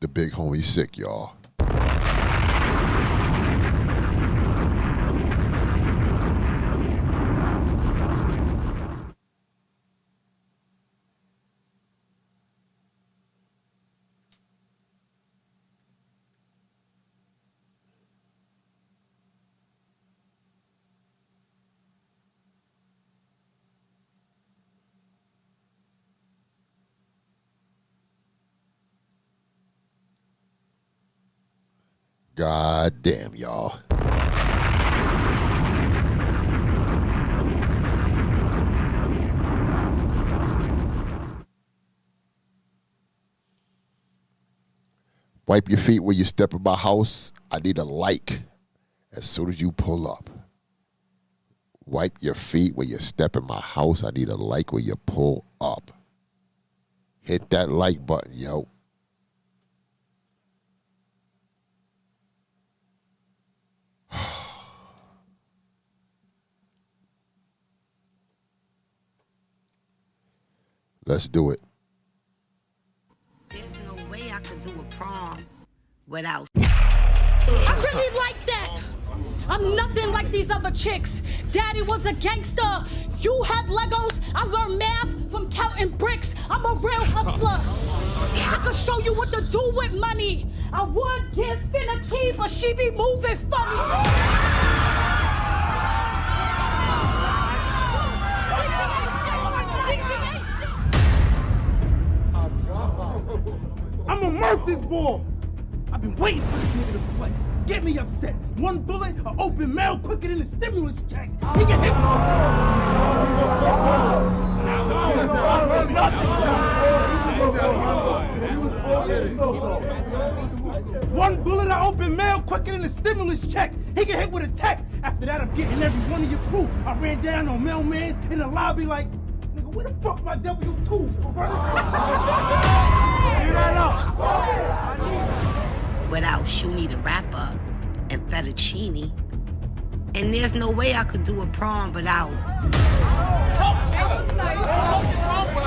The big homie sick, y'all. God damn, y'all. Wipe your feet when you step in my house. I need a like as soon as you pull up. Wipe your feet when you step in my house. I need a like when you pull up. Hit that like button, yo. Let's do it. There's no way I could do a prom without. I really like that. I'm nothing like these other chicks. Daddy was a gangster. You had Legos. I learned math from counting bricks. I'm a real hustler. I could show you what to do with money. I would give Finn a key, but she be moving funny. I'ma murk this ball. I've been waiting for this nigga to flex. Get me upset. One bullet, an open mail quicker than a stimulus check. He can hit One bullet, an open mail quicker than a stimulus check. He can hit with a tech. After that, I'm getting every one of your crew. I ran down on mailman in the lobby like, nigga, where the fuck my W-2? Without you need a rapper and fettuccine. And there's no way I could do a prom without. Talk to him. What is wrong with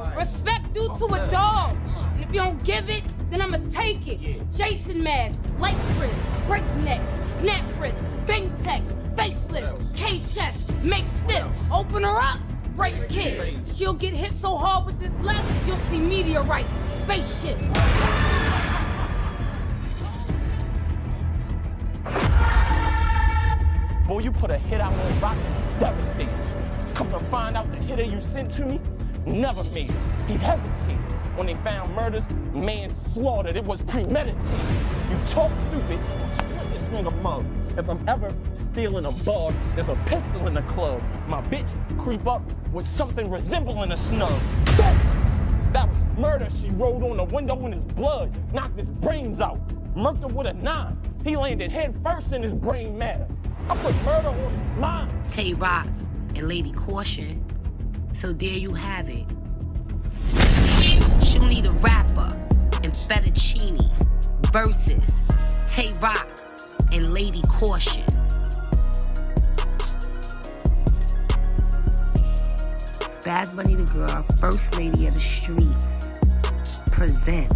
him? Respect due to a dog. And if you don't give it, then I'ma take it. Jason mask, light frizz, breaknecks, snap wrist, bang text, facelift, K-chest, make stiff, open her up. Right kid, she'll get hit so hard with this left, you'll see meteorite, spaceship. Boy, you put a hit out on Rock, devastated. Come to find out the hitter you sent to me, never made it. He hesitated. When they found murders, man slaughtered. It was premeditated. You talk stupid, split this nigga mug. If I'm ever stealing a bug, there's a pistol in the club. My bitch creep up with something resembling a snub. That was murder. She rolled on the window in his blood, knocked his brains out. Murked him with a 9. He landed head first in his brain matter. I put murder on his mind. Tay Rock and Lady Caution. So there you have it. She'll need a rapper and fettuccine versus Tay Rock and Lady Caution. Bad Bunny the Girl, First Lady of the Streets, presents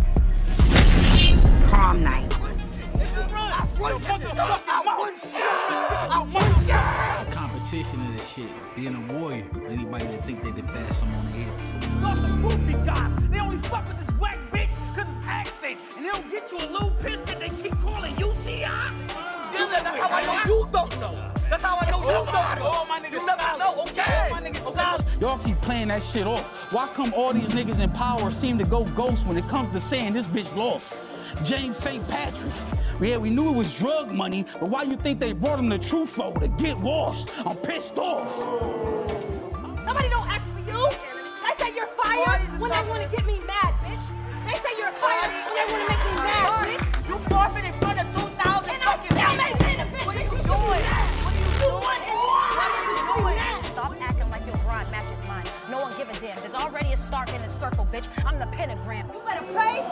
Prom Night. Competition of this shit. Being a warrior. Anybody that think they the best, I'm on the air. Y'all some goofy guys. They only fuck with this whack bitch because it's accent. And they don't get you a little piss that they keep calling UTI. That's how I know you don't know. That's how I know you don't know. All my niggas you never solid. know, okay? My niggas solid. Y'all keep playing that shit off. Why come all these niggas in power seem to go ghost when it comes to saying this bitch lost? James St. Patrick. Yeah, we knew it was drug money, but why you think they brought him to Truffaut to get washed? I'm pissed off. Nobody don't ask for you. They say you're fired when they want to get me mad, bitch. They say you're fired when they want to make me mad, bitch. You forfeit in front of 2,000 And I'm still making it, bitch. What are you doing? Stop acting like your grind matches mine. No one give a damn. There's already a star in a circle, bitch. I'm the pentagram. You better pray.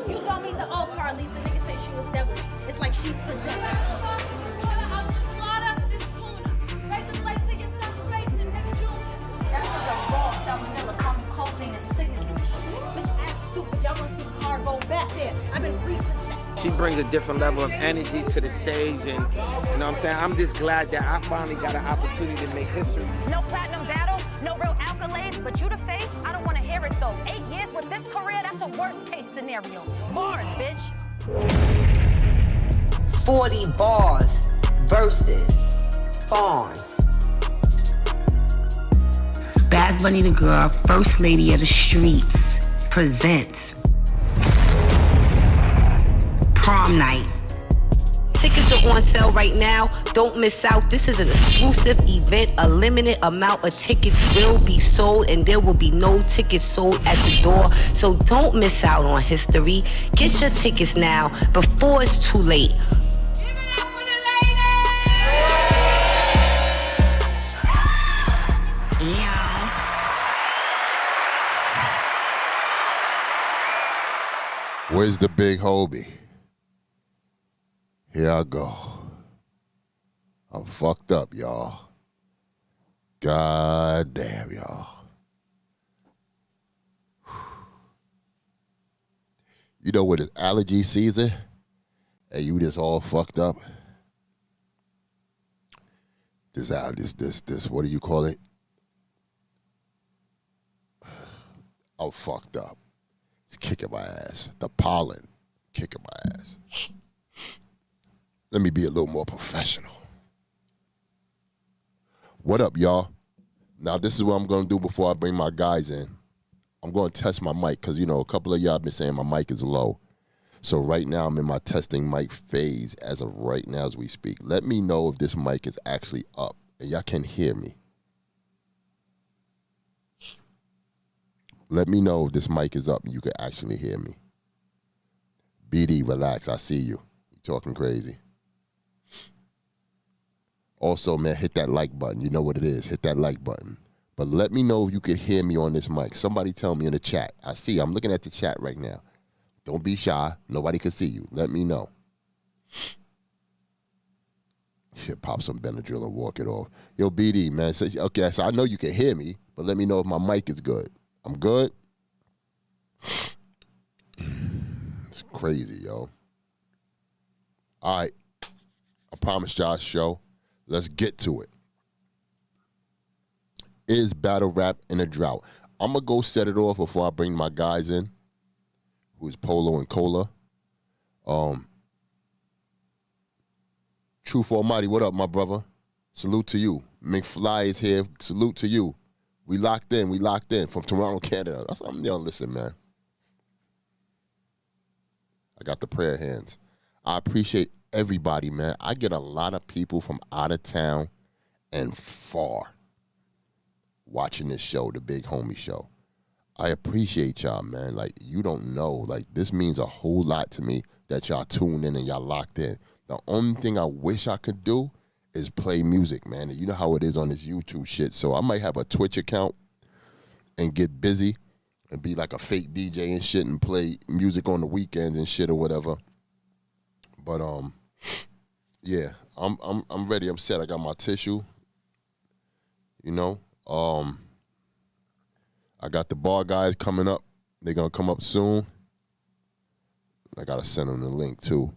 You don't meet the old Carlisa. Nigga say she was devilish. It's like she's possessed. I will slaughter this tuna. Raise a blade to your son's face and neck junior. That was a raw salmonella. Come cold ain't as sick as you. Bitch, ask brings a different level of energy to the stage, and you know what I'm saying? I'm just glad that I finally got an opportunity to make history. No platinum battles, no real accolades, but you the face, I don't want to hear it though. 8 years with this career, that's a worst case scenario. Bars, bitch. 40 bars versus Fonz. Bad Bunny the Girl, First Lady of the Streets, presents Prom Night. Tickets are on sale right now. Don't miss out. This is an exclusive event. A limited amount of tickets will be sold, and there will be no tickets sold at the door. So don't miss out on history. Get your tickets now before it's too late. Where's the big Hobie? Here I go. I'm fucked up, y'all. God damn, y'all. You know what it's allergy season? And you just all fucked up. This, what do you call it? I'm fucked up. It's kicking my ass. The pollen kicking my ass. Let me be a little more professional. What up, y'all? Now, this is what I'm going to do before I bring my guys in. I'm going to test my mic because, you know, a couple of y'all been saying my mic is low. So right now, I'm in my testing mic phase as of right now as we speak. Let me know if this mic is actually up and y'all can hear me. Let me know if this mic is up and you can actually hear me. BD, relax. I see you. You're talking crazy. Also, man, hit that like button. You know what it is. Hit that like button. But let me know if you could hear me on this mic. Somebody tell me in the chat. I see. I'm looking at the chat right now. Don't be shy. Nobody can see you. Let me know. Shit, pop some Benadryl and walk it off. Yo, BD, man. Okay, so I know you can hear me, but let me know if my mic is good. I'm good? It's crazy, yo. All right. I promised y'all a show. Let's get to it. Is battle rap in a drought? I'm going to go set it off before I bring my guys in, who's Polo and Cola. Truth Almighty, what up, my brother? Salute to you. McFly is here. Salute to you. We locked in from Toronto, Canada. That's what I'm yelling. Listen, man. I got the prayer hands. I appreciate everybody, man. I get a lot of people from out of town and far watching this show, the Big Homie Show. I appreciate y'all, man. Like, you don't know. Like, this means a whole lot to me that y'all tuned in and y'all locked in. The only thing I wish I could do is play music, man. And you know how it is on this YouTube shit. So I might have a Twitch account and get busy and be like a fake DJ and shit and play music on the weekends and shit or whatever. But yeah, I'm ready. I'm set. I got my tissue. You know, I got the bar guys coming up. They're gonna come up soon. I gotta send them the link too.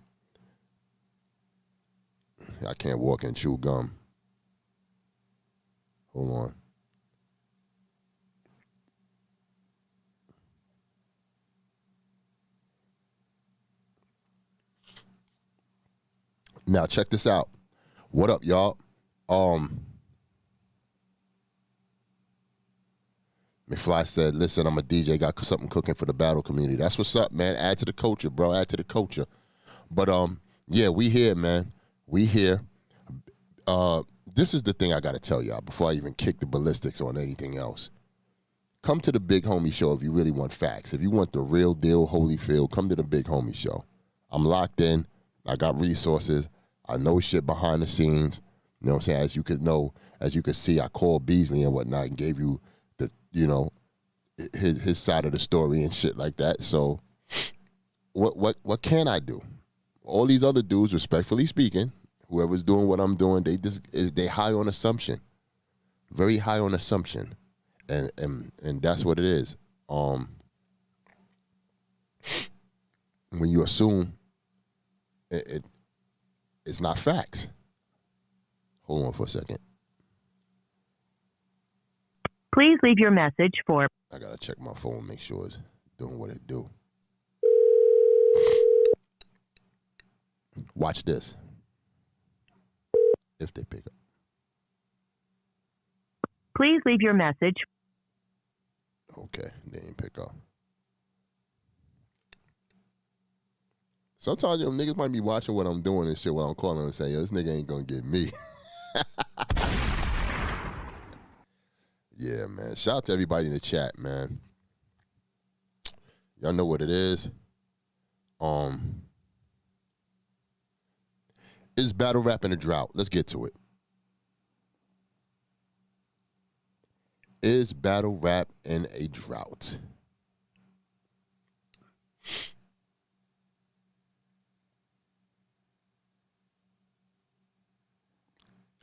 I can't walk and chew gum. Hold on. Now check this out. What up, y'all? McFly said, listen, I'm a DJ, got something cooking for the battle community. That's what's up, man. Add to the culture, bro. Add to the culture. But yeah, we here, man. We here. This is the thing I gotta tell y'all before I even kick the ballistics on anything else. Come to the Big Homie Show if you really want facts. If you want the real deal, Holyfield, come to the Big Homie Show. I'm locked in. I got resources. I know shit behind the scenes. You know what I'm saying? As you could know, as you could see, I called Beasley and whatnot and gave you the, you know, his side of the story and shit like that. So what can I do? All these other dudes, respectfully speaking, whoever's doing what I'm doing, they high on assumption. Very high on assumption. And that's what it is. When you assume It's not facts. Hold on for a second. Please leave your message for... I gotta check my phone, make sure it's doing what it do. Watch this. If they pick up. Please leave your message. Okay, they didn't pick up. Sometimes niggas might be watching what I'm doing and shit while I'm calling and saying, yo, this nigga ain't gonna get me. Yeah, man. Shout out to everybody in the chat, man. Y'all know what it is. Is battle rap in a drought? Let's get to it. Is battle rap in a drought?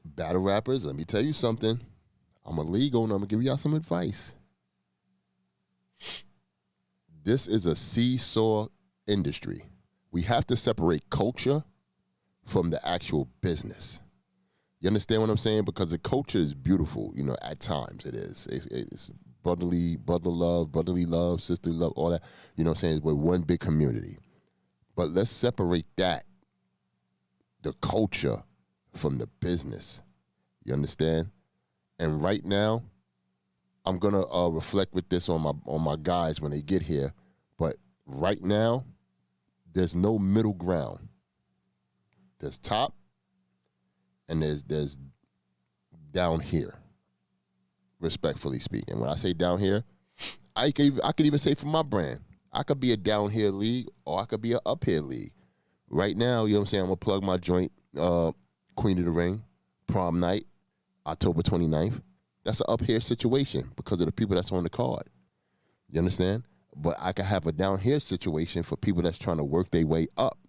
Battle rappers, let me tell you something. I'm a legal and I'm going to give y'all some advice. This is a seesaw industry. We have to separate culture from the actual business. You understand what I'm saying? Because the culture is beautiful, you know, at times it is. It's brotherly love, sisterly love, all that. You know what I'm saying? We're one big community. But let's separate that, the culture, from the business. You understand? And right now, I'm gonna reflect with this on my guys when they get here. But right now, there's no middle ground. There's top, and there's down here. Respectfully speaking, when I say down here, I could even say for my brand, I could be a down here league or I could be an up here league. Right now, you know what I'm saying? I'm gonna plug my joint, Queen of the Ring, prom night, October 29th. That's an up here situation because of the people that's on the card. You understand? But I could have a down here situation for people that's trying to work their way up.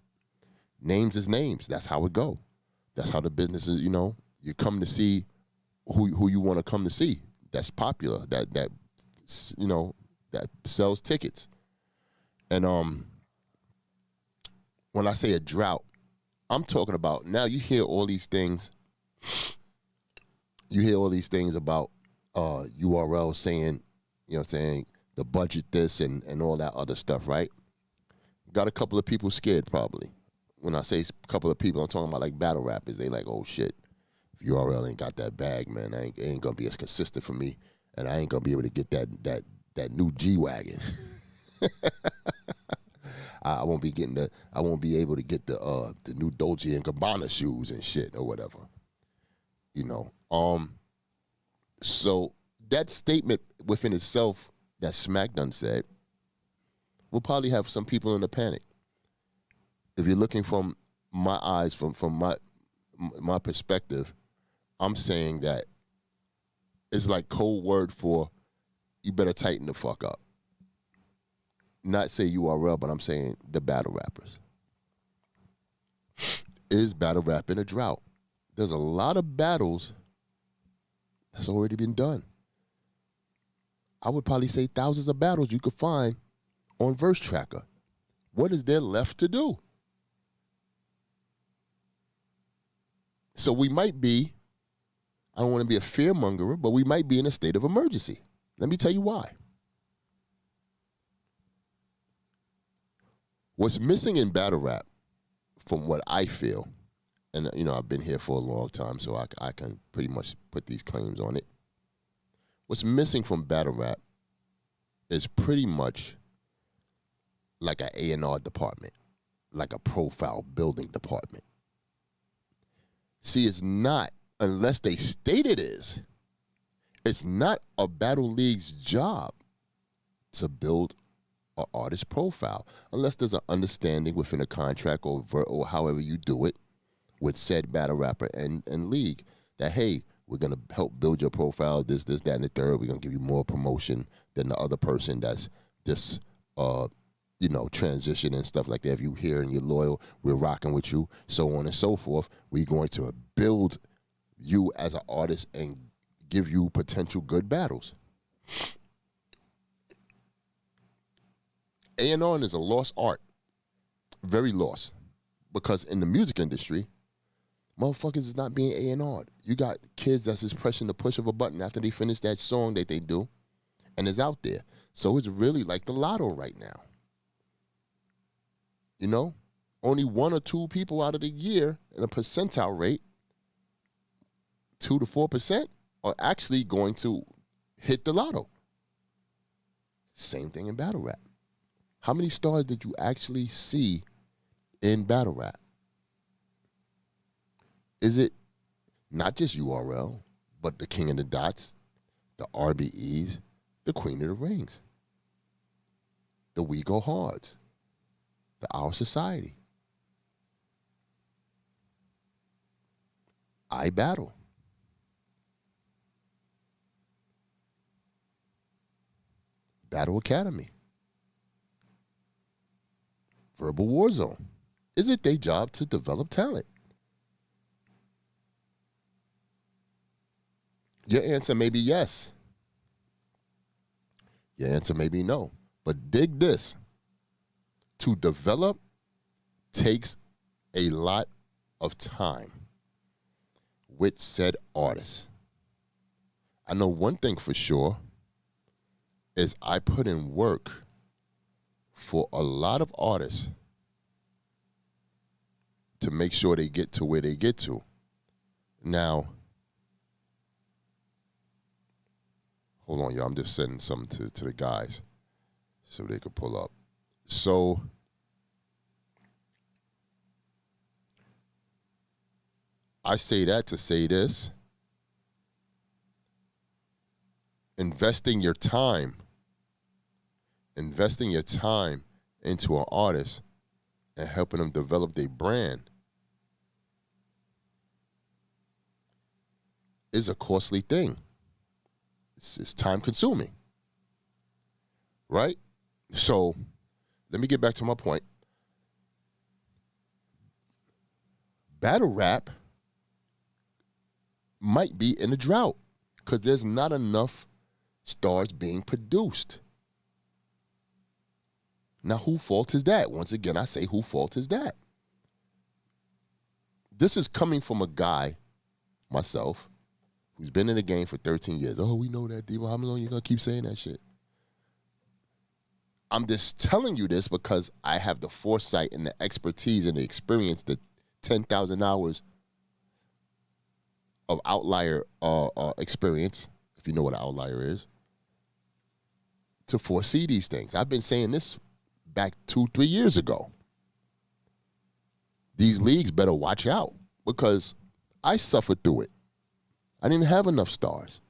Names is names. That's how it go. That's how the business is, you know. You come to see who you want to come to see. That's popular. That you know, that sells tickets. And when I say a drought, I'm talking about now you hear all these things. You hear all these things about URL saying, you know what I'm saying, the budget this and all that other stuff, right? Got a couple of people scared probably. When I say a couple of people, I'm talking about like battle rappers. They like, oh shit, if URL ain't got that bag, man, it ain't gonna be as consistent for me, and I ain't gonna be able to get that new G-Wagon. I won't be able to get the new Dolce and Gabbana shoes and shit or whatever. You know. So that statement within itself that Smack done said will probably have some people in a panic. If you're looking from my eyes, from my perspective, I'm saying that it's like code word for you better tighten the fuck up. Not say URL, but I'm saying the battle rappers. Is battle rap in a drought? There's a lot of battles that's already been done. I would probably say thousands of battles you could find on Verse Tracker. What is there left to do? So we might be, I don't want to be a fearmonger, but we might be in a state of emergency. Let me tell you why. What's missing in battle rap, from what I feel, and you know I've been here for a long time, so I can pretty much put these claims on it. What's missing from battle rap is pretty much like an A&R department, like a profile building department. See, it's not, unless they state it is, it's not a battle league's job to build an artist profile, unless there's an understanding within a contract or however you do it with said battle rapper and league that, hey, we're going to help build your profile, this, that, and the third. We're going to give you more promotion than the other person that's this, you know, transition and stuff like that. If you're here and you're loyal, we're rocking with you, so on and so forth. We're going to build you as an artist and give you potential good battles. A&R is a lost art. Very lost. Because in the music industry, motherfuckers is not being A&R'd. You got kids that's just pressing the push of a button after they finish that song that they do, and it's out there. So it's really like the lotto right now. You know? Only 1 or 2 people out of the year in a percentile rate, 2 to 4%, are actually going to hit the lotto. Same thing in battle rap. How many stars did you actually see in battle rap? Is it not just URL, but the King of the Dots, the RBEs, the Queen of the Rings, the We Go Hards, the Our Society, I Battle, Battle Academy, Verbal Warzone? Is it their job to develop talent? Your answer may be yes. Your answer may be no. But dig this. To develop takes a lot of time with said artists. I know one thing for sure is I put in work for a lot of artists to make sure they get to where they get to. Now, hold on, y'all. I'm just sending something to the guys so they could pull up. So, I say that to say this. Investing your time into an artist and helping them develop their brand is a costly thing. It's time consuming, right? So let me get back to my point. Battle rap might be in a drought because there's not enough stars being produced. Now, whose fault is that? Once again, I say, whose fault is that? This is coming from a guy, myself, who's been in the game for 13 years. Oh, we know that, Devo. How long you going to keep saying that shit? I'm just telling you this because I have the foresight and the expertise and the experience, the 10,000 hours of outlier experience, if you know what an outlier is, to foresee these things. I've been saying this back 2-3 years ago. These leagues better watch out because I suffered through it. I didn't have enough stars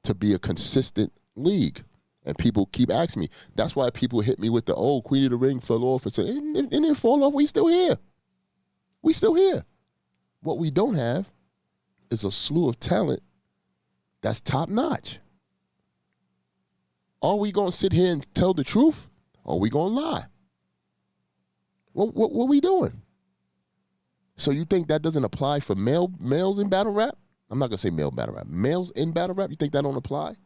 to be a consistent league. And people keep asking me. That's why people hit me with the, oh, Queen of the Ring fell off. And say, it didn't fall off. We still here. We still here. What we don't have is a slew of talent that's top notch. Are we going to sit here and tell the truth? Or are we going to lie? What are we doing? So you think that doesn't apply for males in battle rap? I'm not going to say male battle rap. Males in battle rap, you think that don't apply?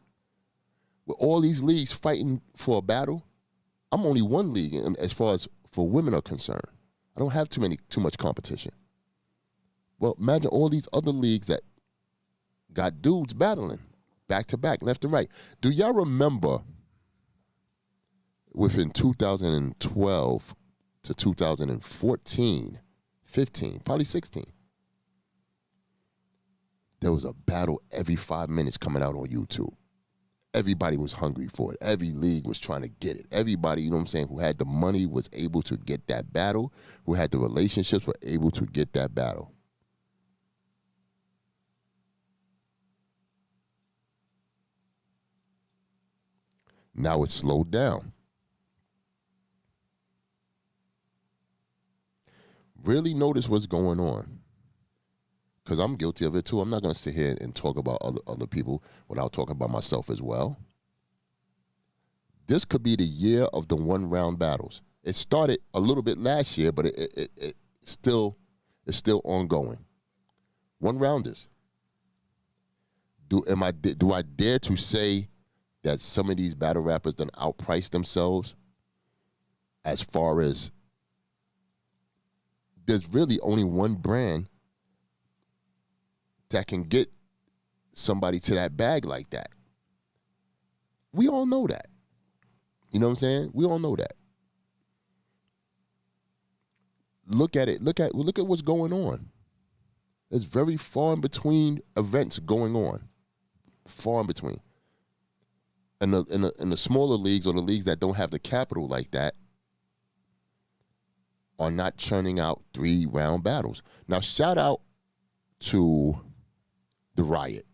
With all these leagues fighting for a battle, I'm only one league as far as for women are concerned. I don't have too much competition. Well, imagine all these other leagues that got dudes battling back to back, left and right. Do y'all remember within 2012 to 2014, 15, probably 16, there was a battle every 5 minutes coming out on YouTube. Everybody was hungry for it. Every league was trying to get it. Everybody, you know what I'm saying, who had the money was able to get that battle, who had the relationships were able to get that battle. Now it's slowed down. Really notice what's going on. Because I'm guilty of it too. I'm not going to sit here and talk about other people without talking about myself as well. This could be the year of the one-round battles. It started a little bit last year, but it's still ongoing. One-rounders. Do I dare to say that some of these battle rappers done outpriced themselves as far as there's really only one brand that can get somebody to that bag like that. We all know that. You know what I'm saying? We all know that. Look at it. Look at what's going on. There's very far in between events going on. Far in between. In the smaller leagues or the leagues that don't have the capital like that are not churning out 3-round battles. Now, shout out to the Riot.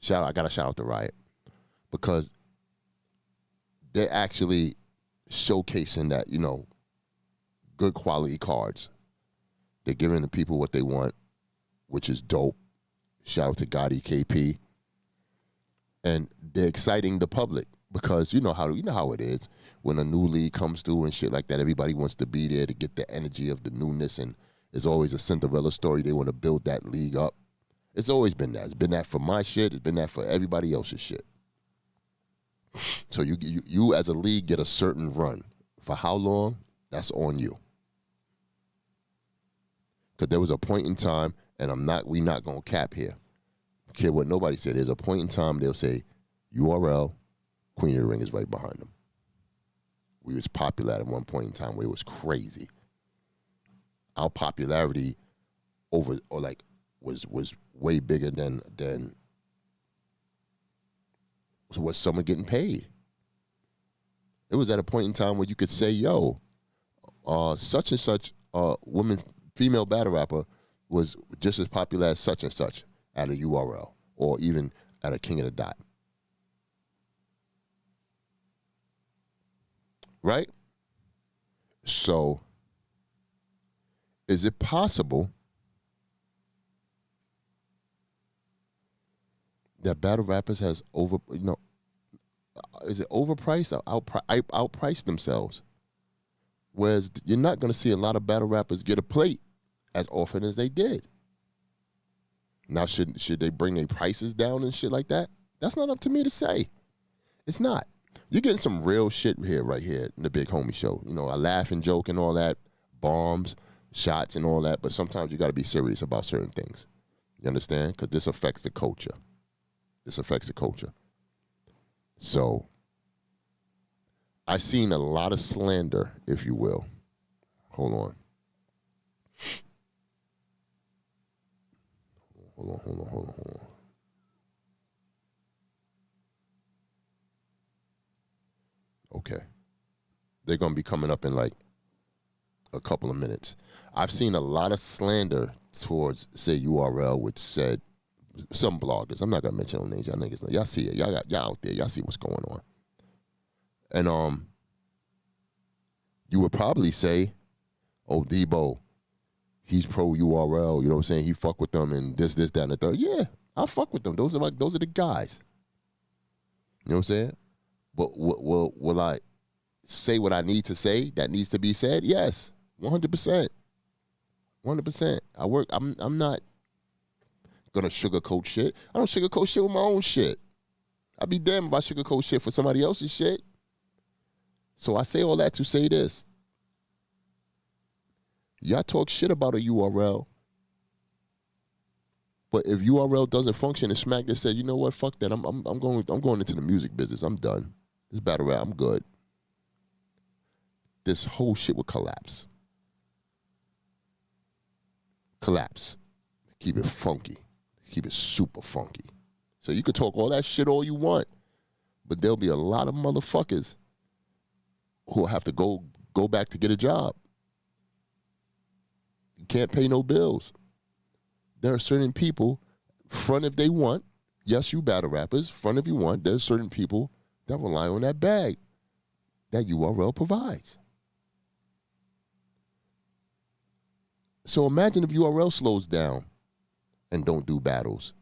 I got to shout out the Riot because they're actually showcasing that, good quality cards. They're giving the people what they want, which is dope. Shout out to Gotti KP. And they're exciting the public because you know how it is. When a new league comes through and shit like that, everybody wants to be there to get the energy of the newness, and it's always a Cinderella story. They want to build that league up. It's always been that. It's been that for my shit. It's been that for everybody else's shit. So you as a league get a certain run. For how long? That's on you. Because there was a point in time, and we not gonna cap here. I don't care what nobody said. There's a point in time they'll say, URL, Queen of the Ring is right behind them. We was popular at one point in time where it was crazy. Our popularity was way bigger than was someone getting paid. It was at a point in time where you could say, yo, such and such female battle rapper was just as popular as such and such at a URL or even at a King of the Dot. Right? So, is it possible that battle rappers is it overpriced or outpriced themselves? Whereas you're not going to see a lot of battle rappers get a plate as often as they did. Now, should they bring their prices down and shit like that? That's not up to me to say. It's not. You're getting some real shit right here in the Big Homie Show. I laugh and joke and all that, bombs, shots and all that, but sometimes you got to be serious about certain things. You understand? Because this affects the culture. So, I seen a lot of slander, if you will. Hold on. Okay. They're going to be coming up in like a couple of minutes. I've seen a lot of slander towards, say, URL, which said some bloggers. I'm not going to mention no names. Y'all niggas, y'all see it. Y'all out there. Y'all see what's going on. And you would probably say, oh, Debo, he's pro URL, you know what I'm saying? He fuck with them and this, that, and the third. Yeah, I fuck with them. Those are the guys. You know what I'm saying? But will I say what I need to say that needs to be said? Yes, 100%. 100%. I'm not gonna sugarcoat shit. I don't sugarcoat shit with my own shit. I'd be damned if I sugarcoat shit for somebody else's shit. So I say all that to say this. Y'all talk shit about a URL, but if URL doesn't function and Smack just said, you know what, fuck that, I'm going into the music business. I'm done. This battle rap, I'm good. This whole shit would collapse. Keep it funky. Keep it super funky. So you could talk all that shit all you want, but there'll be a lot of motherfuckers who will have to go back to get a job. You can't pay no bills. There are certain people, front if they want, yes, you battle rappers, front if you want, there's certain people that rely on that bag that URL provides. So imagine if URL slows down and don't do battles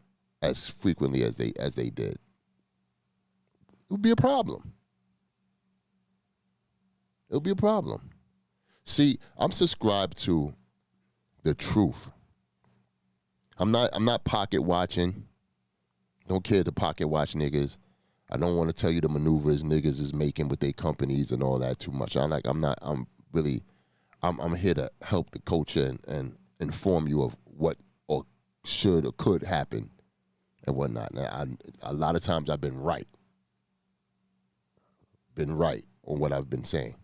as frequently as they did. It would be a problem. It would be a problem. See, I'm subscribed to the truth. I'm not pocket watching. Don't care to pocket watch niggas. I don't want to tell you the maneuvers niggas is making with their companies and all that too much. I'm I'm here to help the culture and inform you of what or should or could happen and whatnot. Now, a lot of times I've been right. Been right on what I've been saying.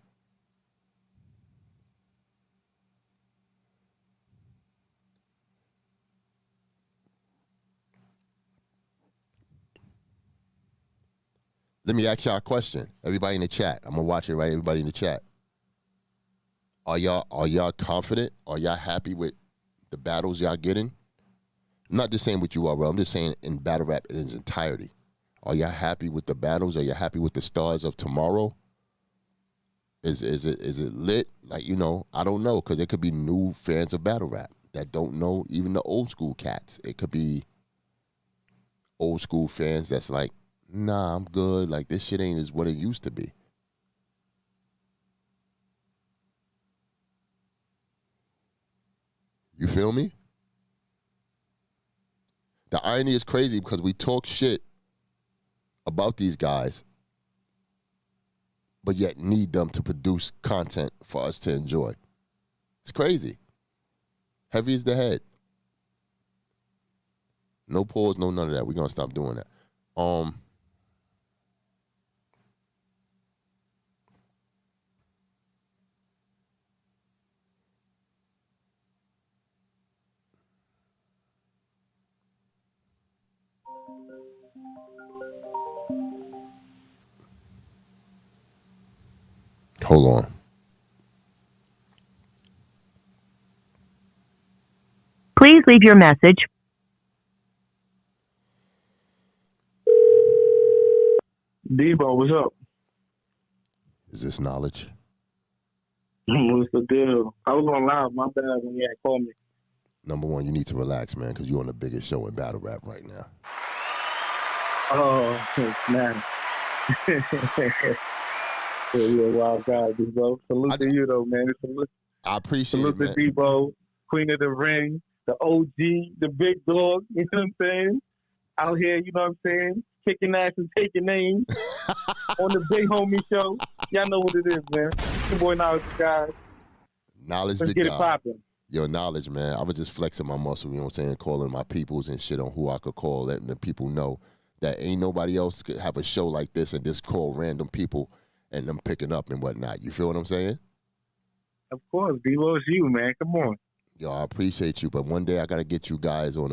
Let me ask y'all a question. Everybody in the chat. I'm gonna watch it, right? Everybody in the chat. Are y'all confident? Are y'all happy with the battles y'all getting? I'm not just saying what you are, bro. I'm just saying in battle rap in its entirety. Are y'all happy with the battles? Are you happy with the stars of tomorrow? Is it lit? Like, I don't know, because there could be new fans of battle rap that don't know even the old school cats. It could be old school fans that's like, nah, I'm good. Like, this shit ain't as what it used to be. You feel me? The irony is crazy because we talk shit about these guys, but yet need them to produce content for us to enjoy. It's crazy. Heavy as the head. No pause, no none of that. We're going to stop doing that. Hold on. Please leave your message. Debo, what's up? Is this knowledge? What's the deal? I was on live. My bad when you had called me. Number one, you need to relax, man, because you're on the biggest show in battle rap right now. Oh, man. You're a wild guy, Debo. Salute to you, though, man. I appreciate Salute it, man. to Debo, Queen of the Ring, the OG, the big dog, you know what I'm saying? Out here, you know what I'm saying? Kicking ass and taking names on the Big Homie Show. Y'all know what it is, man. Your boy Knowledge, guys. Knowledge Let's to get God. it popping. Yo, knowledge, man. I was just flexing my muscle, you know what I'm saying? Calling my peoples and shit on who I could call, letting the people know that ain't nobody else could have a show like this and just call random people and them picking up and whatnot. You feel what I'm saying? Of course, Debo, it's you, man. Come on. Yo, I appreciate you, but one day I gotta get you guys on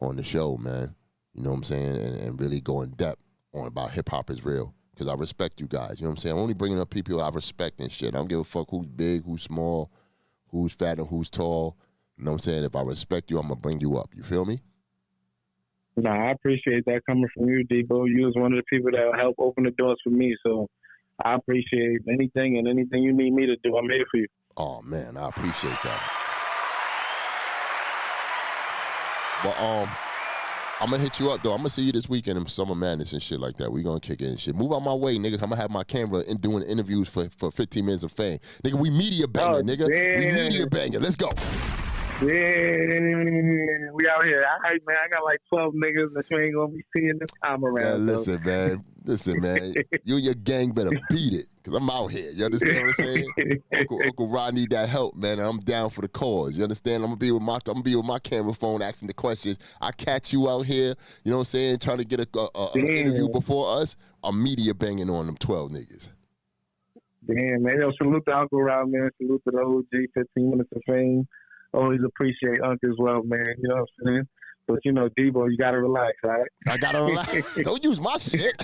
the show, man. You know what I'm saying? And really go in depth on about hip hop is real. Because I respect you guys. You know what I'm saying? I'm only bringing up people I respect and shit. I don't give a fuck who's big, who's small, who's fat, and who's tall. You know what I'm saying? If I respect you, I'm gonna bring you up. You feel me? Nah, I appreciate that coming from you, Debo. You was one of the people that helped open the doors for me. So I appreciate anything and anything you need me to do. I'm here for you. Oh man, I appreciate that. But I'm gonna hit you up though. I'm gonna see you this weekend in Summer Madness and shit like that. We gonna kick it and shit. Move out my way, nigga. I'm gonna have my camera and doing interviews for 15 minutes of fame. Nigga, we media banger, nigga. Damn. We media banger. Let's go. Yeah, we out here. All right, man. I got like 12 niggas that you ain't gonna be seeing this time around. Man, listen, man. You and your gang better beat it, cause I'm out here. You understand what I'm saying? Uncle Rod need that help, man. And I'm down for the cause. You understand? I'm gonna be with my camera phone asking the questions. I catch you out here. You know what I'm saying? Trying to get an interview before us. I'm media banging on them 12 niggas. Damn, man. Yo, salute to Uncle Rod, man. Salute to the OG. 15 minutes of fame. Always appreciate Unc as well, man. You know what I'm saying? But, you know, Debo, you got to relax, all right? I got to relax. Don't use my shit.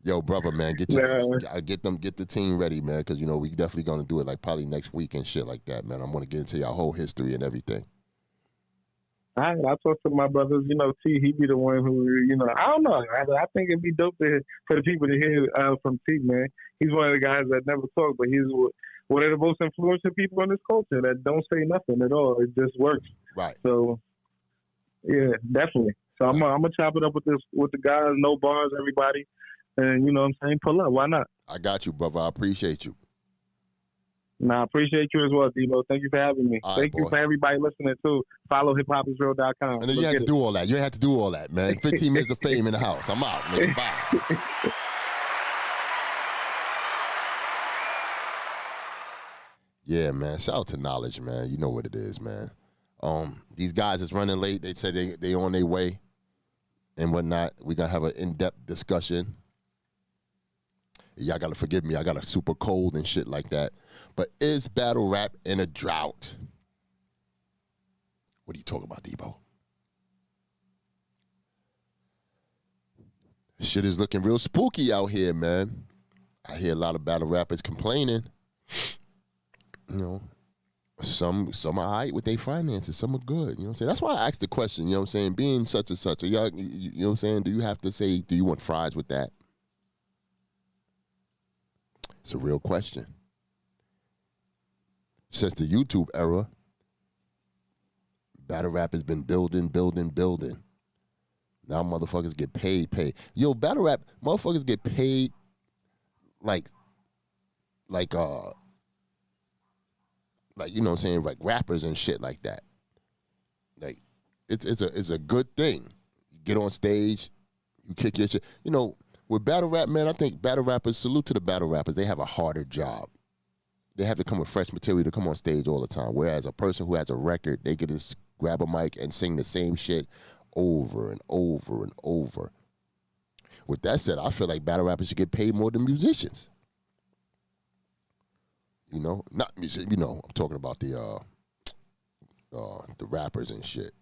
Yo, brother, man, get the team ready, man, because, you know, we definitely going to do it, like, probably next week and shit like that, man. I want to get into your whole history and everything. All right, I talk to my brothers. You know, T, he be the one who, you know, I don't know. I think it'd be dope for the people to hear from T, man. He's one of the guys that never talk, but he's one of the most influential people in this culture that don't say nothing at all. It just works. Right. So, yeah, definitely. So I'm gonna chop it up with the guys, no bars, everybody, and you know what I'm saying, pull up. Why not? I got you, brother. I appreciate you. Nah, I appreciate you as well, Debo. Thank you for having me. All Thank right, you for everybody listening too. Follow hiphopisreal.com. And then you have to do all that. You ain't have to do all that, man. 15 minutes of fame in the house. I'm out, nigga. Bye. Yeah, man. Shout out to Knowledge, man. You know what it is, man. These guys is running late. They said they on their way and whatnot. We got to have an in-depth discussion. Y'all got to forgive me. I got a super cold and shit like that. But is battle rap in a drought? What are you talking about, Debo? Shit is looking real spooky out here, man. I hear a lot of battle rappers complaining. You know, some are all right with their finances. Some are good. You know what I'm saying? That's why I asked the question, you know what I'm saying? Being such and such, y'all, you know what I'm saying? Do you have to say, do you want fries with that? It's a real question. Since the YouTube era, battle rap has been building. Now motherfuckers get paid. Yo, battle rap, motherfuckers get paid like you know what I'm saying, like rappers and shit like that. Like it's a good thing. You get on stage, you kick your shit. You know, with battle rap, man, I think battle rappers, salute to the battle rappers, they have a harder job. They have to come with fresh material to come on stage all the time. Whereas a person who has a record, they can just grab a mic and sing the same shit over and over and over. With that said, I feel like battle rappers should get paid more than musicians. You know, not music. You know, I'm talking about the rappers and shit.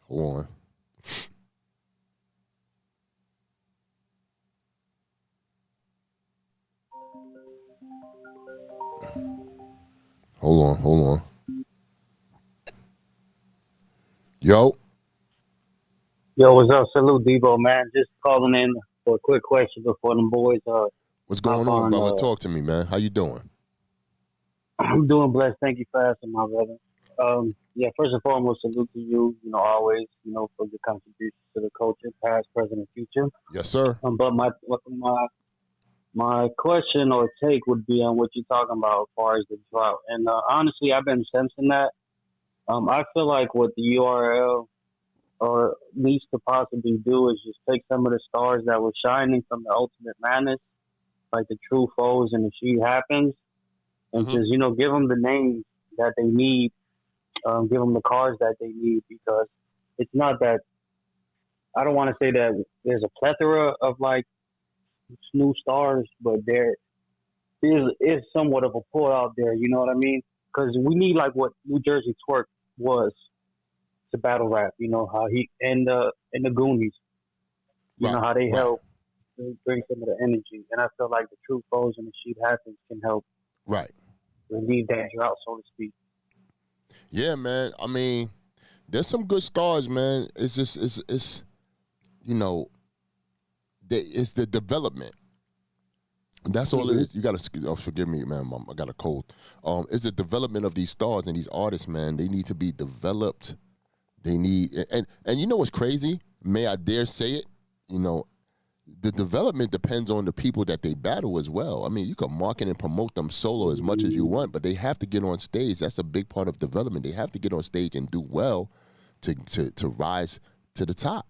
Hold on. Hold on. Yo, what's up? Salute, Debo, man. Just calling in for a quick question before them boys. What's going on, brother? Talk to me, man. How you doing? I'm doing blessed. Thank you for asking, my brother. First and foremost, salute to you. You know, always, you know, for your contributions to the culture, past, present, and future. Yes, sir. But my question or take would be on what you're talking about as far as the drought. And honestly, I've been sensing that. I feel like what the URL or needs to possibly do is just take some of the stars that were shining from the Ultimate Madness, like the True Foes and the She Happens, and just, you know, give them the names that they need, give them the cars that they need, because it's not that, I don't want to say that there's a plethora of like new stars, but there is somewhat of a pull out there, you know what I mean? Because we need like what New Jersey Twerk was to battle rap, you know, how he and the Goonies, you know, how they help bring some of the energy. And I feel like the True Foes and the Sheep Happens can help relieve that drought, so to speak. Yeah, man. I mean, there's some good stars, man. It's just, it's you know, it's the development. That's all it is. You got to forgive me, man. I got a cold. It's the development of these stars and these artists, man. They need to be developed. They need, and you know what's crazy? May I dare say it? You know, the development depends on the people that they battle as well. I mean, you can market and promote them solo as much as you want, but they have to get on stage. That's a big part of development. They have to get on stage and do well to rise to the top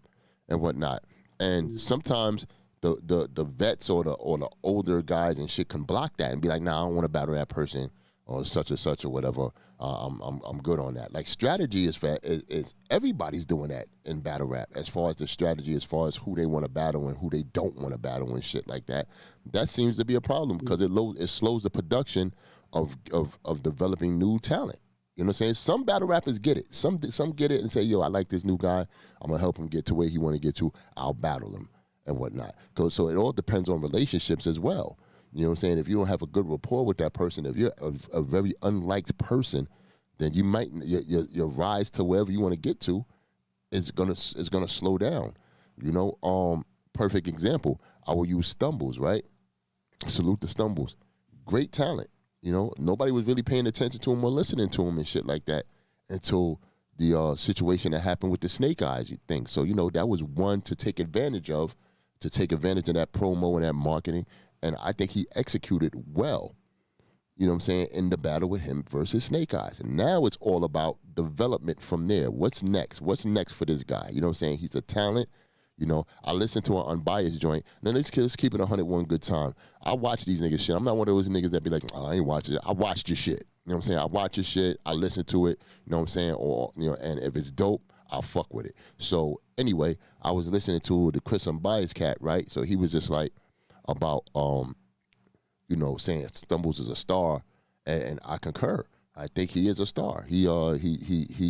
and whatnot. And sometimes the vets or the older guys and shit can block that and be like, nah, I don't want to battle that person or such and such or whatever. I'm good on that. Like, strategy is everybody's doing that in battle rap, as far as the strategy, as far as who they want to battle and who they don't want to battle and shit like that. That seems to be a problem because it slows the production of developing new talent. You know what I'm saying? Some battle rappers get it. Some get it and say, yo, I like this new guy. I'm going to help him get to where he want to get to. I'll battle him and whatnot. So it all depends on relationships as well. You know what I'm saying? If you don't have a good rapport with that person, if you're a very unliked person, then you might your rise to wherever you want to get to is gonna slow down. You know, perfect example. I will use Stumbles, right? Salute to Stumbles. Great talent. You know, nobody was really paying attention to him or listening to him and shit like that until the situation that happened with the Snake Eyes thing. So, you know, that was one to take advantage of that promo and that marketing. And I think he executed well. you know what I'm saying, in the battle with him versus Snake Eyes. And now it's all about development from there. What's next? What's next for this guy? You know what I'm saying? He's a talent. You know, I listened to an Unbiased joint. Now, this kid's keeping 101 good time. I watch these niggas shit. I'm not one of those niggas that be like, oh, I ain't watching it. I watched your shit. You know what I'm saying? I watch your shit. I listen to it. You know what I'm saying? Or, you know, and if it's dope, I'll fuck with it. So, anyway, I was listening to the Chris Unbiased cat, right? So he was just like about, you know, saying Stumbles is a star, and I concur. I think he is a star. He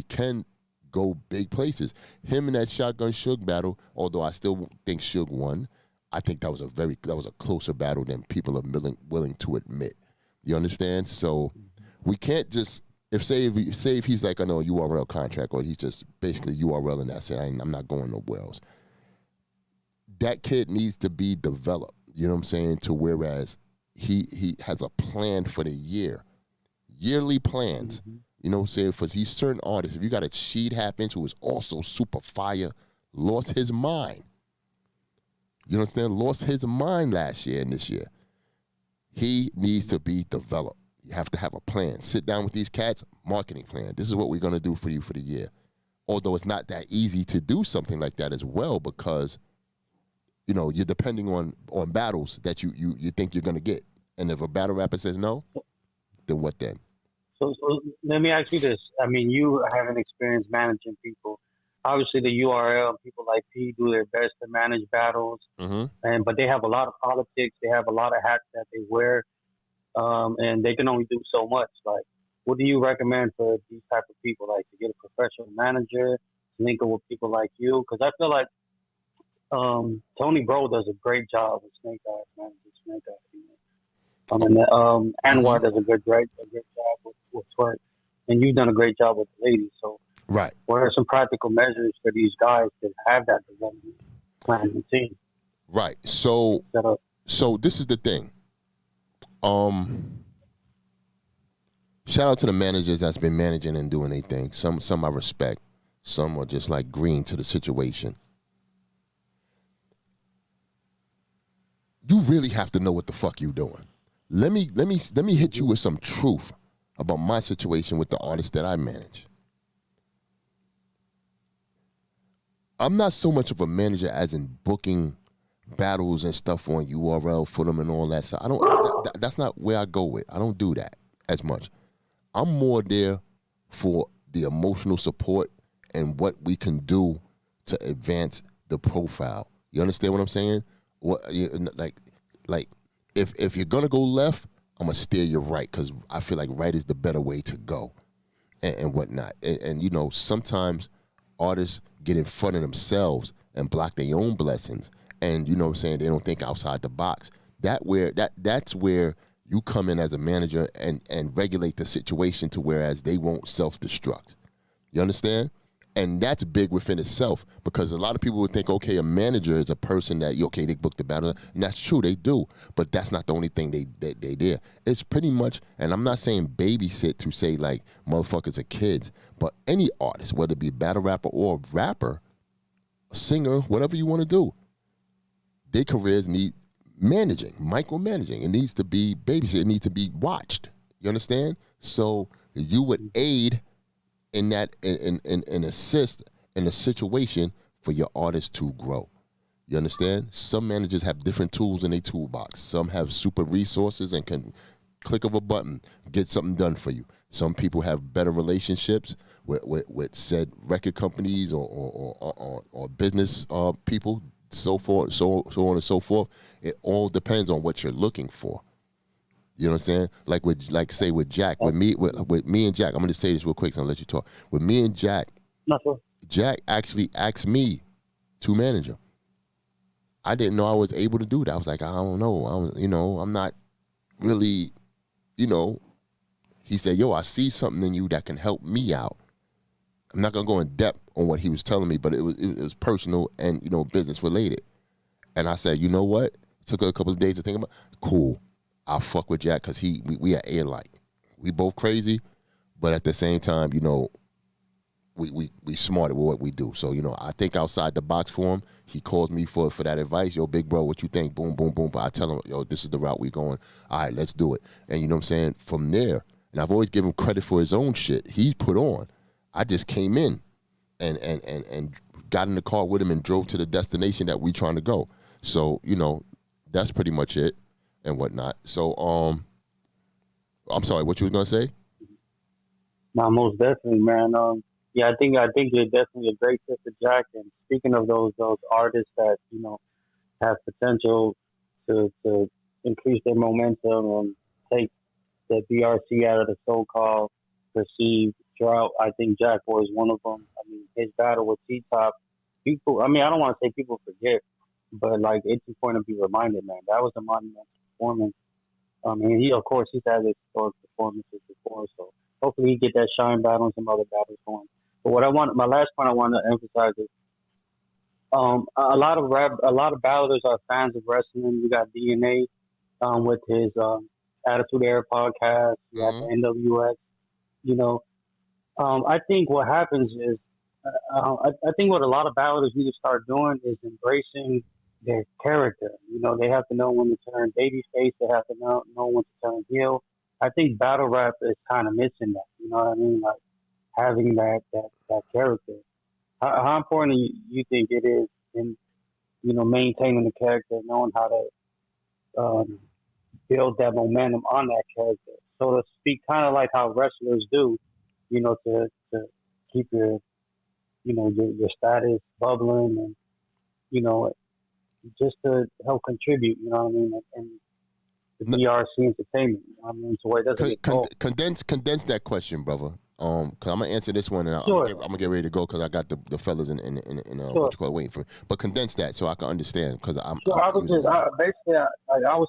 can go big places. Him in that Shotgun Suge battle, although I still think Suge won, I think that was a closer battle than people are willing to admit. You understand? So we can't just if he's like on a URL contract, or he's just basically URL and that's it. I'm not going nowhere else. That kid needs to be developed. You know what I'm saying? To whereas he has a plan for the year, yearly plans. Mm-hmm. You know what I'm saying? For these certain artists, if you got a Sheed Happens who is also super fire, lost his mind. You understand? Lost his mind last year and this year. He needs to be developed. You have to have a plan. Sit down with these cats, marketing plan. This is what we're going to do for you for the year. Although it's not that easy to do something like that as well, because, you know, you're depending on battles that you think you're going to get. And if a battle rapper says no, then what then? So let me ask you this. I mean, you have an experience managing people. Obviously, the URL, people like P do their best to manage battles, but they have a lot of politics. They have a lot of hats that they wear, and they can only do so much. Like, what do you recommend for these type of people, like to get a professional manager, to link up with people like you? Because I feel like Tony Bro does a great job with Snake Eyes, managing Snake Eyes. You know? I mean, Anwar does a great job with Twerk, and you've done a great job with the ladies. So, right, what are some practical measures for these guys to have that development plan and team? Right. So this is the thing. Shout out to the managers that's been managing and doing their thing. Some I respect. Some are just like green to the situation. You really have to know what the fuck you doing. Let me hit you with some truth about my situation with the artists that I manage. I'm not so much of a manager as in booking battles and stuff on URL for them and all that stuff. That's not where I go with. I don't do that as much. I'm more there for the emotional support and what we can do to advance the profile. You understand what I'm saying? Like if you're gonna go left, I'm gonna steer you right, because I feel like right is the better way to go, and whatnot. And you know, sometimes artists get in front of themselves and block their own blessings, and you know what I'm saying, they don't think outside the box. That's where you come in as a manager and regulate the situation to whereas they won't self-destruct. You understand? And that's big within itself, because a lot of people would think, okay, a manager is a person that, they book the battle. And that's true, they do. But that's not the only thing they do. It's pretty much, and I'm not saying babysit to say like motherfuckers are kids, but any artist, whether it be battle rapper or rapper, singer, whatever you want to do, their careers need managing, micromanaging. It needs to be babysit. It needs to be watched. You understand? So you would aid in that, and assist in a situation for your artist to grow. You understand? Some managers have different tools in their toolbox. Some have super resources and can click of a button get something done for you. Some people have better relationships with said record companies or business people, so on and so forth. It all depends on what you're looking for. You know what I'm saying? With Jack, with me and Jack, I'm gonna say this real quick, so I'll let you talk. With me and Jack, Jack actually asked me to manage him. I didn't know I was able to do that. I was like, I don't know. I'm not really, He said, yo, I see something in you that can help me out. I'm not gonna go in depth on what he was telling me, but it was personal and business related. And I said, you know what? It took a couple of days to think about. Cool. I'll fuck with Jack, because we are alike. We both crazy, but at the same time, we're we smart at what we do. So, I think outside the box for him. He calls me for that advice. Yo, big bro, what you think? Boom, boom, boom. But I tell him, yo, this is the route we going. All right, let's do it. And you know what I'm saying? From there, and I've always given him credit for his own shit he put on. I just came in and got in the car with him and drove to the destination that we trying to go. So, that's pretty much it and whatnot. So, I'm sorry, what you was gonna say? No, most definitely, man. Yeah, I think you're definitely a great fit for Jack. And speaking of those artists that have potential to increase their momentum and take the BRC out of the so-called perceived drought, I think Jack Boy is one of them. I mean, his battle with T-Top, people. I mean, I don't want to say people forget, but like it's important to be reminded, man. That was a monumental performance. I mean, he's had historic performances before, so hopefully he get that shine battle and some other battles going. But my last point I want to emphasize is, a lot of battlers are fans of wrestling. You got DNA, with his Attitude Era podcast. You got the NWX. I think what happens is, I think what a lot of battlers need to start doing is embracing their character. They have to know when to turn babyface. They have to know when to turn heel. I think battle rap is kind of missing that. You know what I mean? Like having that character. How important do you think it is in maintaining the character, knowing how to build that momentum on that character, so to speak, kind of like how wrestlers do, to keep your your status bubbling and just to help contribute. You know what I mean? And the BRC entertainment. I mean, so where it doesn't condense that question, brother. Cause I'm gonna answer this one, and I'm gonna get ready to go because I got the fellas in what you call it waiting for me. But condense that so I can understand because I'm. So I would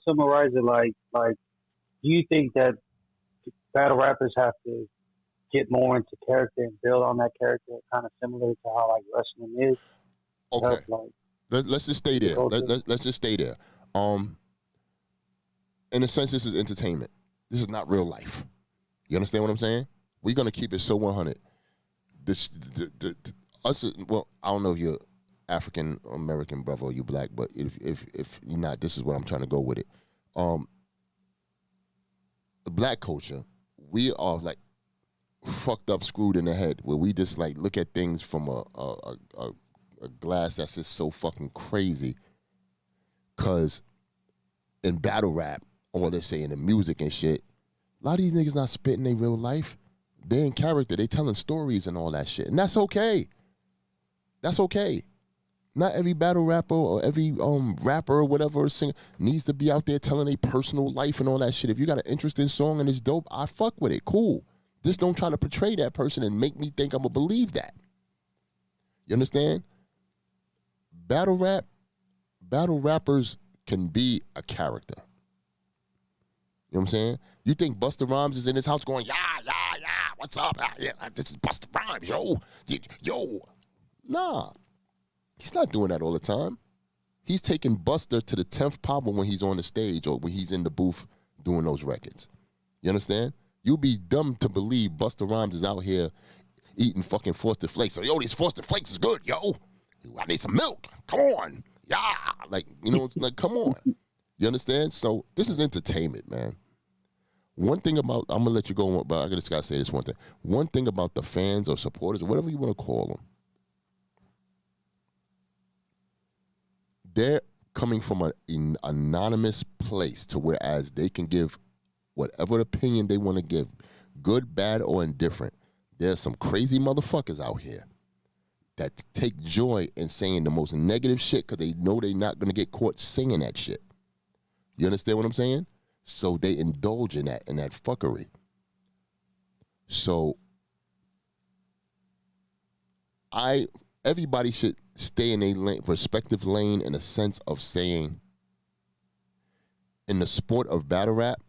summarize it like, do you think that battle rappers have to get more into character and build on that character, kind of similar to how like wrestling is? Okay. Let's just stay there. Let's just stay there. In a sense, this is entertainment. This is not real life. You understand what I'm saying? We're gonna keep it so 100. Well, I don't know if you're African American, brother, or you black, but if you're not, this is what I'm trying to go with it. The black culture, we are like fucked up, screwed in the head, where we just like look at things from a glass that's just so fucking crazy. Cause in battle rap, or let's say in the music and shit, a lot of these niggas not spitting their real life. They in character. They telling stories and all that shit. And that's okay. That's okay. Not every battle rapper or every rapper or whatever singer needs to be out there telling their personal life and all that shit. If you got an interesting song and it's dope, I fuck with it. Cool. Just don't try to portray that person and make me think I'm going to believe that. You understand? Battle rappers can be a character. You know what I'm saying? You think Busta Rhymes is in his house going, yeah, what's up? Yeah, this is Busta Rhymes, yo. Nah. He's not doing that all the time. He's taking Busta to the 10th power when he's on the stage or when he's in the booth doing those records. You understand? You'd be dumb to believe Busta Rhymes is out here eating fucking Frosted Flakes. So, yo, these Frosted Flakes is good, yo. I need some milk. Come on. Yeah. Like, like, come on. You understand? So this is entertainment, man. One thing about, I'm going to let you go, but I just got to say this one thing. One thing about the fans or supporters or whatever you want to call them, they're coming from an anonymous place to whereas they can give whatever opinion they want to give, good, bad, or indifferent. There's some crazy motherfuckers out here that take joy in saying the most negative shit because they know they're not going to get caught singing that shit. You understand what I'm saying? So they indulge in that fuckery. So everybody should stay in a respective lane in a sense of saying, in the sport of battle rap,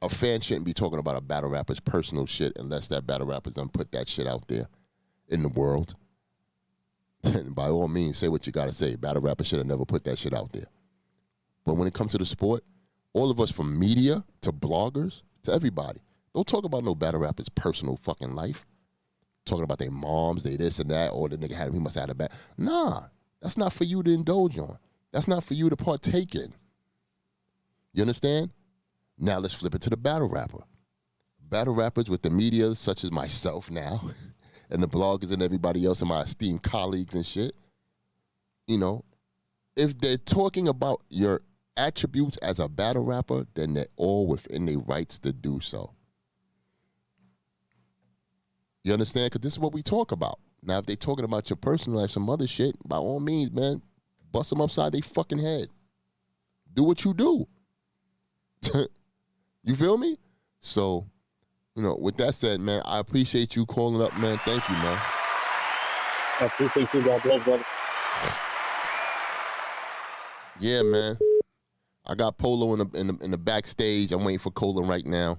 a fan shouldn't be talking about a battle rapper's personal shit unless that battle rapper's done put that shit out there in the world. And by all means, say what you got to say. Battle rappers should have never put that shit out there. But when it comes to the sport, all of us from media to bloggers to everybody, don't talk about no battle rapper's personal fucking life. talking about their moms, they this and that, or the nigga he must have had a bad. Nah, that's not for you to indulge on. That's not for you to partake in. You understand? Now let's flip it to the battle rapper. Battle rappers with the media, such as myself now, and the bloggers and everybody else and my esteemed colleagues and shit, you know, if they're talking about your attributes as a battle rapper, then they're all within their rights to do so. You understand? Because this is what we talk about. Now, if they're talking about your personal life, some other shit, by all means, man, bust them upside their fucking head. Do what you do. You feel me? So, you know, with that said, man, I appreciate you calling up, man. Thank you, man. I appreciate you. God bless, brother. Yeah, man. I got Polo in the backstage. I'm waiting for Cola right now.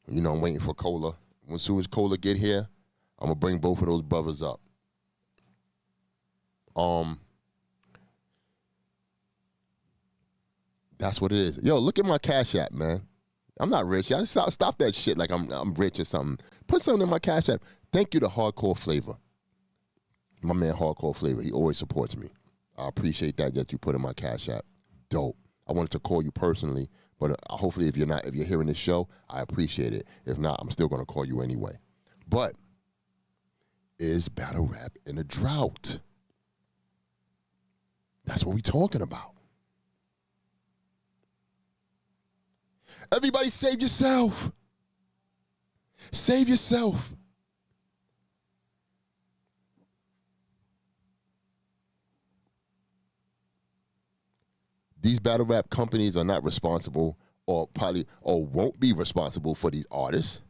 You know, I'm waiting for Cola. As soon as Cola get here, I'm gonna bring both of those brothers up. That's what it is. Yo, look at my Cash App, man. I'm not rich. Y'all stop that shit like I'm rich or something. Put something in my Cash App. Thank you to Hardcore Flavor. My man Hardcore Flavor. He always supports me. I appreciate that you put in my Cash App. Dope. I wanted to call you personally, but hopefully if you're hearing this show, I appreciate it. If not, I'm still gonna call you anyway. But is battle rap in a drought? That's what we're talking about. Everybody save yourself. Save yourself. These battle rap companies are not responsible or won't be responsible for these artists.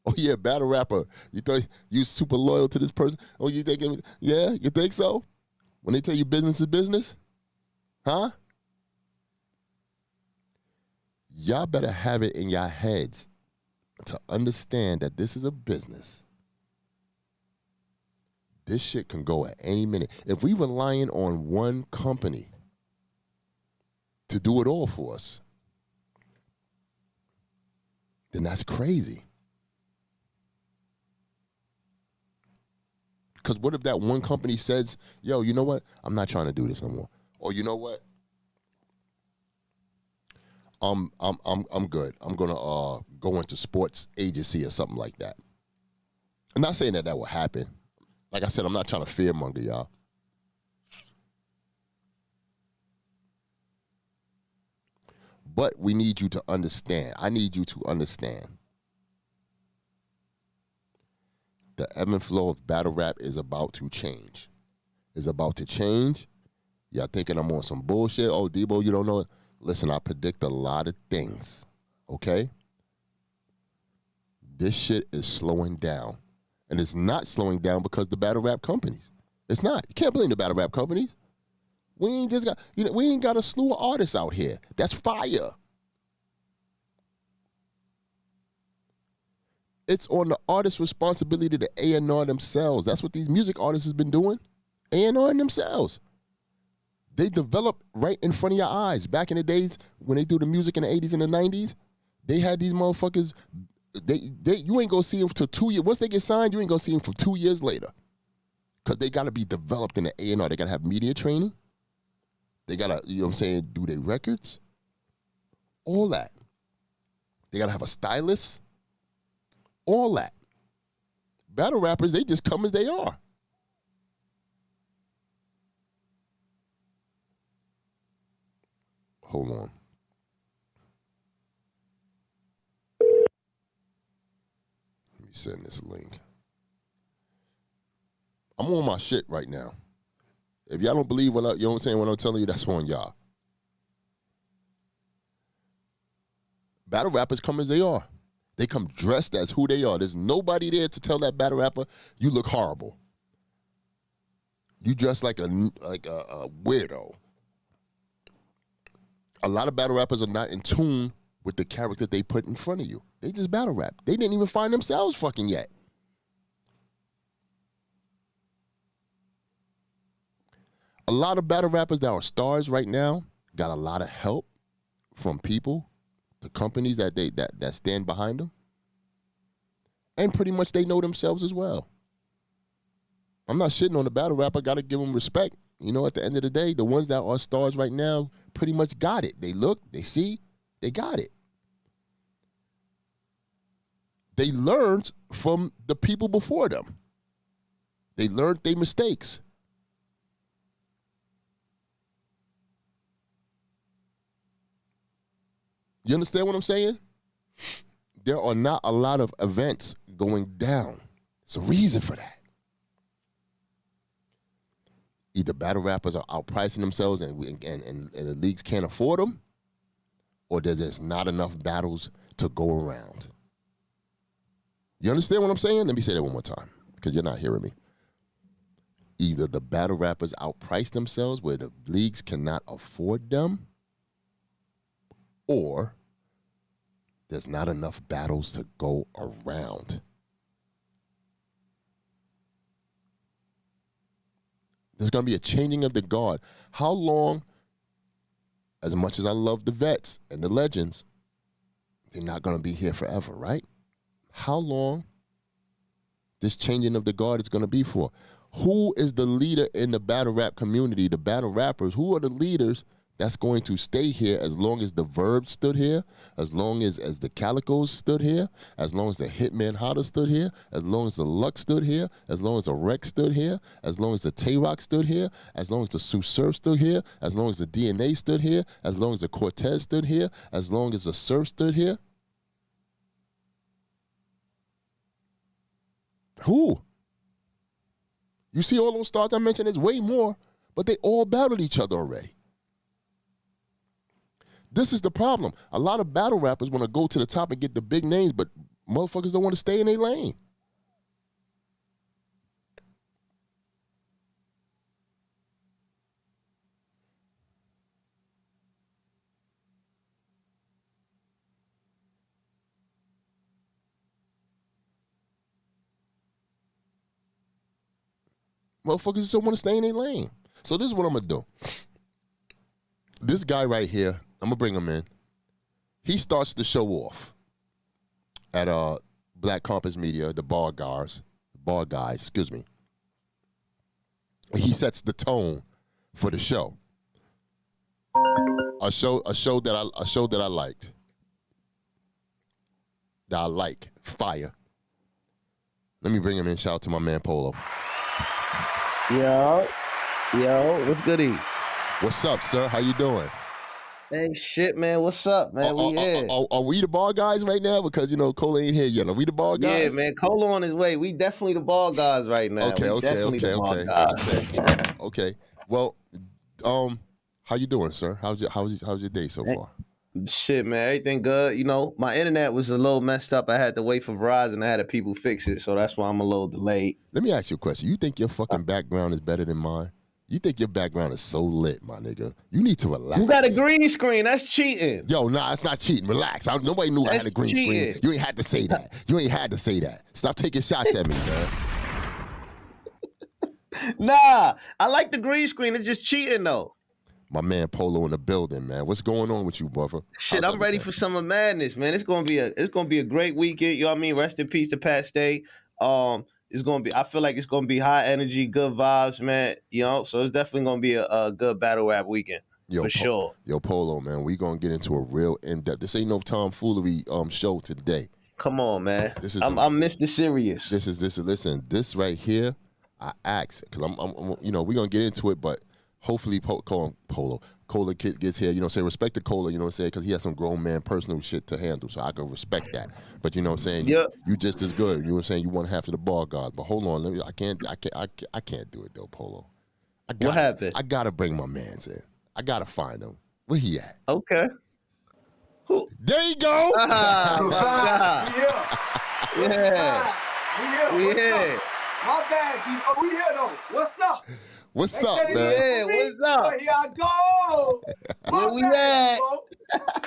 Oh yeah, battle rapper. You thought you super loyal to this person? Oh, you think yeah, you think so? When they tell you business is business? Huh? Y'all better have it in your heads to understand that this is a business. This shit can go at any minute. If we relying on one company to do it all for us, then that's crazy. Because what if that one company says, yo, you know what? I'm not trying to do this no more. Or you know what? I'm good. I'm gonna go into sports agency or something like that. I'm not saying that will happen. Like I said, I'm not trying to fearmonger y'all. But we need you to understand. I need you to understand. The ebb and flow of battle rap is about to change. It's about to change. Y'all thinking I'm on some bullshit? Oh, Debo, you don't know it? Listen, I predict a lot of things, okay? This shit is slowing down. And it's not slowing down because the battle rap companies. It's not. You can't blame the battle rap companies. We ain't got a slew of artists out here. That's fire. It's on the artist's responsibility to A&R themselves. That's what these music artists has been doing. A&Ring themselves. They develop right in front of your eyes. Back in the days when they do the music in the 80s and the 90s, they had these motherfuckers. You ain't gonna see them till 2 years. Once they get signed, you ain't gonna see them for 2 years later. Because they gotta be developed in the A&R. They gotta have media training. They gotta, you know what I'm saying, do their records. All that. They gotta have a stylist. All that. Battle rappers, they just come as they are. Hold on. Let me send this link. I'm on my shit right now. If y'all don't believe what you know what I'm saying, what I'm telling you, that's on y'all. Battle rappers come as they are. They come dressed as who they are. There's nobody there to tell that battle rapper, you look horrible. You dress like a weirdo. A lot of battle rappers are not in tune with the character they put in front of you. They just battle rap. They didn't even find themselves fucking yet. A lot of battle rappers that are stars right now got a lot of help from people, the companies that stand behind them. And pretty much they know themselves as well. I'm not shitting on the battle rap. I got to give them respect. You know, at the end of the day, the ones that are stars right now pretty much got it. They look, they see, they got it. They learned from the people before them. They learned their mistakes. You understand what I'm saying? There are not a lot of events going down. There's a reason for that. Either battle rappers are outpricing themselves and the leagues can't afford them, or there's just not enough battles to go around. You understand what I'm saying? Let me say that one more time, because you're not hearing me. Either the battle rappers outprice themselves where the leagues cannot afford them, or there's not enough battles to go around. There's going to be a changing of the guard. How long, as much as I love the vets and the legends, they're not going to be here forever, right? How long this changing of the guard is going to be for? Who is the leader in the battle rap community, the battle rappers? Who are the leaders that's going to stay here as long as the Verb stood here, as long as the Calicos stood here, as long as the Hitman Hotta stood here, as long as the Lux stood here, as long as the Rex stood here, as long as the Tay-Rock stood here, as long as the Sue Surf stood here, as long as the DNA stood here, as long as the Cortez stood here, as long as the Surf stood here? Who? You see all those stars I mentioned, there's way more, but they all battled each other already. This is the problem. A lot of battle rappers want to go to the top and get the big names, but motherfuckers don't want to stay in their lane. Motherfuckers just don't want to stay in their lane. So this is what I'm going to do. This guy right here, I'm going to bring him in. He starts the show off at Black Compass Media, the bar guys, excuse me. He sets the tone for the show. A show that I liked. That I like. Fire. Let me bring him in. Shout out to my man Polo. Yo, what's goody? What's up, sir? How you doing? Hey, shit, man. What's up, man? We here. Are we the ball guys right now? Because, Cole ain't here yet. Are we the ball guys? Yeah, man. Cole on his way. We definitely the ball guys right now. Okay. Okay. Well, how you doing, sir? How's your day so far? Shit, man. Everything good. My internet was a little messed up. I had to wait for Verizon. I had the people fix it, so that's why I'm a little delayed. Let me ask you a question. You think your fucking background is better than mine? You think your background is so lit, my nigga. You need to relax. You got a green screen. That's cheating. Yo, nah, it's not cheating. Relax. Nobody knew I had a green screen. You ain't had to say that. Stop taking shots at me, man. Nah, I like the green screen. It's just cheating, though. My man Polo in the building, man. What's going on with you, brother? Shit, I'm ready for Summer Madness, man. It's gonna be a great weekend. You know what I mean? Rest in peace to Pat Stay. I feel like it's gonna be high energy, good vibes, man. So it's definitely gonna be a good battle rap weekend. For sure. Yo, Polo, man, we gonna get into a real in-depth. This ain't no tomfoolery show today. Come on, man. I'm Mr. Serious. Listen, this right here, I asked, because I'm we gonna get into it, but hopefully Cola gets here, say respect to Cola, because he has some grown man personal shit to handle, so I can respect that. But you just as good. You want half of the ball guard. But hold on, I can't do it though, Polo. What happened? I gotta bring my mans in. I gotta find him. Where he at? Okay. Who? There you go. Yeah. We here. My bad, D. We here though. What's up? What's up, man? Yeah, what's up? Here I go. Where we at?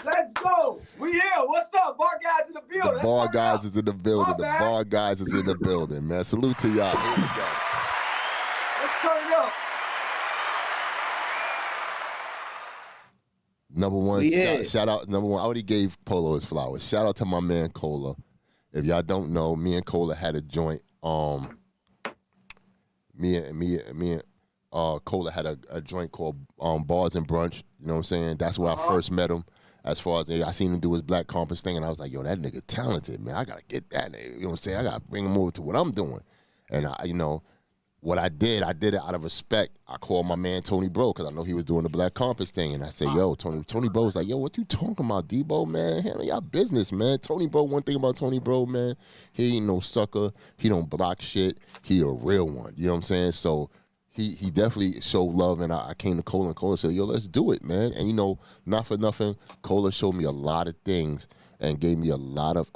Let's go. We here. What's up? Bar guys in the building. The bar guys is in the building. The bar guys is in the building, man. Salute to y'all. Here we go. Let's turn it up. Number one, shout out. Number one, I already gave Polo his flowers. Shout out to my man Cola. If y'all don't know, me and Cola had a joint. Me and Cola had a joint called Bars and Brunch. You know what I'm saying? That's where I first met him. As far as I seen him do his Black Compass thing, and I was like, yo, that nigga talented, man. I gotta get that nigga. You know what I'm saying? I gotta bring him over to what I'm doing. And what I did it out of respect. I called my man Tony Bro because I know he was doing the Black Compass thing, and I said, yo, Tony Bro was like, yo, what you talking about, Debo, man? Handle y'all business, man. Tony Bro, one thing about Tony Bro, man, he ain't no sucker. He don't block shit. He a real one. You know what I'm saying? So he definitely showed love, and I came to Cola, and Cola said, yo, let's do it, man. And, not for nothing, Cola showed me a lot of things and gave me a lot of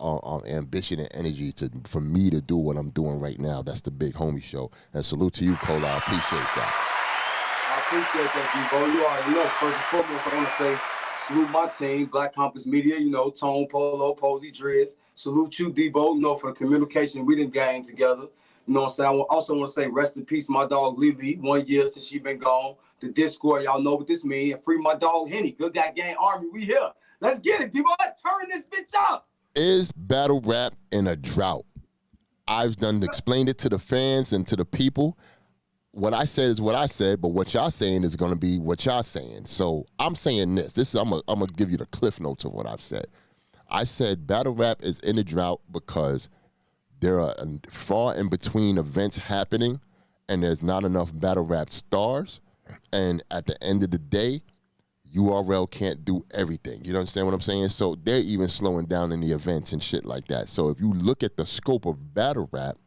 ambition and energy for me to do what I'm doing right now. That's the Big Homie Show. And salute to you, Cola. I appreciate that. I appreciate that, Debo. You already know. First and foremost, I want to say salute my team, Black Compass Media, Tone, Polo, Posey, Driz. Salute you, Debo, for the communication we done gained together. You know what I'm saying? I also want to say rest in peace, my dog Lily. 1 year since she been gone. The Discord, y'all know what this mean. And free my dog Henny. Good Guy Gang Army, we here. Let's get it, Debo. Let's turn this bitch up. Is battle rap in a drought? I've explained it to the fans and to the people. What I said is what I said, but what y'all saying is going to be what y'all saying. So I'm saying this. I'm gonna give you the cliff notes of what I've said. I said battle rap is in a drought because there are far in between events happening, and there's not enough battle rap stars. And at the end of the day, URL can't do everything. You understand what I'm saying? So they're even slowing down in the events and shit like that. So if you look at the scope of battle rap,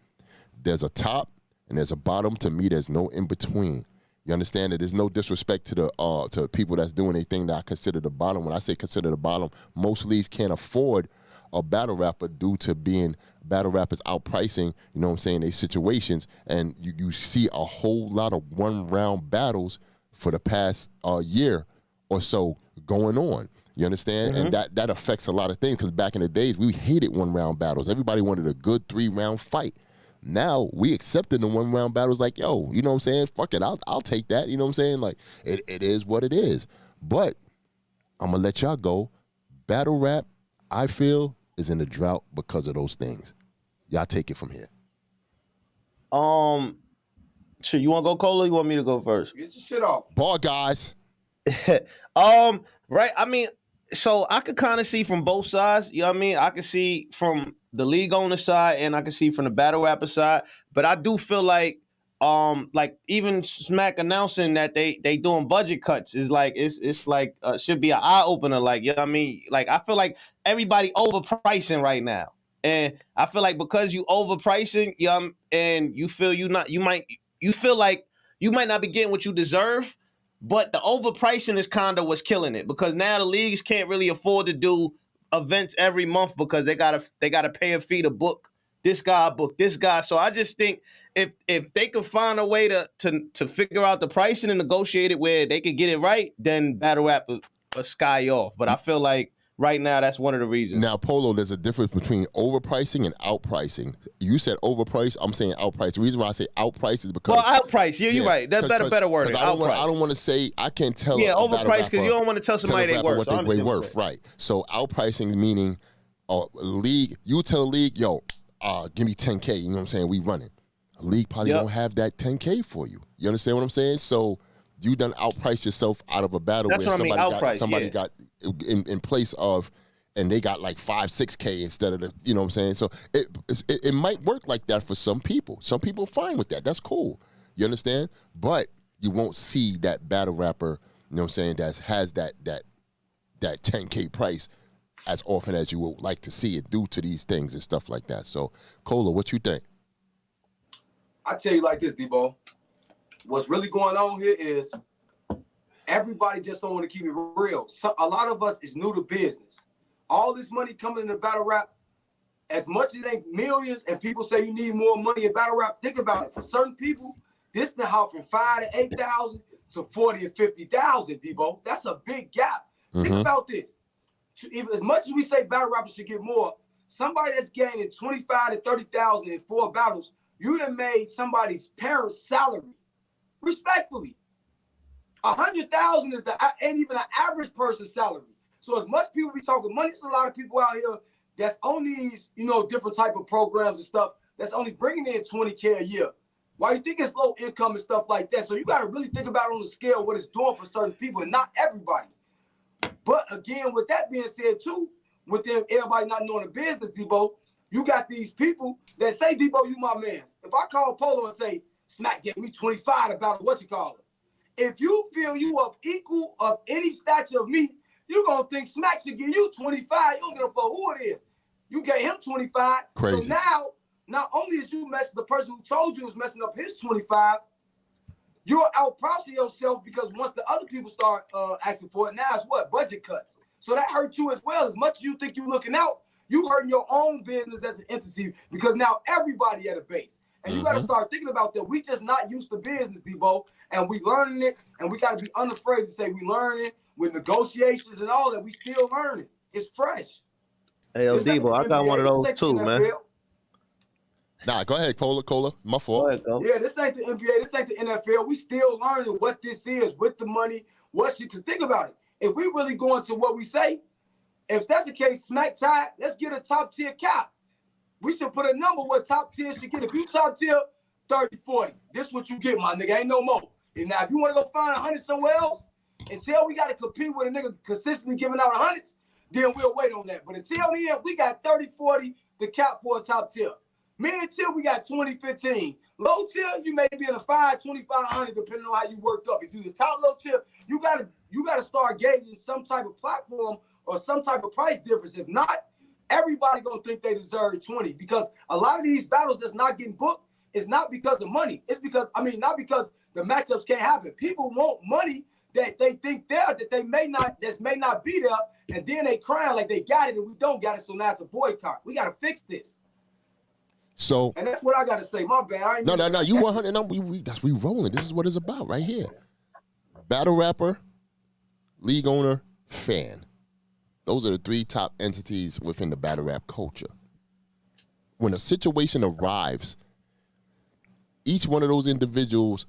there's a top and there's a bottom. To me, there's no in between. You understand that there's no disrespect to the people that's doing anything that I consider the bottom. When I say consider the bottom, most leagues can't afford a battle rapper due to being battle rappers outpricing, you know what I'm saying, their situations. And you see a whole lot of one-round battles for the past year or so going on. You understand? Mm-hmm. And that affects a lot of things because back in the days, we hated one-round battles. Everybody wanted a good 3-round fight. Now we accepting the one-round battles like, yo, you know what I'm saying? Fuck it, I'll take that. You know what I'm saying? Like, it is what it is. But I'm going to let y'all go. Battle rap, I feel, is in a drought because of those things. Y'all take it from here. Sure, you want to go, Cola? Or you want me to go first? Get your shit off. Ball guys. Right. I mean, so I could kind of see from both sides. You know what I mean? I can see from the league owner side and I can see from the battle rapper side. But I do feel like even Smack announcing that they doing budget cuts is like it's like should be an eye opener. Like, you know what I mean? Like, I feel like everybody overpricing right now, and I feel like because you overpricing, and you feel you feel like you might not be getting what you deserve. But the overpricing is kind of what's killing it because now the leagues can't really afford to do events every month because they gotta pay a fee to book this guy. So I just think if they could find a way to figure out the pricing and negotiate it where they could get it right, then battle rap will sky off. But I feel like right now that's one of the reasons. Now, Polo, there's a difference between overpricing and outpricing. You said overprice. I'm saying outprice. The reason why I say outprice is because outprice. Yeah, you're right. That's better wording. I don't want to say I can't tell. Yeah, overprice because you don't want to tell somebody they worth. What they worth, right? So outpricing meaning league. You tell a league, yo, give me 10K. You know what I'm saying? We running. A league probably don't have that 10K for you. You understand what I'm saying? So you done outprice yourself out of a battle where somebody got in place of, and they got like 5-6K instead of the, you know what I'm saying? So it might work like that for some people. Some people are fine with that. That's cool. You understand? But you won't see that battle rapper, you know what I'm saying, that has that 10K price as often as you would like to see it due to these things and stuff like that. So, Cola, what you think? I tell you like this, Debo. What's really going on here is everybody just don't want to keep it real. A lot of us is new to business. All this money coming into battle rap, as much as it ain't millions, and people say you need more money in battle rap, think about it. For certain people, this the how from 5,000 to 8,000 to 40,000 and 50,000, Debo. That's a big gap. Mm-hmm. Think about this. Even as much as we say battle rappers should get more, somebody that's gaining 25,000 to 30,000 in 4 battles, you done made somebody's parents' salary. Respectfully, 100,000 ain't even an average person's salary. So as much people be talking money, there's a lot of people out here that's on these, different type of programs and stuff that's only bringing in $20K a year. Why you think it's low income and stuff like that? So you got to really think about it on the scale what it's doing for certain people and not everybody. But again, with that being said too, with them everybody not knowing the business, Debo, you got these people that say, Debo, you my mans. If I call Polo and say, Smack gave me 25 about what you call it. If you feel you of equal of any stature of me, you gonna think Smack should give you 25. You don't give a fuck who it is. You gave him 25. Crazy. So now, not only is you messing the person who told you was messing up his 25, you're outpricing yourself because once the other people start asking for it, now it's what? Budget cuts. So that hurts you as well. As much as you think you're looking out, you hurting your own business as an entity because now everybody at a base. And you got to start thinking about that. We just not used to business, Debo, and we learning it, and we got to be unafraid to say we learning with negotiations and all that. We still learning. It's fresh. Hey, yo, Debo, I got one of those too, man. Nah, go ahead, Cola. My fault. Yeah, this ain't the NBA. This ain't the NFL. We still learning what this is with the money. What you can think about it. If we really go into what we say, if that's the case, Smack Tide, let's get a top tier cap. We should put a number what top tier should get. If you top tier, 30, 40. This is what you get, my nigga. Ain't no more. And now, if you want to go find 100 somewhere else, until we got to compete with a nigga consistently giving out 100s, then we'll wait on that. But until then, we got 30, 40 the cap for a top tier. Mid tier, we got 20, 15. Low tier, you may be in a 5, 2,500, depending on how you worked up. If you the top low tier, you gotta start gauging some type of platform or some type of price difference. If not, everybody gonna think they deserve 20 because a lot of these battles that's not getting booked is not because of money. It's because, not because the matchups can't happen. People want money that they think there that may not be there, and then they crying like they got it and we don't got it, so now it's a boycott. We gotta fix this. So, and that's what I gotta say. My bad. No. You 100. No, we rolling. This is what it's about right here. Battle rapper, league owner, fan. Those are the three top entities within the battle rap culture. When a situation arrives, each one of those individuals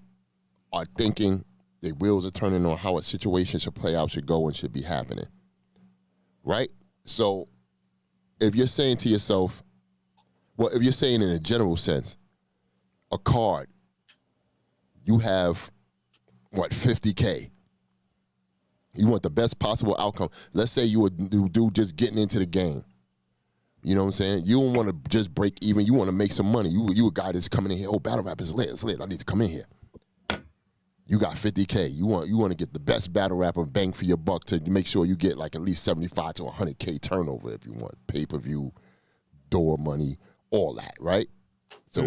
are thinking their wheels are turning on how a situation should play out, should go, and should be happening. Right? So, if you're saying to yourself, well, if you're saying in a general sense, a card, you have, 50K. You want the best possible outcome. Let's say you a dude just getting into the game. You know what I'm saying? You don't want to just break even. You want to make some money. You a guy that's coming in here, battle rap is lit. It's lit. I need to come in here. You got 50K. You want to get the best battle rapper bang for your buck to make sure you get like at least 75 to 100K turnover if you want. Pay-per-view, door money, all that, right? So,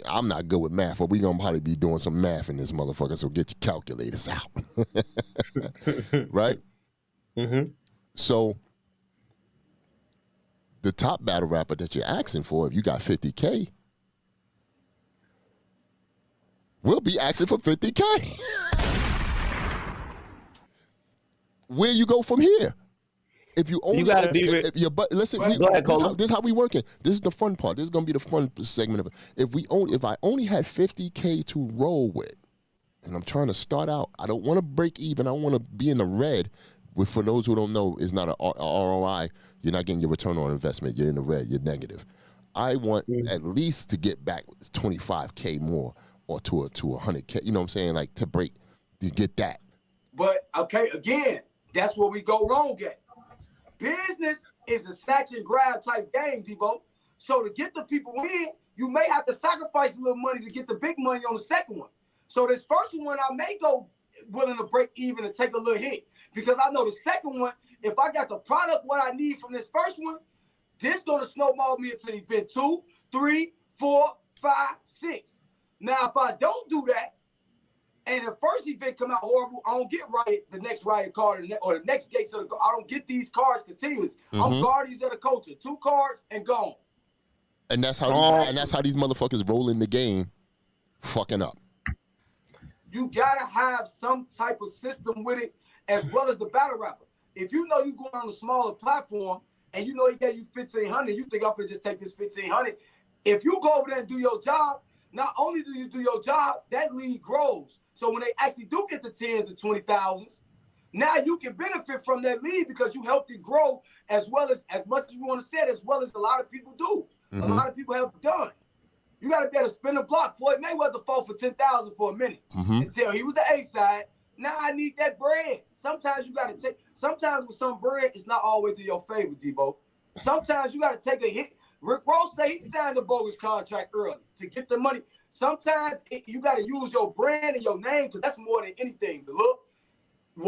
I'm not good with math, but we're going to probably be doing some math in this motherfucker, so get your calculators out. Right? Mm-hmm. So, the top battle rapper that you're asking for, if you got 50K, we'll be asking for 50K. Where you go from here? If you only, gotta be. Listen, this is how we working. This is the fun part. This is gonna be the fun segment of it. If I only had 50K to roll with, and I'm trying to start out, I don't want to break even. I want to be in the red. For those who don't know, it's not an ROI. You're not getting your return on investment. You're in the red. You're negative. I want at least to get back 25K more, or to 100K. You know what I'm saying? Like to get that. But okay, again, that's where we go wrong at. Business is a snatch and grab type game, Debo. So to get the people in, you may have to sacrifice a little money to get the big money on the second one. So this first one, I may go willing to break even and take a little hit because I know the second one, if I got the product what I need from this first one, this gonna snowball me into event 2, 3, 4, 5, 6. Now, if I don't do that, and the first event come out horrible, I don't get the next riot card or the next Gates of the I don't get these cards continuous. Mm-hmm. I'm Guardians of the Culture. 2 cards and gone. And that's how these motherfuckers roll in the game, fucking up. You gotta have some type of system with it, as well as the battle rapper. If you know you going on a smaller platform and you know he gave you 1,500, you think I'm gonna just take this 1,500. If you go over there and do your job, not only do you do your job, that league grows. So when they actually do get the 10s and 20,000s, Now you can benefit from that lead because you helped it grow as much as you want to say it, as well as a lot of people do. A lot of people have done. You got to be able to spin the block. Floyd Mayweather fought for $10,000 for a minute until he was the A side. Now I need that bread. Sometimes you got to take. Sometimes with some bread, it's not always in your favor, Debo. Sometimes you got to take a hit. Rick Ross say he signed a bogus contract early to get the money. Sometimes you got to use your brand and your name because that's more than anything. But look,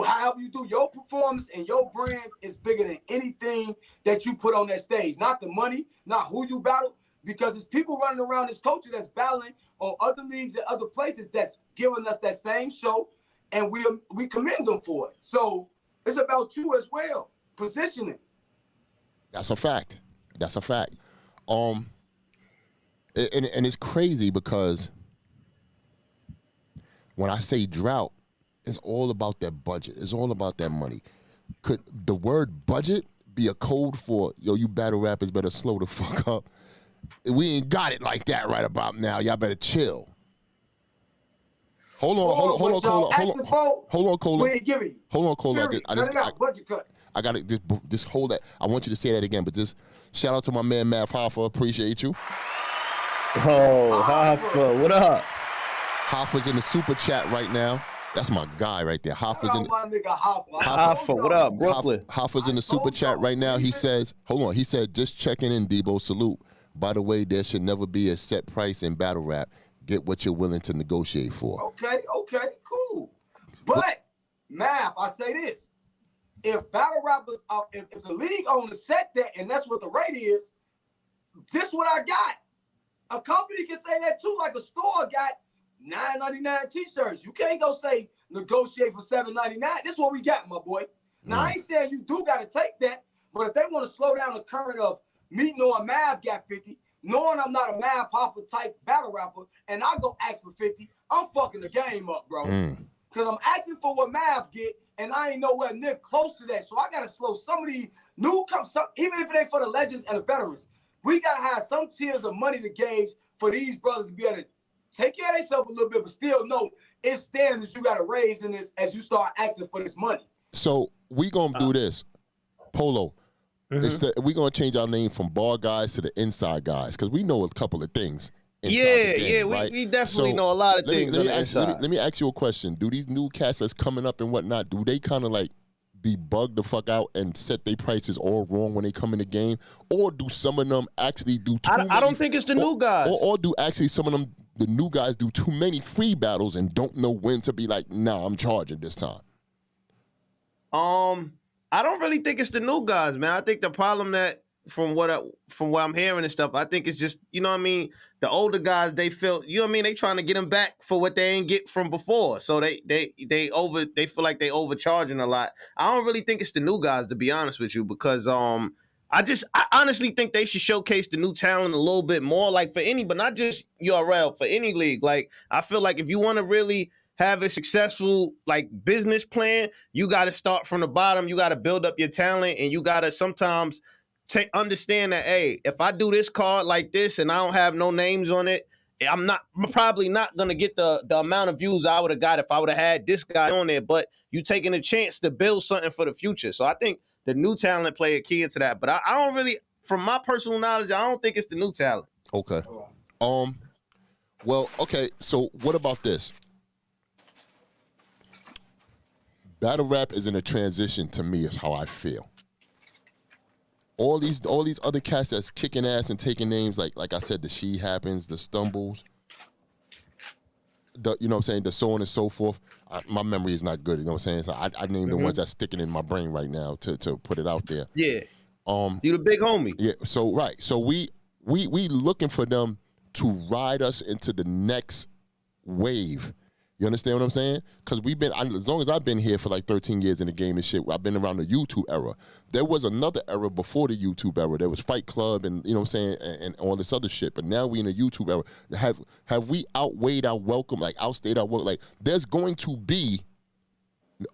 however you do your performance and your brand is bigger than anything that you put on that stage. Not the money, not who you battle, because it's people running around this culture that's battling on other leagues and other places that's giving us that same show, and we commend them for it. So it's about you as well, positioning. That's a fact. That's a fact. And it's crazy because when I say drought, it's all about that budget. It's all about that money. Could the word budget be a code for, yo, you battle rappers better slow the fuck up? We ain't got it like that right about now. Y'all better chill. Hold on, Cola. We ain't giving you. Hold on, Cola. Budget cut. I got to just hold that. I want you to say that again, but just shout out to my man Mav Hoffa. Appreciate you. Oh, Hoffa, what up? Hoffa's in the super chat right now. That's my guy right there. Hoffa's in. My nigga Hoffa, what up, Brooklyn? Hoffa's in the super chat right now. He says, hold on. He said, just checking in, Debo. Salute. By the way, there should never be a set price in battle rap. Get what you're willing to negotiate for. Okay, cool. But, Mav, I say this. If battle rappers, if the league owners set that and that's what the rate is, this what I got. A company can say that too, like a store got $9.99 t-shirts. You can't go say negotiate for $7.99. This is what we got, my boy. Now, I ain't saying you do got to take that, but if they want to slow down the current of me knowing Mav got 50, knowing I'm not a Mav Hoffa type battle rapper, and I go ask for 50, I'm fucking the game up, bro. Because I'm asking for what Mav get, and I ain't nowhere near close to that. So I got to slow some of these newcomers, even if it ain't for the legends and the veterans. We got to have some tiers of money to gauge for these brothers to be able to take care of themselves a little bit, but still know it's standards you got to raise in this as you start asking for this money. So we going to do this. Polo. We going to change our name from bar guys to the inside guys because we know a couple of things. We definitely know a lot of things. Let me ask you a question. Do these new cats that's coming up and whatnot, do they kind of like be bugged the fuck out and set their prices all wrong when they come in the game? Or do some of them actually do too many? I don't think it's the new guys. Or do actually some of them, the new guys, do too many free battles and don't know when to be like, nah, I'm charging this time? I don't really think it's the new guys, man. I think the problem that from what I'm hearing and stuff, I think it's just, you know what I mean, the older guys, they feel, you know what I mean, they trying to get them back for what they ain't get from before. So they feel like they overcharging a lot. I don't really think it's the new guys, to be honest with you, because I honestly think they should showcase the new talent a little bit more, like for any, but not just URL, for any league. Like, I feel like if you want to really have a successful like business plan, you got to start from the bottom. You got to build up your talent, and you got to sometimes understand that, hey, if I do this card like this and I don't have no names on it, I'm probably not gonna get the amount of views I would have got if I would have had this guy on there. But you taking a chance to build something for the future. So I think the new talent play a key into that. But I don't really, from my personal knowledge, I don't think it's the new talent. Okay. Well, okay. So what about this? Battle rap is in a transition to me, is how I feel. All these other cats that's kicking ass and taking names, like I said, the She Happens, the Stumbles, you know what I'm saying, the so on and so forth. My memory is not good, you know what I'm saying? So I named the ones that's sticking in my brain right now to put it out there. Yeah. You the big homie. Yeah. So right. So we looking for them to ride us into the next wave. You understand what I'm saying? Because as long as I've been here for like 13 years in the game and shit, I've been around the YouTube era. There was another era before the YouTube era. There was Fight Club and, you know what I'm saying, and all this other shit. But now we in the YouTube era. Have we outweighed our welcome, like outstayed our welcome? Like, there's going to be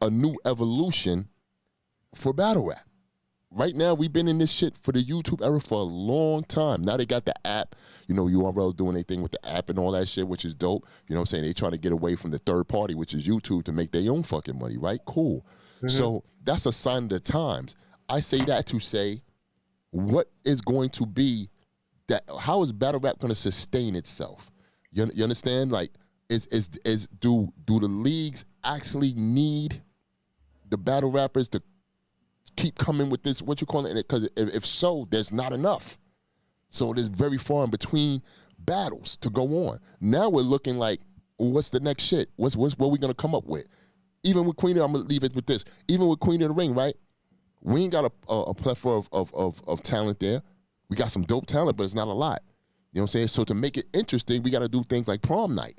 a new evolution for battle rap. Right now, we've been in this shit for the YouTube era for a long time. Now they got the app. You know, URL's doing their thing with the app and all that shit, which is dope. You know what I'm saying? They trying to get away from the third party, which is YouTube, to make their own fucking money, right? Cool. So that's a sign of the times. I say that to say, what is going to be that? How is battle rap going to sustain itself? You understand? Like, do the leagues actually need the battle rappers to keep coming with this? What you calling it? Because if so, there's not enough. So there's very far in between battles to go on. Now we're looking like, what's the next shit? What we gonna come up with? Even with Queen, I'm gonna leave it with this. Even with Queen of the Ring, right? We ain't got a plethora of talent there. We got some dope talent, but it's not a lot. You know what I'm saying? So to make it interesting, we got to do things like Prom Night,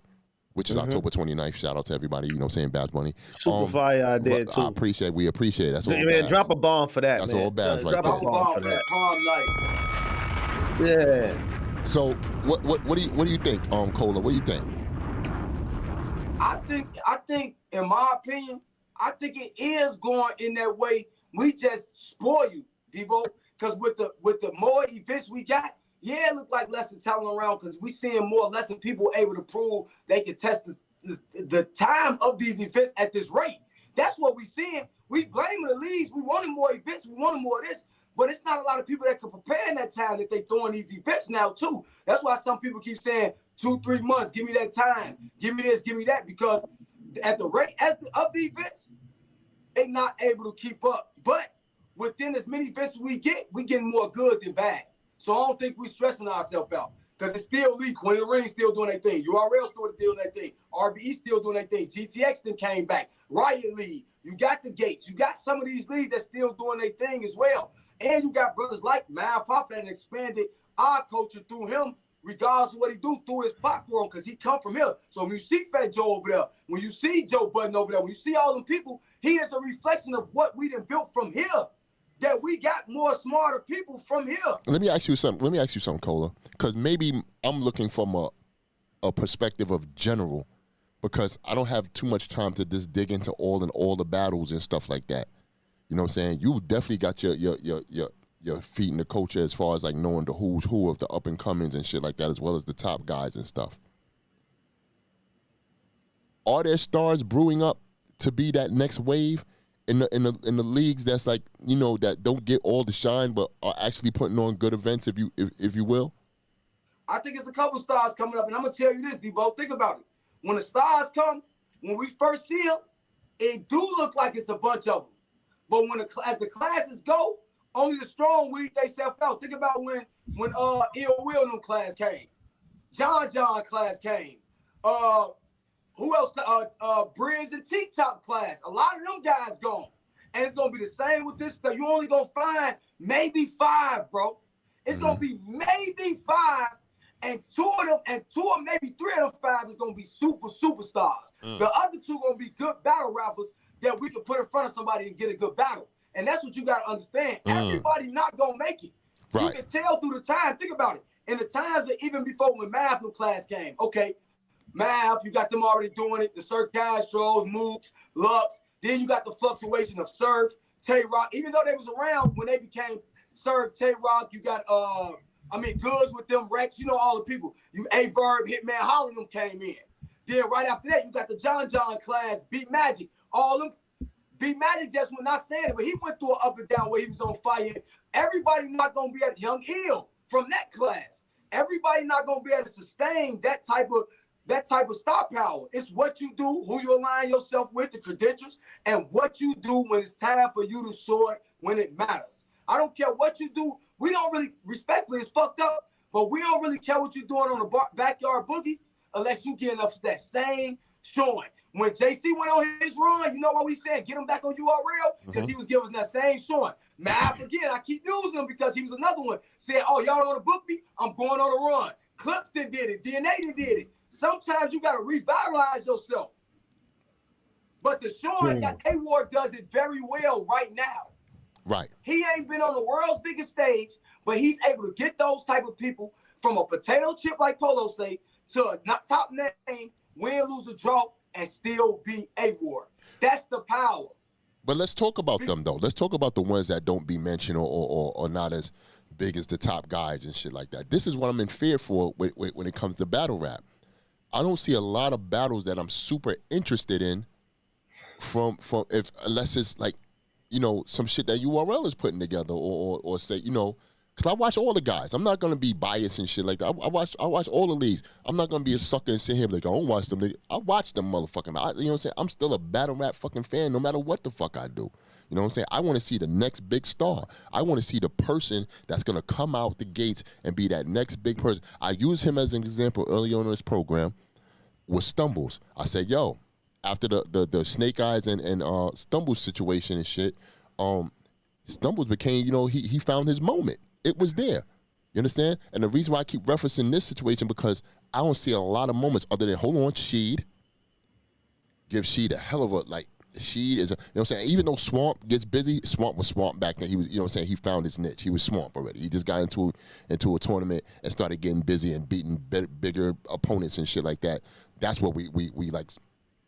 which is October 29th. Shout out to everybody. You know what I'm saying? Bad Bunny. Super fire idea too. We appreciate it. That's all. Man, drop a bomb for that. That's man. all bad right Drop there. a bomb for that. Prom night. Yeah. So what do you think, Cola? What do you think? I think, in my opinion, I think it is going in that way. We just spoil you, Debo, because with the more events we got, yeah, it look like less than talent around because we seeing more less than people able to prove they can test the time of these events at this rate. That's what we seeing. We blaming the leagues. We wanted more events. We wanted more of this. But it's not a lot of people that can prepare in that time that they throwing these events now too. That's why some people keep saying 2-3 months. Give me that time. Give me this. Give me that. Because at the rate of the events, they not able to keep up. But within as many events we getting more good than bad. So I don't think we stressing ourselves out. Because it's still league. Queen of the Ring still doing their thing. URL still doing their thing. RBE still doing their thing. GTX then came back. Riot League. You got the Gates. You got some of these leagues that still doing their thing as well. And you got brothers like Mal Pop that expanded our culture through him, regardless of what he do through his platform, because he come from here. So when you see Fat Joe over there, when you see Joe Budden over there, when you see all them people, he is a reflection of what we done built from here. That we got more smarter people from here. Let me ask you something, Cola, because maybe I'm looking from a perspective of general, because I don't have too much time to just dig into all the battles and stuff like that. You know what I'm saying? You definitely got your feet in the culture as far as like knowing the who's who of the up and comings and shit like that, as well as the top guys and stuff. Are there stars brewing up to be that next wave in the leagues that's like, you know, that don't get all the shine but are actually putting on good events, if you will? I think it's a couple stars coming up, and I'm gonna tell you this, Debo. Think about it. When the stars come, when we first see them, it do look like it's a bunch of them. But as the classes go, only the strong weed they self out. Think about when Ill Will no class came, John class came, who else? Briz and T-Top class. A lot of them guys gone, and it's gonna be the same with this stuff. You only gonna find maybe 5, bro. It's gonna be maybe 5, and two of maybe 3 of them 5 is gonna be superstars. The other 2 gonna be good battle rappers that we can put in front of somebody and get a good battle. And that's what you got to understand. Everybody not going to make it. Right. You can tell through the time. Think about it. In the times that even before when Math new class came, okay, Math, you got them already doing it. The Surf Castros, Mooks, Lux. Then you got the fluctuation of Surf, Tay-Rock. Even though they was around when they became Surf, Tay-Rock, you got, Goods with them, Rex. You know all the people. You A-Verb, Hitman, Holland them came in. Then right after that, you got the John class, Beat Magic. All them, Beat Magic just went not saying it, but he went through an up and down where he was on fire. Everybody not gonna be at Young Ill from that class. Everybody not gonna be able to sustain that type of star power. It's what you do, who you align yourself with, the credentials, and what you do when it's time for you to show it when it matters. I don't care what you do. We don't really, respectfully, it's fucked up, but we don't really care what you're doing on the backyard boogie unless you get enough that same showing. When JC went on his run, you know what we said? Get him back on URL because he was giving us that same showing. Math, again, I keep using him because he was another one. Said, oh, y'all don't want to book me? I'm going on a run. Clips did it. DNA did it. Sometimes you got to revitalize yourself. But the showing that A-Ward does it very well right now. Right. He ain't been on the world's biggest stage, but he's able to get those type of people from a potato chip like Polo say to a top name, win, lose, or draw, and still be A-Ward. That's the power. But let's talk about them, though. Let's talk about the ones that don't be mentioned or not as big as the top guys and shit like that. This is what I'm in fear for when it comes to battle rap. I don't see a lot of battles that I'm super interested in from if unless it's like, you know, some shit that URL is putting together or say, you know, because I watch all the guys. I'm not gonna be biased and shit like that. I watch all the leagues. I'm not gonna be a sucker and sit here like I don't watch them. I watch them motherfucking. You know what I'm saying? I'm still a battle rap fucking fan no matter what the fuck I do. You know what I'm saying? I want to see the next big star. I want to see the person that's going to come out the gates and be that next big person. I used him as an example early on in this program with Stumbles. I said, yo, after the Snake Eyes and Stumbles situation and shit, Stumbles became, you know, he found his moment. It was there. You understand? And the reason why I keep referencing this situation because I don't see a lot of moments other than, hold on, Sheed. Give Sheed a hell of a, like, Sheed is, you know what I'm saying? Even though Swamp gets busy, Swamp was Swamp back then. He was, you know what I'm saying? He found his niche. He was Swamp already. He just got into a tournament and started getting busy and beating bigger opponents and shit like that. That's what we like,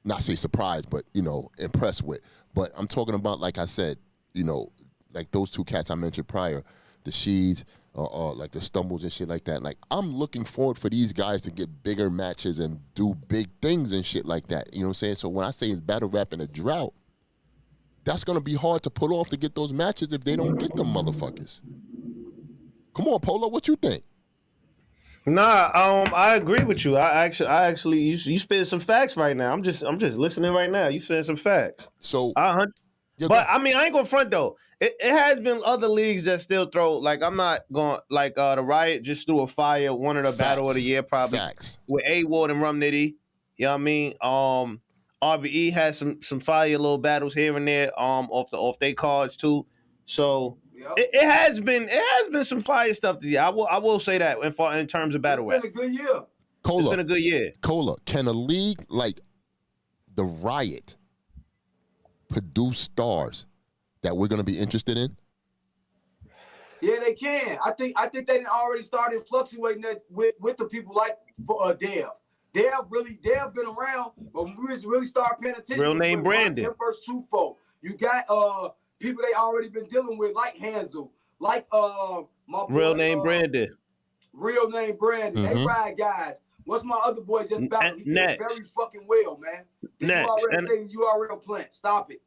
not say surprised, but, you know, impressed with. But I'm talking about, like I said, you know, like those two cats I mentioned prior, the Sheeds, like the Stumbles and shit like that. Like, I'm looking forward for these guys to get bigger matches and do big things and shit like that. You know what I'm saying? So when I say it's battle rap in a drought, that's going to be hard to pull off to get those matches if they don't get them motherfuckers. Come on, Polo, what you think? Nah, I agree with you. I actually, you spit some facts right now. I'm just listening right now. You spit some facts. So, but I mean, I ain't gonna front though. It has been other leagues that still throw, like, I'm not going, like, the Riot just threw a fire, one of the Battle of the Year probably. Facts. With A-Ward and Rum Nitty. You know what I mean? RBE has some fire little battles here and there off their cards too. So it has been some fire stuff this year. I will say that in terms of battle rap. It's been a good year. Cola, it's been a good year. Cola, can a league like the Riot produce stars that we're going to be interested in? Yeah, they can. I think they already started fluctuating that with the people like Dev. Dev been around, but when we really start paying attention, Real name Brandon. Him versus Trufo. You got people they already been dealing with, like Hansel, like my boy, Real name Brandon. Real name Brandon. They ride guys. What's my other boy just battled? He did very fucking well, man. You already saying URL plant. Stop it.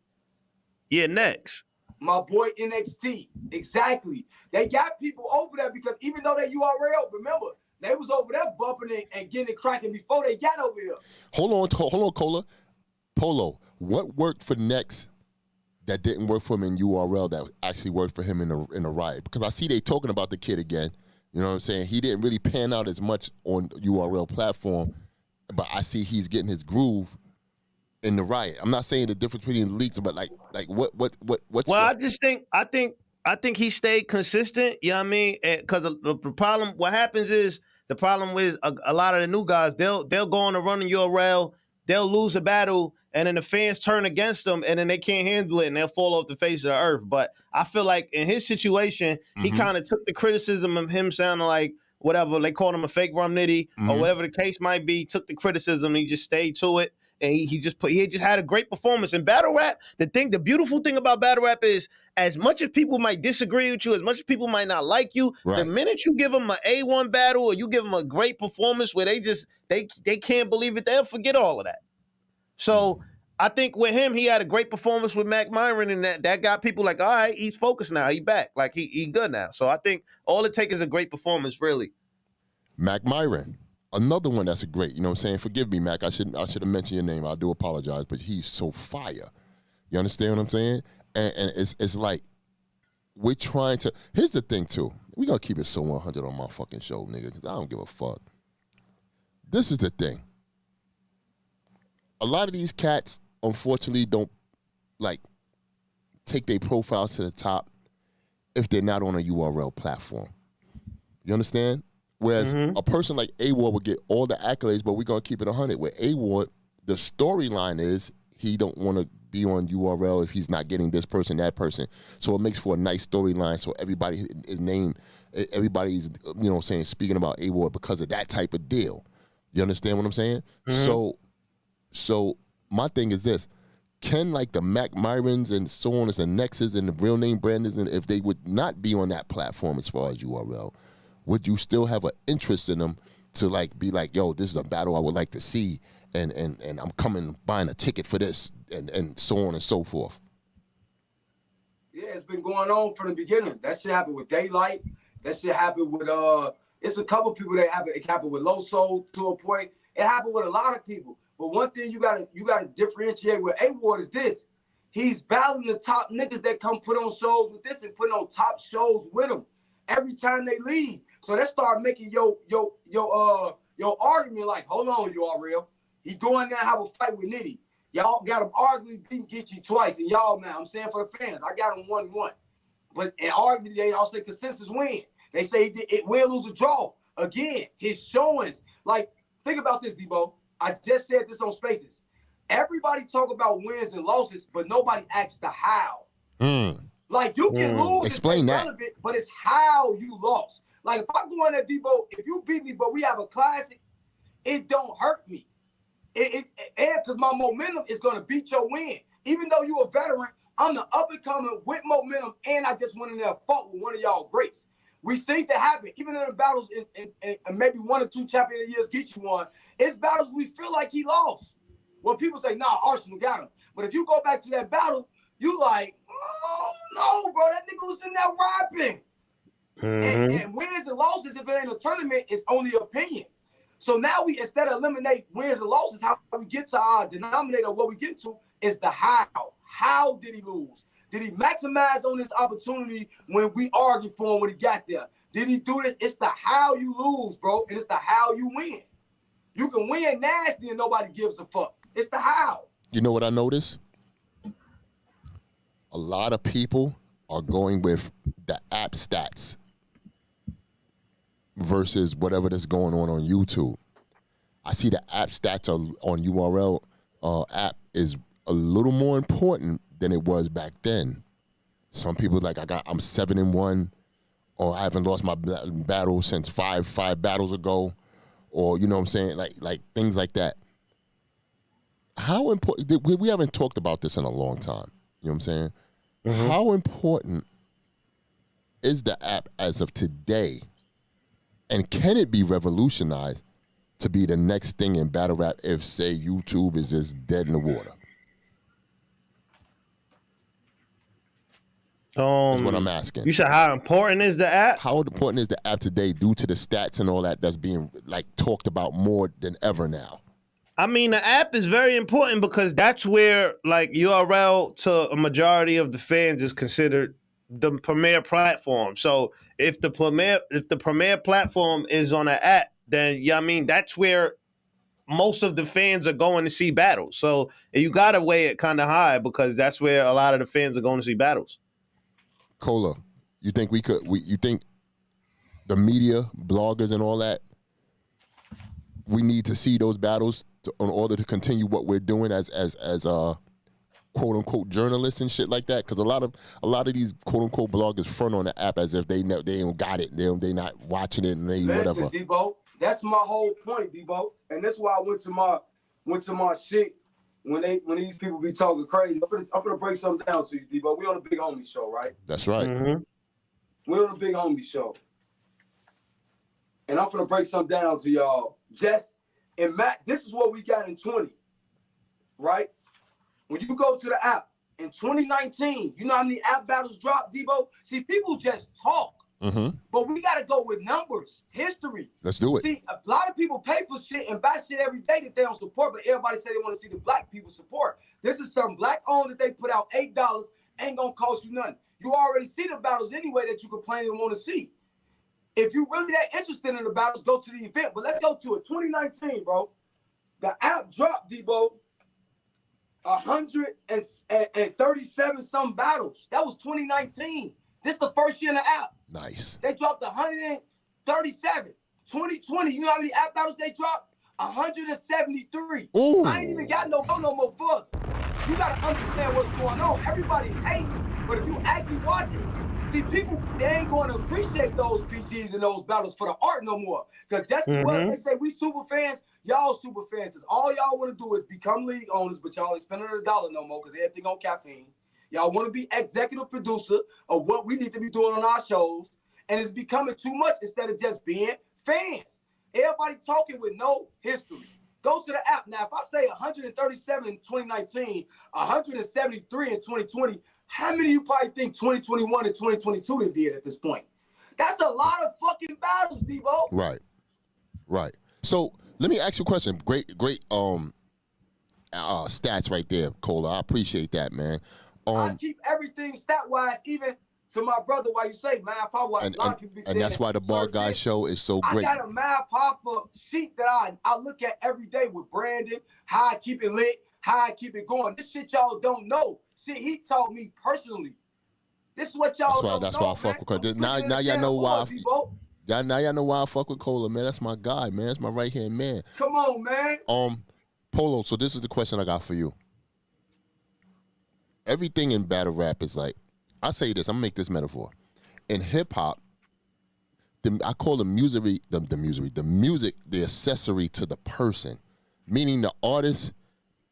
Yeah, next. My boy NXT. Exactly. They got people over there because even though they URL, remember, they was over there bumping and getting it cracking before they got over here. Hold on, Cola. Polo, what worked for Next that didn't work for him in URL that actually worked for him in the Riot? Because I see they talking about the kid again. You know what I'm saying? He didn't really pan out as much on URL platform, but I see he's getting his groove in the Riot. I'm not saying the difference between the leagues, but like what's well, I think he stayed consistent, you know what I mean? Because the problem, what happens is, the problem with a lot of the new guys, they'll go on a run in URL, they'll lose a battle, and then the fans turn against them, and then they can't handle it, and they'll fall off the face of the earth. But I feel like in his situation, he kind of took the criticism of him sounding like whatever, they called him a fake Rum Nitty, or whatever the case might be, took the criticism, and he just stayed to it. And he just had a great performance in battle rap. The beautiful thing about battle rap is, as much as people might disagree with you, as much as people might not like you, the minute you give them an A1 battle or you give them a great performance where they can't believe it, they'll forget all of that. So I think with him, he had a great performance with Mac Myron, and that got people like, all right, he's focused now, he back, like he good now. So I think all it takes is a great performance, really. Mac Myron. Another one that's a great, you know what I'm saying? Forgive me, Mac. I should have mentioned your name. I do apologize, but he's so fire. You understand what I'm saying? And it's like we're trying to. Here's the thing too. We're gonna keep it so 100 on my fucking show, nigga, because I don't give a fuck. This is the thing. A lot of these cats, unfortunately, don't like take their profiles to the top if they're not on a URL platform. You understand? Whereas a person like A-Ward would get all the accolades, but we're going to keep it 100. With A-Ward, the storyline is he don't want to be on URL if he's not getting this person, that person. So it makes for a nice storyline. So everybody's, you know, saying, speaking about A-Ward because of that type of deal. You understand what I'm saying? So my thing is this. Can like the Mac Myrons and so on as the Nexus and the Real Name Brandons, and if they would not be on that platform as far as URL, would you still have an interest in them to like be like, yo, this is a battle I would like to see, and I'm coming buying a ticket for this, and so on and so forth. Yeah, it's been going on from the beginning. That shit happened with Daylight. That shit happened with it's a couple people that happened. It happened with Low Soul to a point. It happened with a lot of people. But one thing you gotta differentiate with A-Ward is this. He's battling the top niggas that come put on shows with this and put on top shows with him every time they leave. So that start making your argument like, hold on, URL. He going there have a fight with Nitty. Y'all got him arguably beating Geechee twice, and y'all, man, I'm saying for the fans, I got him 1-1. But in arguably, they all say consensus win. They say it win, lose, or draw. Again, his showings. Like, think about this, Debo. I just said this on Spaces. Everybody talk about wins and losses, but nobody asks the how. Like, you can lose. Explain that. Relevant, but it's how you lost. Like, if I go in there, Debo, if you beat me, but we have a classic, it don't hurt me. And because my momentum is going to beat your win. Even though you a veteran, I'm the up-and-coming with momentum, and I just went in there and fought with one of y'all greats. We think that happen, even in the battles in maybe 1 or 2 champion of the years Geechee won. It's battles we feel like he lost. Well, people say, nah, Arsenal got him. But if you go back to that battle, you like, oh, no, bro, that nigga was in there rapping. And wins and losses, if it ain't a tournament, it's only opinion. So now we, instead of eliminate wins and losses, how we get to our denominator, what we get to is the how. How did he lose? Did he maximize on this opportunity when we argued for him when he got there? Did he do this? It's the how you lose, bro, and it's the how you win. You can win nasty and nobody gives a fuck. It's the how. You know what I noticed? A lot of people are going with the app stats versus whatever that's going on YouTube. I see the app stats on URL app is a little more important than it was back then. Some people like I'm 7-1, or I haven't lost my battle since five battles ago, or you know what I'm saying, like things like that. How important? We haven't talked about this in a long time. You know what I'm saying? How important is the app as of today? And can it be revolutionized to be the next thing in battle rap if, say, YouTube is just dead in the water? That's what I'm asking. You said how important is the app? How important is the app today due to the stats and all that's being like talked about more than ever now? I mean, the app is very important because that's where like URL to a majority of the fans is considered the premier platform. So if the premier platform is on an app, then I mean that's where most of the fans are going to see battles. So you gotta weigh it kind of high because that's where a lot of the fans are going to see battles. Cola, you think you think the media, bloggers, and all that, we need to see those battles in order to continue what we're doing as quote unquote journalists and shit like that? Because a lot of these quote unquote bloggers front on the app as if they don't got it, they not watching it and they whatever. Debo, that's my whole point, Debo, and that's why I went to my shit when these people be talking crazy. I'm gonna break something down to you, Debo. We on a Big Homie show, right? That's right. We on a Big Homie show, and I'm gonna break something down to y'all. And Matt, this is what we got in 20, right? When you go to the app in 2019, you know how many app battles dropped, Debo? See, people just talk, but we got to go with numbers, history. Let's do it. See, a lot of people pay for shit and buy shit every day that they don't support, but everybody say they want to see the black people support. This is something black-owned that they put out $8, ain't going to cost you nothing. You already see the battles anyway that you complain and want to see. If you really that interested in the battles, go to the event. But let's go to it. 2019, bro. The app dropped, Debo, 137 some battles. That was 2019. This the first year in the app. Nice. They dropped 137. 2020, you know how many app battles they dropped? 173. Ooh. I ain't even got no more further. You gotta understand what's going on. Everybody's hating, but if you actually watch it, see, people, they ain't going to appreciate those PGs and those battles for the art no more. Because just as well as they say we super fans, y'all super fans. All y'all want to do is become league owners, but y'all ain't spending $1 no more because everything on caffeine. Y'all want to be executive producer of what we need to be doing on our shows. And it's becoming too much instead of just being fans. Everybody talking with no history. Go to the app. Now, if I say 137 in 2019, 173 in 2020, how many of you probably think 2021 and 2022 they did at this point? That's a lot of fucking battles, Debo. Right. So let me ask you a question. Great stats right there, Cola. I appreciate that, man. I keep everything stat-wise, even to my brother, why you say math power. And that's why the Bar Guy show is so great. I got a math power sheet that I look at every day with Brandon, how I keep it lit, how I keep it going. This shit y'all don't know. Shit he taught me personally. This is what y'all don't know. That's why I fuck with Cola. Now y'all know why. Now y'all know why I fuck with Cola, man. That's my guy, man. That's my right-hand man. Come on, man. Polo, so this is the question I got for you. Everything in battle rap is like, I say this, I'm gonna make this metaphor. In hip hop, I call the music the accessory to the person, meaning the artist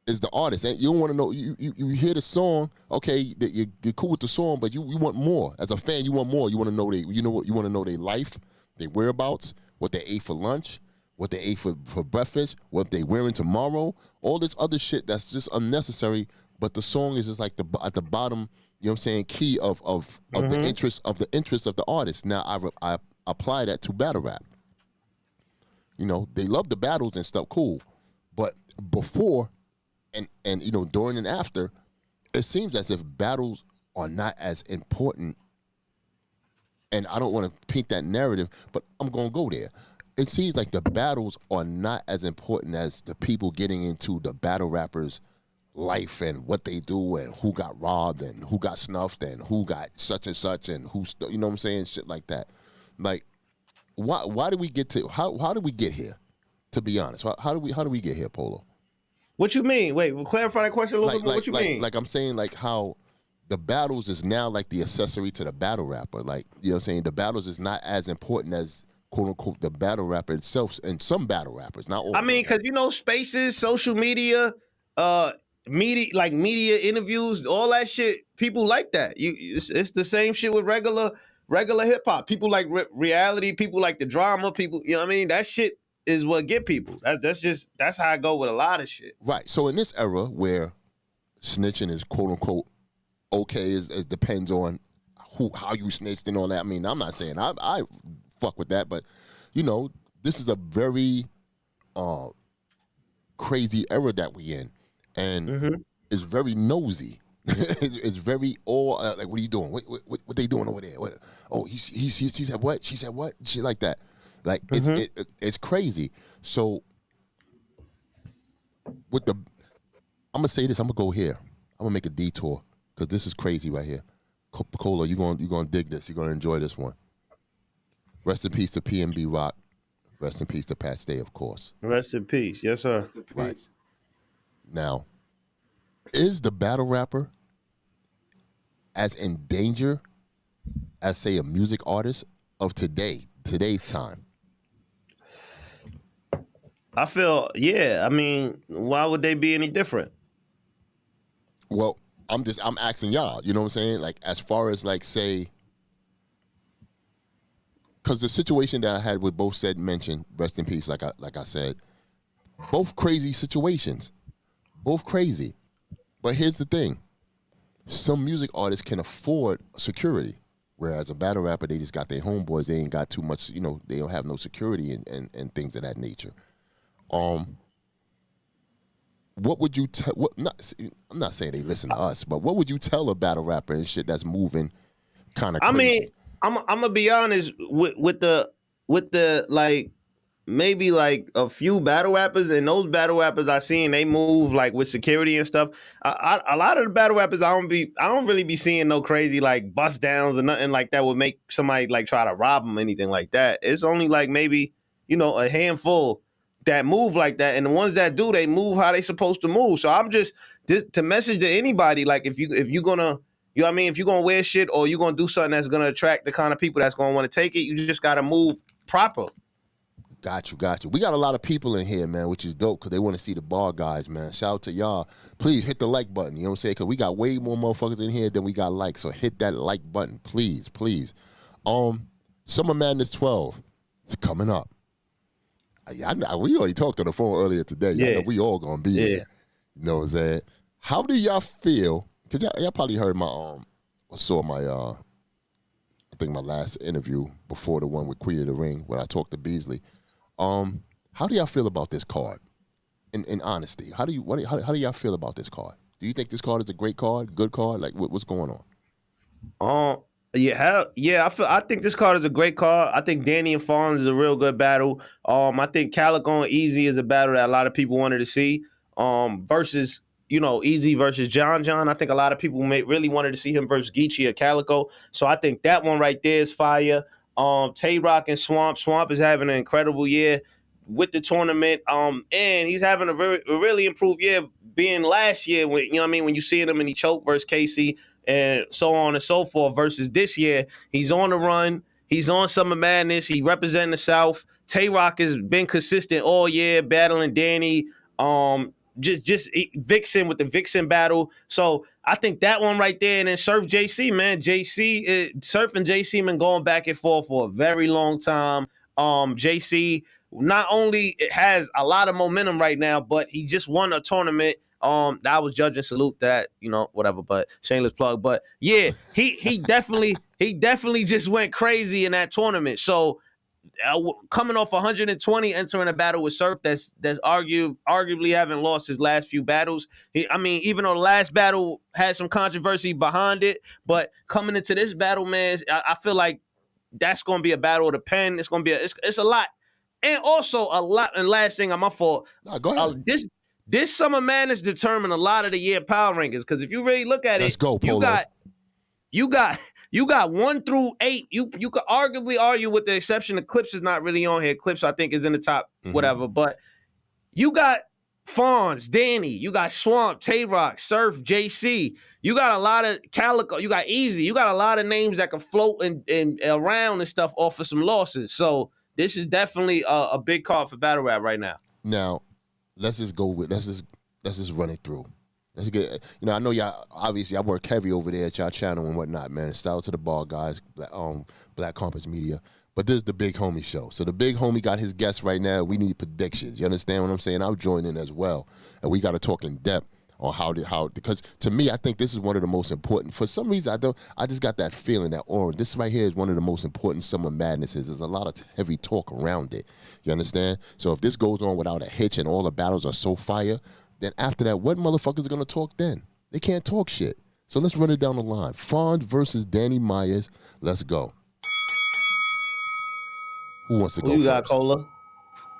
is the artist. And you don't want to know, you hear the song, okay, you're cool with the song, but you want more. As a fan, you want more. You want to know you want to know their life, their whereabouts, what they ate for lunch, what they ate for breakfast, what they wearing tomorrow, all this other shit that's just unnecessary. But the song is just like at the bottom, you know what I'm saying, key of the interest of the artist. Now I apply that to battle rap. You know, they love the battles and stuff, cool. But before and you know, during and after, it seems as if battles are not as important. And I don't want to paint that narrative, but I'm gonna go there. It seems like the battles are not as important as the people getting into the battle rappers' life and what they do and who got robbed and who got snuffed and who got such and such and who's, you know what I'm saying, shit like that. Like, why did we get to how did we get here? To be honest, how do we get here, Polo? What you mean? Wait, we'll clarify that question a little bit more. What you mean? Like I'm saying, like how the battles is now like the accessory to the battle rapper. Like, you know what I'm saying? The battles is not as important as, quote unquote, the battle rapper itself, and some battle rappers, not all. I mean, because you know, spaces, social media, media interviews, all that shit, people like that. It's the same shit with regular hip hop. People like reality, people like the drama, people, you know what I mean? That shit is what get people. That's how I go with a lot of shit. Right. So in this era where snitching is, quote unquote, okay, it depends on how you snitched and all that. I mean, I'm not saying I fuck with that, but you know, this is a very crazy era that we in, and it's very nosy. It's very like, what are you doing? What they doing over there? He said what? She said what? Shit like that. Like it's crazy. So I'm gonna say this. I'm gonna go here. I'm gonna make a detour because this is crazy right here. Cola, you're gonna dig this. You're gonna enjoy this one. Rest in peace to PNB Rock. Rest in peace to Pat Stay, of course. Rest in peace. Yes, sir. Right. Now, is the battle rapper as in danger as, say, a music artist of today's time? I feel, yeah. I mean, why would they be any different? Well, I'm asking y'all, you know what I'm saying? Like, as far as, like, say, because the situation that I had with both said mentioned, rest in peace, like I said, both crazy situations. Both crazy. But here's the thing. Some music artists can afford security, whereas a battle rapper, they just got their homeboys. They ain't got too much, you know, they don't have no security and things of that nature. What would you tell? I'm not saying they listen to us, but what would you tell a battle rapper and shit that's moving kind of crazy? I mean, I'm gonna be honest with the like, maybe like a few battle rappers, and those battle rappers I seen, they move like with security and stuff. A lot of the battle rappers, I don't really be seeing no crazy like bust downs or nothing like that would make somebody like try to rob them or anything like that. It's only like maybe, you know, a handful that move like that, and the ones that do, they move how they supposed to move. So I'm just to message to anybody, like if you're gonna, you know what I mean, if you're gonna wear shit or you're gonna do something that's gonna attract the kind of people that's gonna want to take it, you just gotta move proper. Got you. We got a lot of people in here, man, which is dope because they want to see the bar guys, man. Shout out to y'all. Please hit the like button, you know what I'm saying? Because we got way more motherfuckers in here than we got likes. So hit that like button, please. Summer Madness 12 is coming up. We already talked on the phone earlier today. Yeah. I know we all gonna be there. You know what I'm saying? How do y'all feel? Cause y'all probably heard my or saw my I think my last interview before the one with Queen of the Ring when I talked to Beasley. How do y'all feel about this card? In honesty, how do y'all feel about this card? Do you think this card is a great card, good card? Like what's going on? I think this card is a great card. I think Danny and Fonz is a real good battle. I think Calico and Easy is a battle that a lot of people wanted to see. Versus, Easy versus John. I think a lot of people really wanted to see him versus Geechee or Calico. So I think that one right there is fire. Tay Rock and Swamp. Swamp is having an incredible year with the tournament. And he's having a really improved year being last year when when you see him and he choked versus Casey and so on and so forth versus this year. He's on the run. He's on Summer Madness. He representing the South. Tay Rock has been consistent all year, battling Danny. Just Vixen with the Vixen battle. So I think that one right there. And then Surf JC, man. Surf and JC been going back and forth for a very long time. JC not only has a lot of momentum right now, but he just won a tournament. I was judging, salute that, whatever, but shameless plug. But yeah, he definitely just went crazy in that tournament. So coming off 120, entering a battle with Surf that's arguably haven't lost his last few battles. Even though the last battle had some controversy behind it, but coming into this battle, man, I feel like that's going to be a battle of the pen. It's going to be it's a lot. And also a lot. And last thing on my fault. No, go ahead. This Summer Madness determined a lot of the year power rankings. Because if you really look at Let's go, Polo. You got 1 through 8. You could arguably argue with the exception of Clips is not really on here. Clips, I think, is in the top, whatever. But you got Fonz, Danny, you got Swamp, Tay Rock, Surf, JC. You got a lot of Calico. You got Easy. You got a lot of names that can float and around and stuff off of some losses. So this is definitely a big card for battle rap right now. Now, let's just run it through. Let's get, I know y'all, obviously, I work heavy over there at y'all channel and whatnot, man. Shout out to the ball guys, Black Compass Media. But this is the Big Homie show. So the Big Homie got his guest right now. We need predictions. You understand what I'm saying? I'll join in as well. And we got to talk in depth on how, because to me, I think this is one of the most important. For some reason, I just got that feeling that, this right here is one of the most important Summer Madnesses. There's a lot of heavy talk around it. You understand? So if this goes on without a hitch and all the battles are so fire, then after that, what motherfuckers are going to talk then? They can't talk shit. So let's run it down the line. Fonz versus Danny Myers. Let's go. Who wants to go Who you first? got, Cola?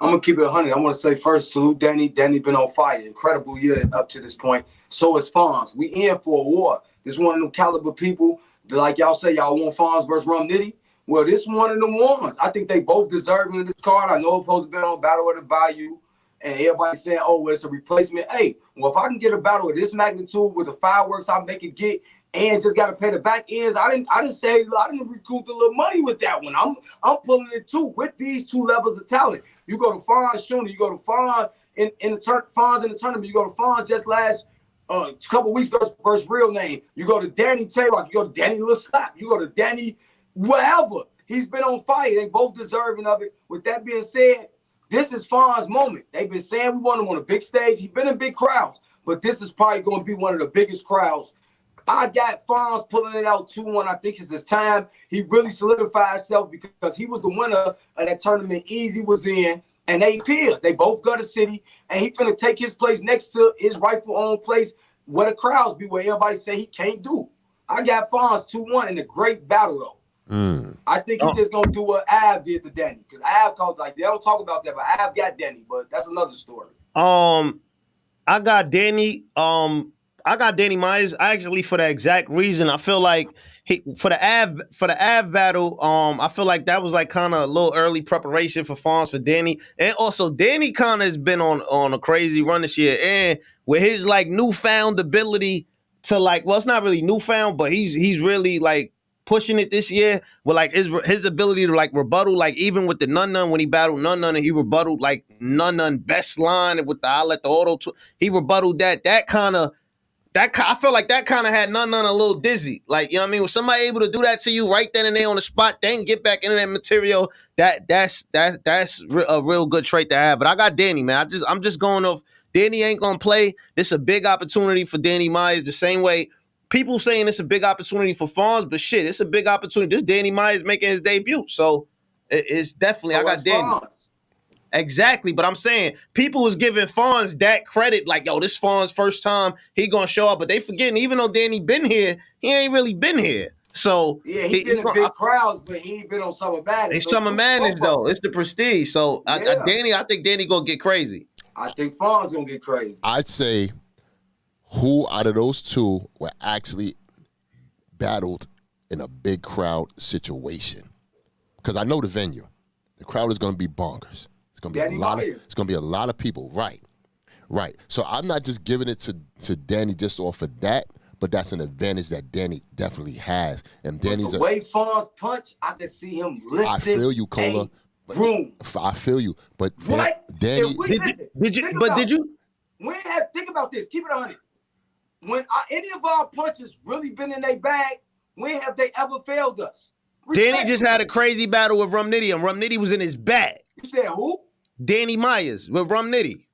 I'm going to keep it 100. I want to say first, salute Danny. Danny been on fire. Incredible year up to this point. So is Fonz. We in for a war. This one of them caliber people. Like y'all say, y'all want Fonz versus Rum Nitty. Well, this one of them ones. I think they both deserving of this card. I know it's supposed to be on Battle of the Bayou. And everybody saying, well, it's a replacement. Hey, well, if I can get a battle of this magnitude with the fireworks I make it get and just got to pay the back ends, I didn't recoup a little money with that one. I'm pulling it too with these two levels of talent. You go to Fonz Jr., you go to Fonz Fonz in the tournament, you go to Fonz just last couple weeks versus Real Name. You go to Danny Tay-Rock, you go to Danny Lil Slap, you go to Danny whatever. He's been on fire. They both deserving of it. With that being said, this is Fonz's moment. They've been saying we want him on a big stage. He's been in big crowds, but this is probably going to be one of the biggest crowds. I got Fonz pulling it out 2-1. I think it's his time. He really solidified himself because he was the winner of that tournament Easy was in, and they peers. They both got a city, and he finna take his place next to his rightful own place where the crowds be, where everybody say he can't do. I got Fonz 2-1 in a great battle, though. I think he's just gonna do what Av did to Danny, because Av called, like, they don't talk about that, but Av got Danny, but that's another story. I got Danny Myers actually for the exact reason. I feel like for the Av battle, I feel like that was like kind of a little early preparation for Fonz for Danny, and also Danny kind of has been on a crazy run this year, and with his like newfound ability to like, well, it's not really newfound, but he's really like pushing it this year with like his ability to like rebuttal, like even with the Nun when he battled Nun and he rebutted like Nun best line with the I let the auto he rebutted that kind of I feel like that kind of had none a little dizzy. Like, you know what I mean? When somebody able to do that to you right then and there on the spot, then get back into that material, that's a real good trait to have. But I got Danny, man. I'm just going off. Danny ain't gonna play. This is a big opportunity for Danny Myers. The same way people saying it's a big opportunity for Fonz, but shit, it's a big opportunity. This Danny Myers making his debut, so it's definitely. I got Danny. Fonz. Exactly, but I'm saying people was giving Fonz that credit, like, yo, this Fonz first time he gonna show up, but they forgetting even though Danny been here, he ain't really been here. So yeah, he been in big crowds, but he ain't been on Summer Madness. It's Summer Madness though. It's the prestige. So I think Danny gonna get crazy. I think Fonz gonna get crazy. I'd say who out of those two were actually battled in a big crowd situation? Because I know the venue. The crowd is gonna be bonkers. It's gonna be a lot of people. Right. So I'm not just giving it to Danny just off of that, but that's an advantage that Danny definitely has. And Danny's the way Fonz punch, I can see him lifting. I feel you, Cola. I feel you, but Danny. Think about this. Keep it 100. When any of our punches really been in their bag, when have they ever failed us? Danny just had a crazy battle with Rum Nitty, and Rum Nitty was in his bag. You said who? Danny Myers with Rum Nitty.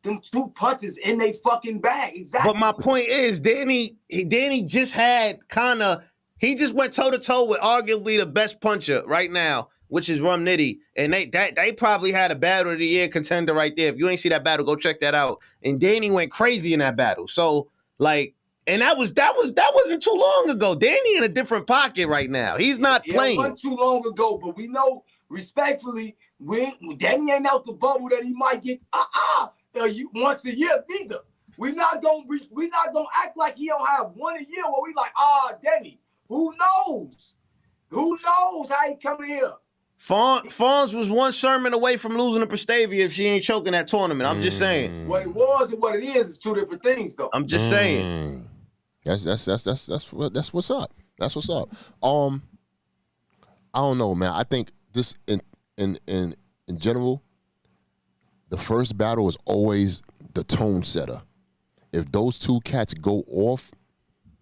Them two punches in they fucking bag, exactly. But my point is, Danny just had he just went toe to toe with arguably the best puncher right now, which is Rum Nitty, and they probably had a battle of the year contender right there. If you ain't see that battle, go check that out. And Danny went crazy in that battle. So like, and that wasn't too long ago. Danny in a different pocket right now. He's not playing. It wasn't too long ago, but we know respectfully, when Danny ain't out the bubble that he might get once a year neither. We not gonna act like he don't have one a year where we like, Danny. Who knows? Who knows how he come here? Fonz was one sermon away from losing to Prestavia if she ain't choking that tournament. I'm just saying. What it was and what it is two different things, though. I'm just saying. That's what's up. That's what's up. I don't know, man. I think this in general, the first battle is always the tone setter. If those two cats go off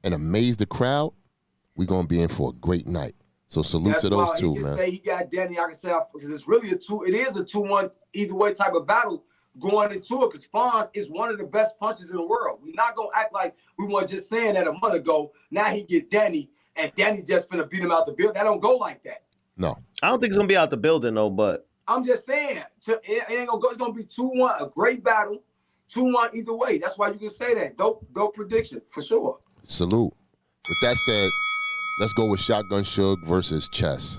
and amaze the crowd, we're gonna be in for a great night. So salute to those two, man. Say he got Danny. I can say because it's really it is a 2-1 either way type of battle going into it. Because Fonz is one of the best punchers in the world. We're not gonna act like we weren't just saying that a month ago. Now he get Danny, and Danny just finna beat him out the building. That don't go like that. No, I don't think it's gonna be out the building though. But I'm just saying it ain't gonna go. It's gonna be 2-1, a great battle, 2-1 either way. That's why you can say that. Dope prediction for sure. Salute. With that said, let's go with Shotgun Suge versus Chess.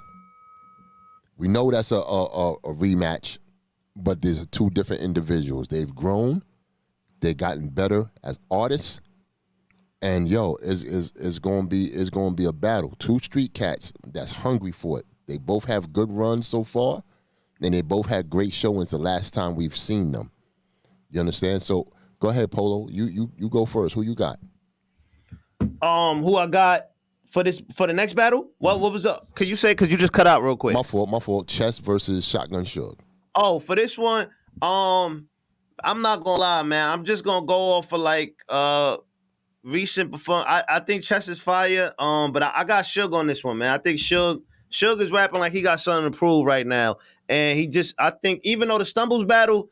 We know that's a rematch, but there's two different individuals. They've grown, they've gotten better as artists, and it's gonna be a battle. Two street cats that's hungry for it. They both have good runs so far, and they both had great showings the last time we've seen them. You understand? So go ahead, Polo. You go first. Who you got? Who I got for the next battle? What was up? Could you say? Cause you just cut out real quick. My fault. Chess versus Shotgun Suge. Oh, for this one, I'm not gonna lie, man. I'm just gonna go off for recent performance. I think Chess is fire. But I got Suge on this one, man. I think Suge is rapping like he got something to prove right now, and I think even though the Stumbles battle,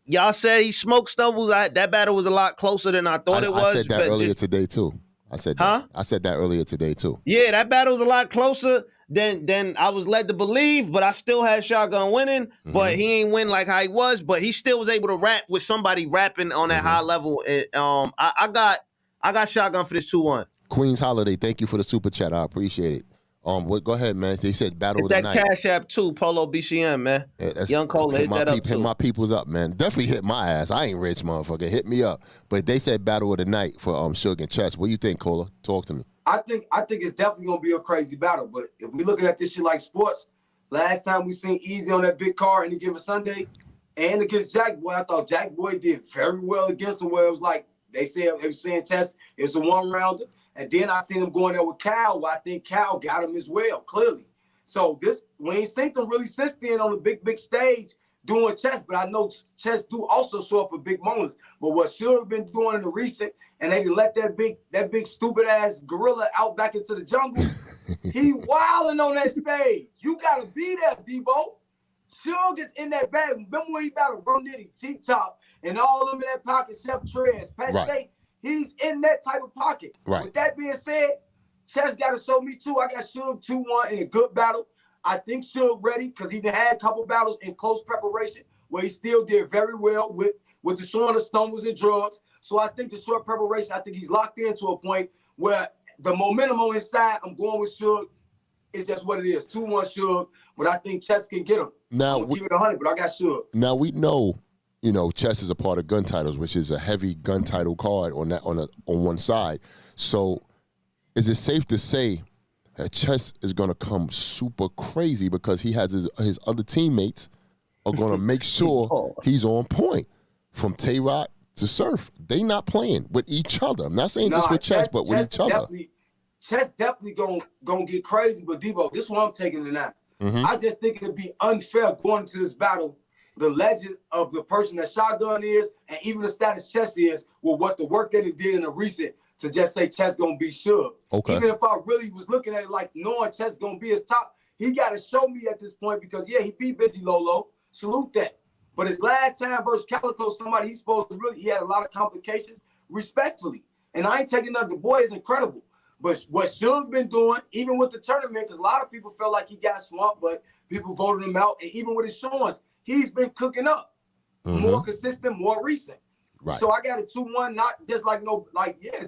y'all said he smoked Stumbles. That battle was a lot closer than I thought it was. I said that earlier today too. I said that earlier today too. Yeah, that battle was a lot closer than I was led to believe, but I still had Shotgun winning, but he ain't win like how he was, but he still was able to rap with somebody rapping on that high level. I got Shotgun for this 2-1. Queen's Holiday, thank you for the super chat. I appreciate it. Go ahead, man. They said battle of the night. That Cash App too, Polo BCM, man. Yeah, Young Cola hit that up too. Hit my peoples up, man. Definitely hit my ass. I ain't rich, motherfucker. Hit me up. But they said battle of the night for Suge and Chess. What do you think, Cola? Talk to me. I think it's definitely gonna be a crazy battle. But if we looking at this shit like sports, last time we seen Easy on that big card any given Sunday, and against Jack Boy, I thought Jack Boy did very well against him. Where it was like they were saying Chess is a 1-rounder. And then I seen him going there with Cal, where I think Cal got him as well, clearly. So we ain't seen them really since then on the big stage doing chess, but I know chess do also show up for big moments. But what Suge been doing in the recent, and they let that big stupid ass gorilla out back into the jungle. He wilding on that stage. You gotta be there, Debo. Suge is in that bag. Remember when he battled Rum Nitty, T-Top, and all of them in that pocket, Chef Trez, Pat State? He's in that type of pocket. Right. With that being said, chess gotta show me too. I got Suge 2-1 in a good battle. I think Suge ready because he had a couple battles in close preparation where he still did very well with the showing of stumbles and drugs. So I think the short preparation, I think he's locked into a point where the momentum on his side, I'm going with Suge. It's just what it is. 2-1 Suge, but I think Chess can get him. Now keep it 100, but I got Suge. Now we know, Chess is a part of gun titles, which is a heavy gun title card on one side. So is it safe to say that Chess is going to come super crazy because he has his other teammates are going to make sure he's on point, from Tay-Rock to Surf? They not playing with each other. I'm not saying just with Chess, but with each other. Chess definitely gonna get crazy, but Debo, this one I'm taking tonight. I just think it'd be unfair going into this battle. The legend of the person that Shotgun is, and even the status Chess is, with what the work that he did in the recent, to just say Chess gonna be Suge. Okay. Even if I really was looking at it like knowing Chess gonna be his top, he got to show me at this point because he beat Busy Lolo. Salute that. But his last time versus Calico, somebody he's supposed to he had a lot of complications, respectfully. And I ain't taking up. The boy is incredible. But what Suge been doing, even with the tournament, because a lot of people felt like he got swamped, but people voted him out. And even with his showings, he's been cooking up. More consistent, more recent. Right. So I got a 2-1, not just 2-1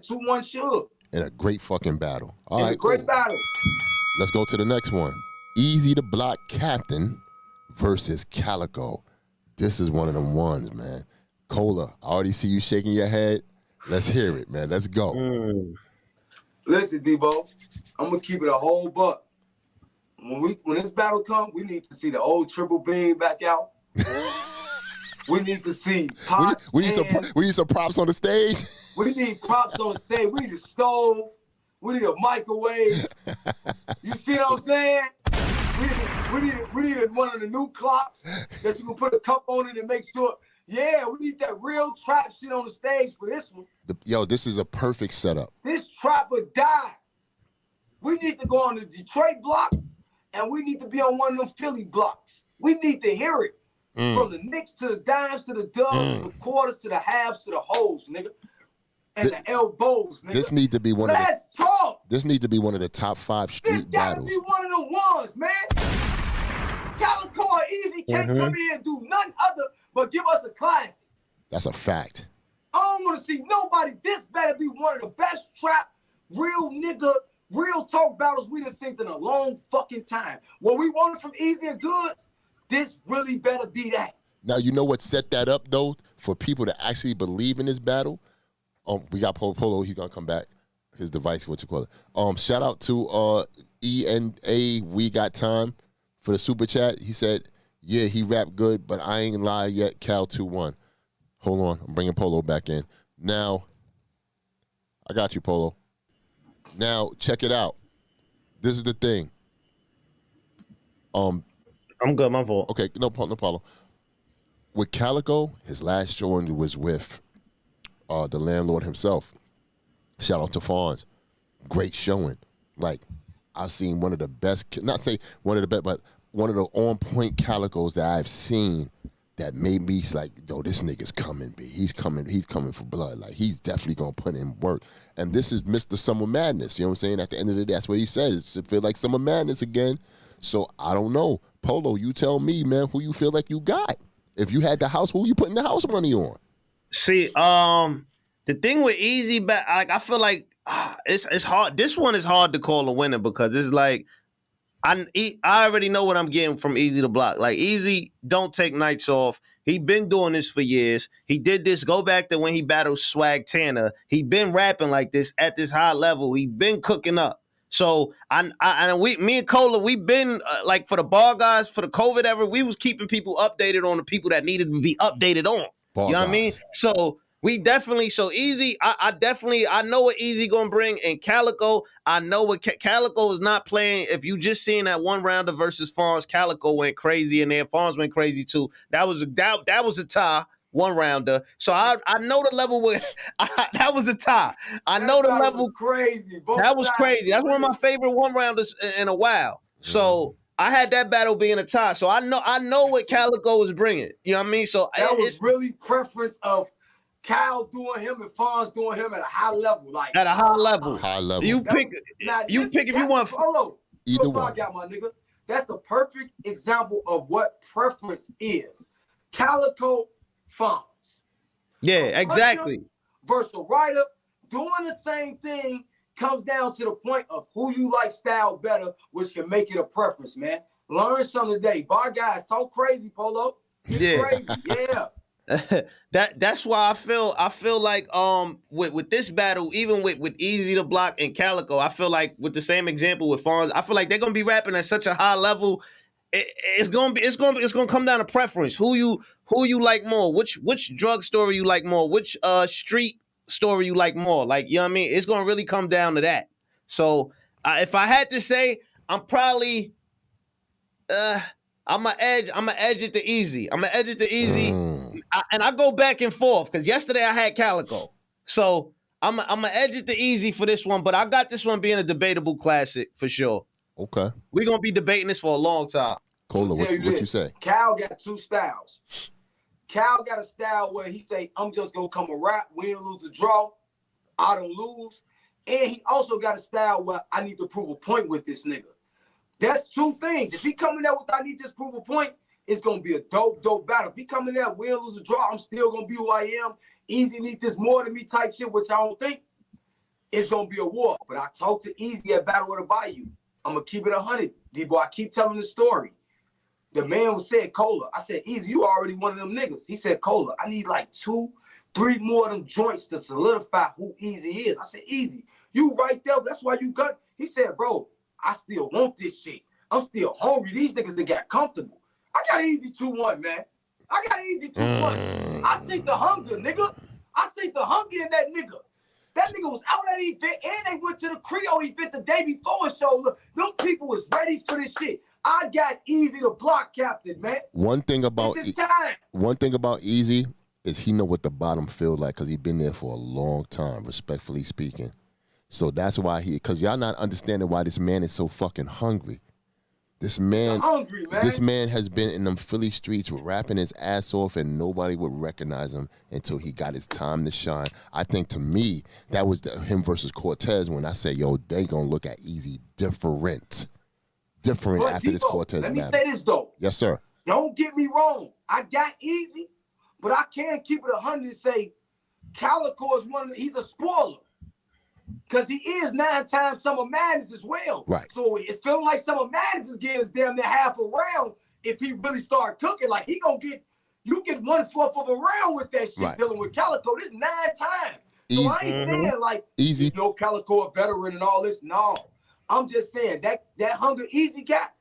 Suge. In a great fucking battle. All In right, a great battle. Let's go to the next one. Easy to Block Captain versus Calico. This is one of them ones, man. Cola, I already see you shaking your head. Let's hear it, man. Let's go. Listen, Debo, I'm gonna keep it a whole buck. When this battle comes, we need to see the old Triple Beam back out. We need to see pots. We need some props on the stage. We need props on the stage. We need a stove. We need a microwave. You see what I'm saying? We need one of the new clocks that you can put a cup on it and make sure. Yeah, we need that real trap shit on the stage for this one. This is a perfect setup. This trapper died. We need to go on the Detroit blocks, and we need to be on one of them Philly blocks. We need to hear it. From the nicks to the dimes to the dubs, to the quarters to the halves to the holes, nigga. And the elbows, nigga. This need to be one Let's talk. This need to be one of the top 5 street battles. This gotta be one of the ones, man. Calico or Easy can't come in and do nothing other but give us a classic. That's a fact. I don't want to see nobody. This better be one of the best trap, real nigga, real talk battles we done seen in a long fucking time. What we wanted from Easy and Goods, this really better be that. Now, you know what set that up, though, for people to actually believe in this battle? We got Polo. He's going to come back. His device, what you call it. Shout out to ENA, We Got Time, for the super chat. He said, yeah, he rapped good, but I ain't lie yet. Cal 2-1. Hold on. I'm bringing Polo back in. Now, I got you, Polo. Now, check it out. This is the thing. I'm good, my fault. Okay, no problem. With Calico, his last showing was with the landlord himself. Shout out to Fonz. Great showing. Like, I've seen one of the best, not say one of the best, but one of the on-point Calicos that I've seen that made me like, yo, this nigga's coming, B. He's coming for blood. Like, he's definitely going to put in work. And this is Mr. Summer Madness. You know what I'm saying? At the end of the day, that's what he says. It feels like Summer Madness again. So, I don't know. Polo, you tell me, man, who you feel like you got. If you had the house, who you putting the house money on? See, the thing with Easy, I feel like it's hard. This one is hard to call a winner because it's like I already know what I'm getting from Easy to Block. Like, Easy don't take nights off. He been doing this for years. He did this. Go back to when he battled Swag Tanner. He been rapping like this at this high level. He been cooking up. So me and Cola, we've been like for the bar guys for the COVID era. We was keeping people updated on the people that needed to be updated on. You know what I mean? So We definitely so Easy. I know what Easy gonna bring, and Calico. I know what Calico is not playing. If you just seen that one rounder versus Farms, Calico went crazy, and then Farms went crazy too. That was a tie. One rounder. So I know the level with that was a tie. I know the level was crazy. That was crazy. That's one of my favorite one rounders in a while. So I had that battle being a tie. So I know what Calico was bringing. You know what I mean? So that was really preference of Cal doing him and Fonz doing him at a high level, like at a high level. High level. You pick if you want Polo. Either one. Got my nigga. That's the perfect example of what preference is. Calico, Fonz. Yeah, exactly. Versus Ryder doing the same thing comes down to the point of who you like style better, which can make it a preference, man. Learn something today. Bar guys, talk crazy, Polo. It's crazy, yeah. That's why I feel like with this battle, even with Easy to Block and Calico, I feel like with the same example with Fonz, I feel like they're gonna be rapping at such a high level. It's gonna come down to preference. Who you like more? Which drug story you like more? Which street story you like more? Like, you know what I mean? It's gonna really come down to that. So if I had to say, I'm probably I'm gonna edge it to Easy. I'm gonna edge it to Easy, and I go back and forth because yesterday I had Calico, so I'm gonna edge it to Easy for this one. But I got this one being a debatable classic for sure. Okay, we're gonna be debating this for a long time. Cola, what you say? Cal got two styles. Cal got a style where he say, "I'm just gonna come and rap, win, lose, the draw. I don't lose," and he also got a style where I need to prove a point with this nigga. That's two things. If he coming there with I need this prove a point, it's gonna be a dope battle. If he coming there, win, lose, or draw, I'm still gonna be who I am. Easy need this more than me type shit, which I don't think. It's gonna be a war. But I talked to Easy at Battle of the Bayou. I'm gonna keep it 100, D-boy. I keep telling the story. The man was saying, Cola. I said, Easy, you already one of them niggas. He said, Cola, I need like 2-3 more of them joints to solidify who Easy is. I said, Easy, you right there. That's why you got. He said, bro, I still want this shit. I'm still hungry. These niggas that got comfortable. I got Easy 2-1, man. I got Easy 2-1. I think the hunger, nigga. I think the hunger in that nigga. That nigga was out at the event, and they went to the Creole event the day before and showed up. Them people was ready for this shit. I got Easy the block captain, man. One thing about Easy is he know what the bottom feel like because he been there for a long time, respectfully speaking. So that's why because y'all not understanding why this man is so fucking hungry. This man has been in them Philly streets rapping his ass off and nobody would recognize him until he got his time to shine. I think to me, that was him versus Cortez when I said, yo, they gonna look at Easy different after this Cortez battle. Let me say this though. Yes, sir. Don't get me wrong. I got Easy, but I can't keep it 100 and say Calico is he's a spoiler. Because he is 9 times Summer Madness as well. Right. So it's feeling like Summer Madness is getting us damn near half a round if he really start cooking. Like he gonna get 1/4 of a round with that shit dealing with Calico. This 9 times. So I ain't saying like Easy. You know Calico a veteran and all this. No. I'm just saying that hunger Easy got.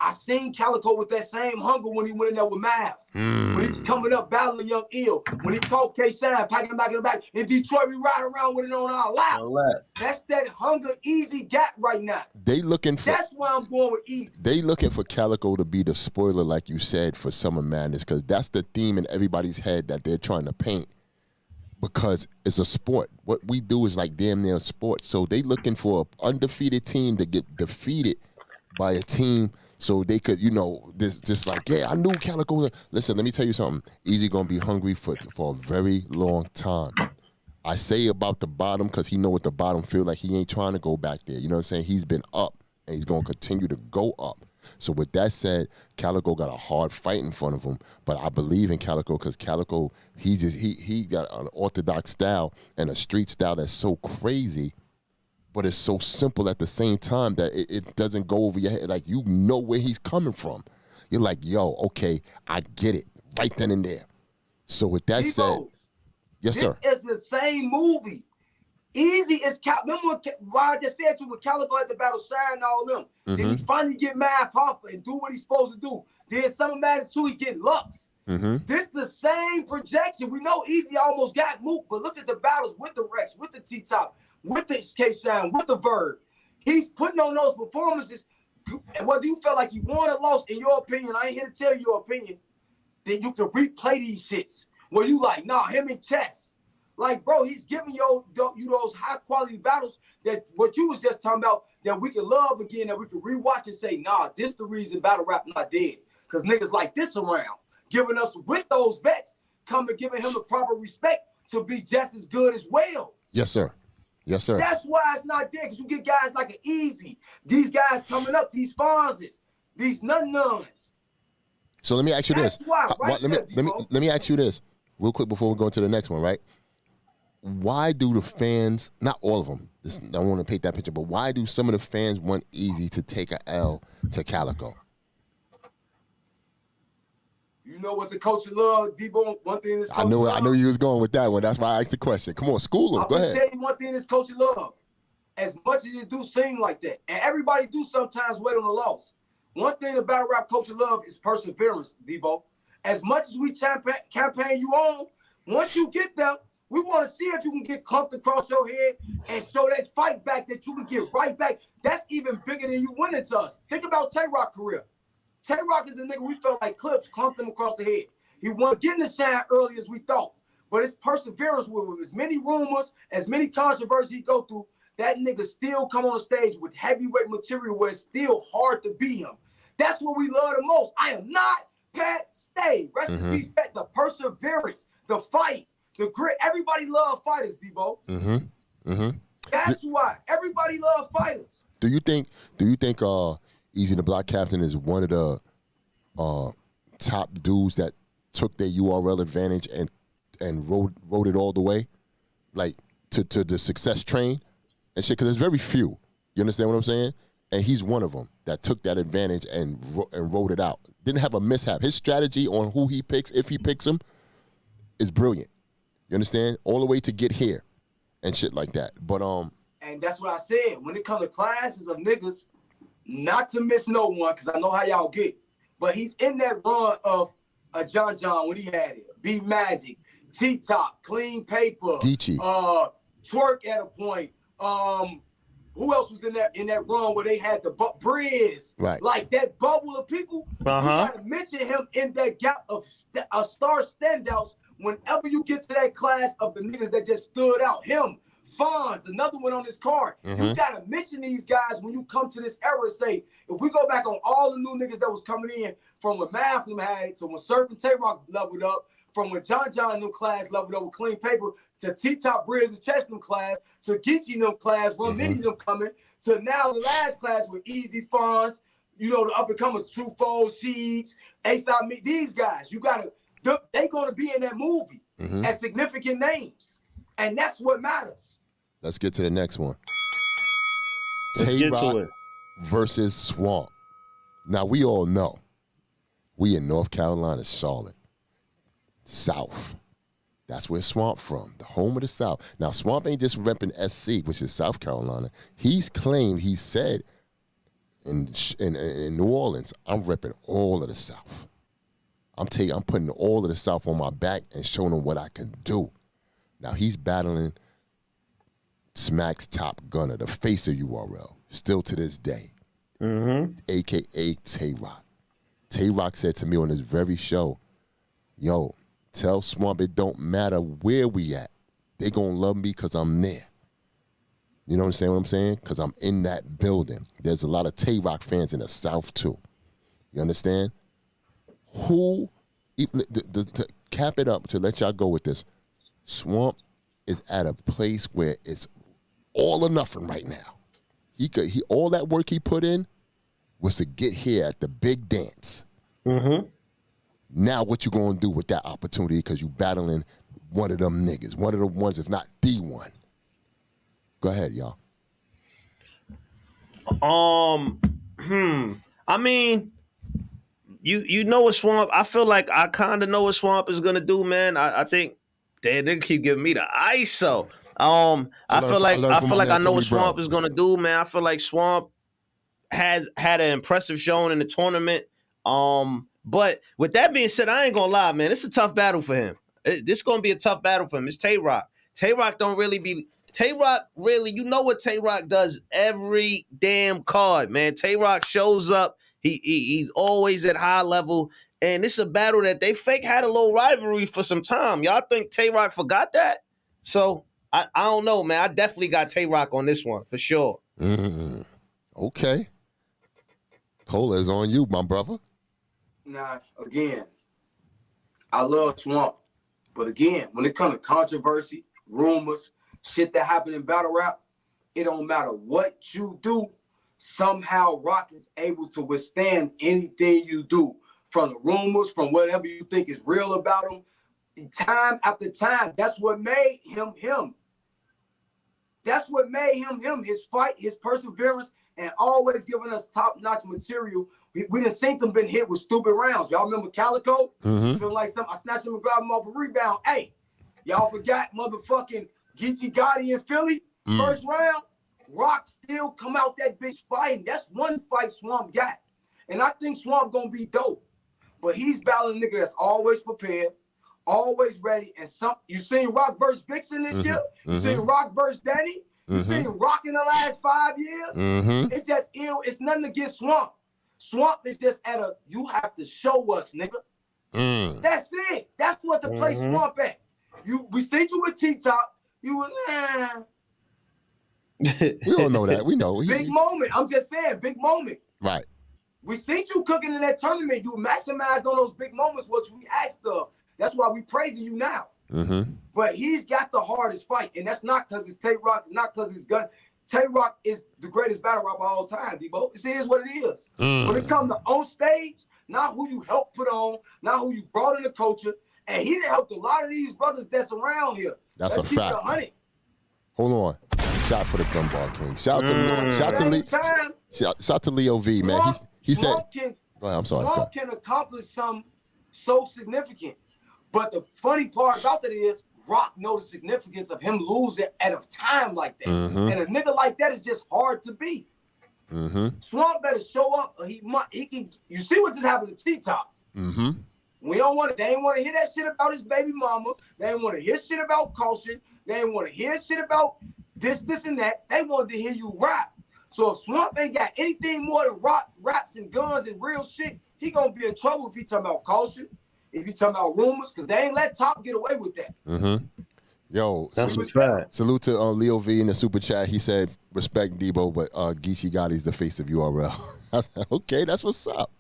I seen Calico with that same hunger when he went in there with Mav. When he was coming up battling Young Ill. When he caught K-Shine, packing him back in the back. In Detroit, we ride around with it on our lap. That's that hunger Easy got right now. That's why I'm going with Easy. They looking for Calico to be the spoiler, like you said, for Summer Madness, because that's the theme in everybody's head that they're trying to paint. Because it's a sport. What we do is like damn near a sport. So they looking for an undefeated team to get defeated by a team so they could, this just like, yeah, I knew Calico. Listen, let me tell you something. Easy gonna be hungry for a very long time. I say about the bottom because he know what the bottom feel like. He ain't trying to go back there. You know what I'm saying? He's been up and he's gonna continue to go up. So with that said, Calico got a hard fight in front of him, but I believe in Calico because Calico, he got an orthodox style and a street style that's so crazy, but it's so simple at the same time that it doesn't go over your head. Like, you know where he's coming from. You're like, yo, okay, I get it right then and there. So with that said, yes, sir. This is the same movie. Easy is remember why I just said to you with Calico at the battle, Shine and all them. Then he finally get Mad Hoffa and do what he's supposed to do. Then Summer Madness too, he get Lux. This the same projection. We know Easy almost got Mook, but look at the battles with the Rex, with the T-Top, with the K-Shine, with the Verb. He's putting on those performances. And whether you feel like you won or lost, in your opinion, I ain't here to tell you your opinion, then you can replay these shits. Where you like, nah, him in chess. Like, bro, he's giving you those high-quality battles that what you was just talking about, that we can love again, that we can rewatch and say, nah, this the reason battle rap not dead. Because niggas like this around, giving us with those vets, coming giving him the proper respect to be just as good as well. Yes, sir. Yes, sir. That's why it's not dead, because you get guys like an Easy. These guys coming up, these Fonzes, these nuns. So let me ask you That's this. why, right Let me ask you this real quick before we go into the next one, right? Why do the fans, not all of them, I don't want to paint that picture, but why do some of the fans want Easy to take a L to Calico? You know what the coach love, Debo? One thing this coach I knew you was going with that one. That's why I asked the question. Come on, school him. Go ahead. I'm tell you one thing this coach love. As much as you do sing like that, and everybody do sometimes wait on the loss. One thing the battle rap coach love is perseverance, Debo. As much as we campaign you on, once you get there, we want to see if you can get clumped across your head and show that fight back that you can get right back. That's even bigger than you winning to us. Think about Tay-Rock's career. Tay-Rock is a nigga we felt like clips clumped him across the head. He wasn't getting the shine early as we thought. But it's perseverance with him. As many rumors, as many controversies he go through, that nigga still come on the stage with heavyweight material where it's still hard to beat him. That's what we love the most. I am not Pat Stay. Rest in peace, Pat. The perseverance, the fight, the grit. Everybody love fighters, Debo. That's why. Everybody love fighters. Do you think Easy the Block Captain is one of the top dudes that took their URL advantage and rode it all the way, like to the success train and shit? Because there's very few. You understand what I'm saying? And he's one of them that took that advantage and rode it out. Didn't have a mishap. His strategy on who he picks, if he picks him, is brilliant. You understand? All the way to get here and shit like that. But and that's what I said. When it comes to classes of niggas, not to miss no one, because I know how y'all get, but he's in that run of John when he had it. B Magic, T-Top, Clean Paper, Geechee. Twerk at a point. Who else was in that run where they had the Briz? Right. Like that bubble of people. You gotta mention him in that gap of star standouts whenever you get to that class of the niggas that just stood out. Him, Fonz, another one on this card. You gotta mention these guys when you come to this era and say, if we go back on all the new niggas that was coming in from when Math them had it, to when Surf and Tay-Rock leveled up, from when John new class leveled up with Clean Paper, to T-Top Briz and Cheston class, to Geechee them class, Ron Mini them coming, to now the last class with Easy Fonz, you know, the up-and-comers, True Foes, Sheeds, A$AP Meet, these guys. You gotta, they gonna be in that movie as significant names. And that's what matters. Let's get to the next one. Tay-Rock versus Swamp. Now, we all know we in North Carolina, Charlotte, South. That's where Swamp from, the home of the South. Now, Swamp ain't just repping SC, which is South Carolina. He's claimed, he said in New Orleans, I'm repping all of the South. I'm putting all of the South on my back and showing them what I can do. Now, he's battling Smack's top gunner, the face of URL, still to this day, a.k.a. Tay-Rock. Tay-Rock said to me on this very show, yo, tell Swamp it don't matter where we at. They gonna love me because I'm there. You know what I'm saying? Because I'm in that building. There's a lot of Tay-Rock fans in the South too. You understand? To cap it up, to let y'all go with this, Swamp is at a place where it's all or nothing right now. He all that work he put in was to get here at the big dance. Now what you gonna do with that opportunity, because you battling one of them niggas, one of the ones, if not the one. Go ahead, y'all. I mean, you know what Swamp, I feel like I kind of know what Swamp is gonna do, man. I think they keep giving me the ISO. I feel like I know what Swamp is gonna do, man. I feel like Swamp had an impressive showing in the tournament. But with that being said, I ain't gonna lie, man. It's a tough battle for him. This gonna be a tough battle for him. It's Tay-Rock. Tay-Rock don't really be Tay-Rock really, you know what Tay-Rock does every damn card, man. Tay-Rock shows up. He's always at high level. And it's a battle that they fake had a little rivalry for some time. Y'all think Tay-Rock forgot that? So I don't know, man. I definitely got Tay-Rock on this one for sure. Okay. Cola is on you, my brother. Nah, again, I love Swamp. But again, when it comes to controversy, rumors, shit that happened in battle rap, it don't matter what you do. Somehow Rock is able to withstand anything you do. From the rumors, from whatever you think is real about him. Time after time, that's what made him him. That's what made him him. His fight, his perseverance, and always giving us top-notch material. We done seen them been hit with stupid rounds. Y'all remember Calico? Feeling like I snatched him and grabbed him off a rebound. Hey, y'all forgot motherfucking Geechee Gotti in Philly? First round, Rock still come out that bitch fighting. That's one fight Swamp got. And I think Swamp gonna be dope. But he's battling a nigga that's always prepared, always ready. And you seen Rock versus Vixen this year? You seen Rock versus Danny? You seen Rock in the last 5 years? It's just ill. It's nothing against Swamp. Swamp is just you have to show us, nigga. That's it. That's what the place Swamp at. We seen you with T-Top. You was, We all know that. We know. Big moment. I'm just saying, big moment. Right. We seen you cooking in that tournament. You maximized on those big moments, which we asked of. That's why we praising you now. But he's got the hardest fight, and that's not because it's Tay-Rock. It's not because it's gun. Tay-Rock is the greatest battle rapper of all time, Debo. It is what it is. When it comes to on stage, not who you helped put on, not who you brought in the culture, and he done helped a lot of these brothers that's around here. That's Let's a fact. Hold on. Shout for the Gumball King. Shout to Leo V, man. He said, go ahead, I'm sorry. Swamp can accomplish something so significant. But the funny part about that is Rock knows the significance of him losing at a time like that. And a nigga like that is just hard to beat. Swamp better show up or he can. You see what just happened to T-Top. We don't want to, they ain't want to hear that shit about his baby mama. They ain't want to hear shit about caution. They ain't want to hear shit about this, and that. They wanted to hear you rap. So if Swamp ain't got anything more than raps and guns and real shit, he gonna be in trouble if he talking about caution, if he talking about rumors, because they ain't let Top get away with that. Yo, that's a fact. Salute to Leo V in the super chat. He said, respect Debo, but Geechee Gotti's the face of URL. Okay, that's what's up.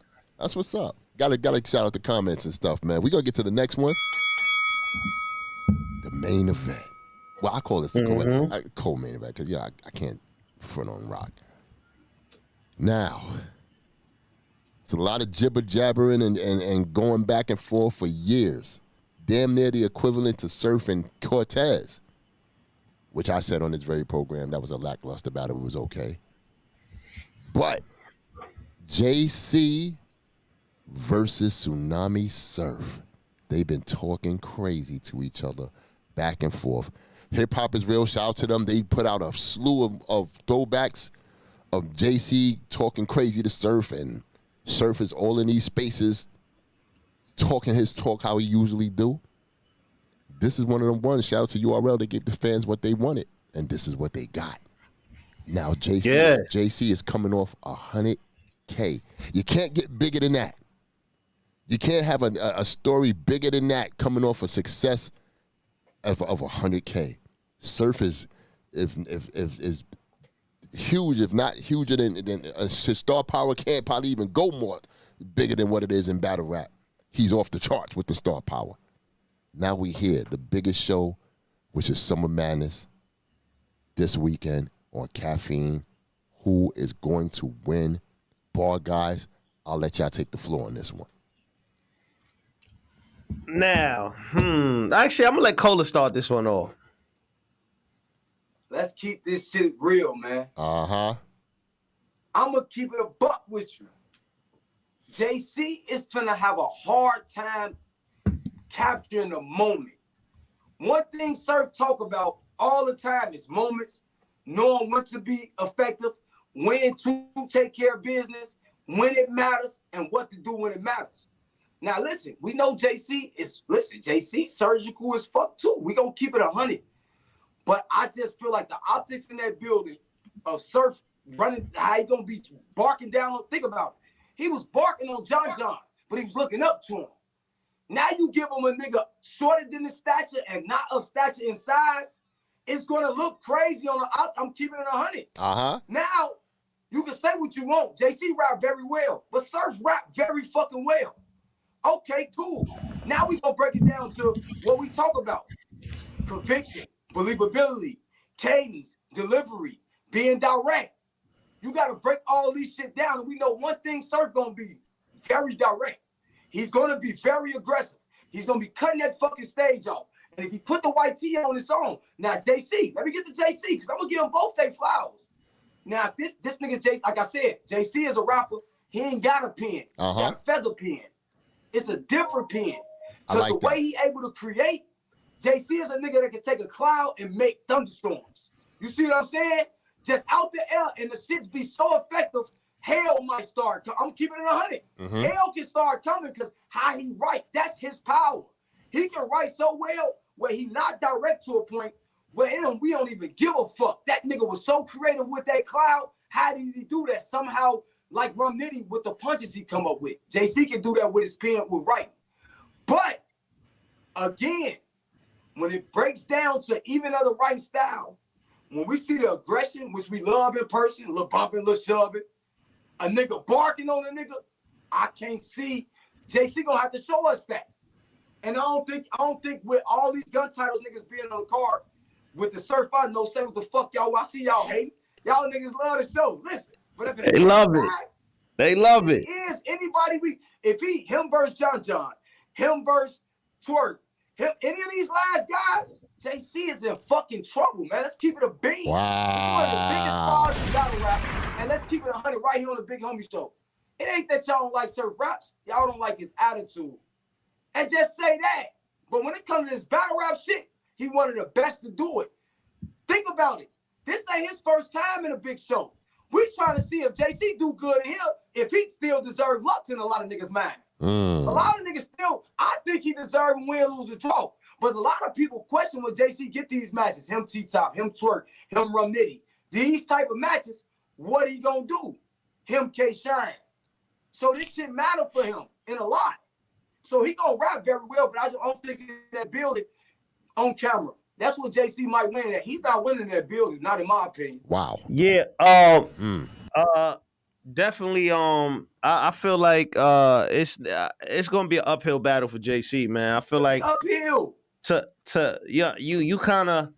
That's what's up. Gotta shout out the comments and stuff, man. We gonna get to the next one. The main event. Well, I call this the co-main event because I can't front on Rock. Now, it's a lot of jibber jabbering and going back and forth for years. Damn near the equivalent to Surf and Cortez, which I said on this very program that was a lackluster battle. It was okay. But JC versus Tsunami Surf. They've been talking crazy to each other back and forth. Hip Hop is Real, shout out to them. They put out a slew of throwbacks of JC talking crazy to Surf, and Surf is all in these spaces talking his talk how he usually do. This is one of them ones. Shout out to URL. They gave the fans what they wanted, and this is what they got. Now JC is coming off 100K. You can't get bigger than that. You can't have a story bigger than that coming off a success of 100K. Surf is huge, if not huger than his star power can't probably even go more bigger than what it is in battle rap. He's off the charts with the star power. Now we hear the biggest show, which is Summer Madness, this weekend on Caffeine. Who is going to win? Bar guys, I'll let y'all take the floor on this one. Now, actually, I'm gonna let Cola start this one off. Let's keep this shit real, man. I'm gonna keep it a buck with you. JC is gonna have a hard time capturing the moment. One thing Surf talk about all the time is moments, knowing when to be effective, when to take care of business, when it matters, and what to do when it matters. Now listen, we know JC surgical as fuck too. We gonna keep it 100. But I just feel like the optics in that building of Surf running, how he gonna be barking down. Think about it. He was barking on John, but he was looking up to him. Now you give him a nigga shorter than his stature and not of stature in size, it's gonna look crazy on the I'm keeping it 100. Now, you can say what you want. JC rap very well, but Surf rap very fucking well. Okay, cool. Now we gonna break it down to what we talk about. Conviction, believability, cadence, delivery, being direct. You gotta break all these shit down. And we know one thing, Surf gonna be very direct. He's gonna be very aggressive. He's gonna be cutting that fucking stage off. And if he put the white tee on his own, now JC, let me get to JC, because I'm gonna give them both their flowers. Now, if this nigga JC, like I said, JC is a rapper, he ain't got a pen. He got a feather pen. It's a different pen. Because the way he able to create, JC is a nigga that can take a cloud and make thunderstorms. You see what I'm saying? Just out the air, and the shits be so effective, hell might start. I'm keeping it 100. Hell can start coming because how he write, that's his power. He can write so well where he not direct to a point where we don't even give a fuck. That nigga was so creative with that cloud. How did he do that? Somehow, like Rum Nitty with the punches he come up with. JC can do that with his pen, with writing. But, again, when it breaks down to even other writing style, when we see the aggression, which we love in person, little bumping, little shoving, a nigga barking on a nigga, I can't see. JC gonna have to show us that. And I don't think with all these gun titles niggas being on the card, with the Surf, I know say what the fuck y'all. I see y'all hating. Y'all niggas love the show. Listen, but if they love it. They love it. Is anybody him versus John, him versus Twerk, any of these last guys, JC is in fucking trouble, man. Let's keep it a bean. Wow. It's one of the biggest stars in battle rap, and let's keep it 100 right here on the Big Homie Show. It ain't that y'all don't like Surf raps, y'all don't like his attitude. And just say that. But when it comes to this battle rap shit, he one of the best to do it. Think about it. This ain't his first time in a big show. We trying to see if JC do good in here, if he still deserves Lux in a lot of niggas' mind. A lot of niggas still, I think he deserves win, lose, or draw. But a lot of people question when JC get these matches, him T-Top, him Twerk, him Rum Nitty. These type of matches, what he gonna do? Him K-Shine. So this shit matter for him in a lot. So he gonna rap very well, but I just don't think in that building on camera. That's what JC might win at. He's not winning that building, not in my opinion. Wow. Yeah. Definitely. I feel like it's gonna be an uphill battle for JC, man. I feel like uphill. You kind of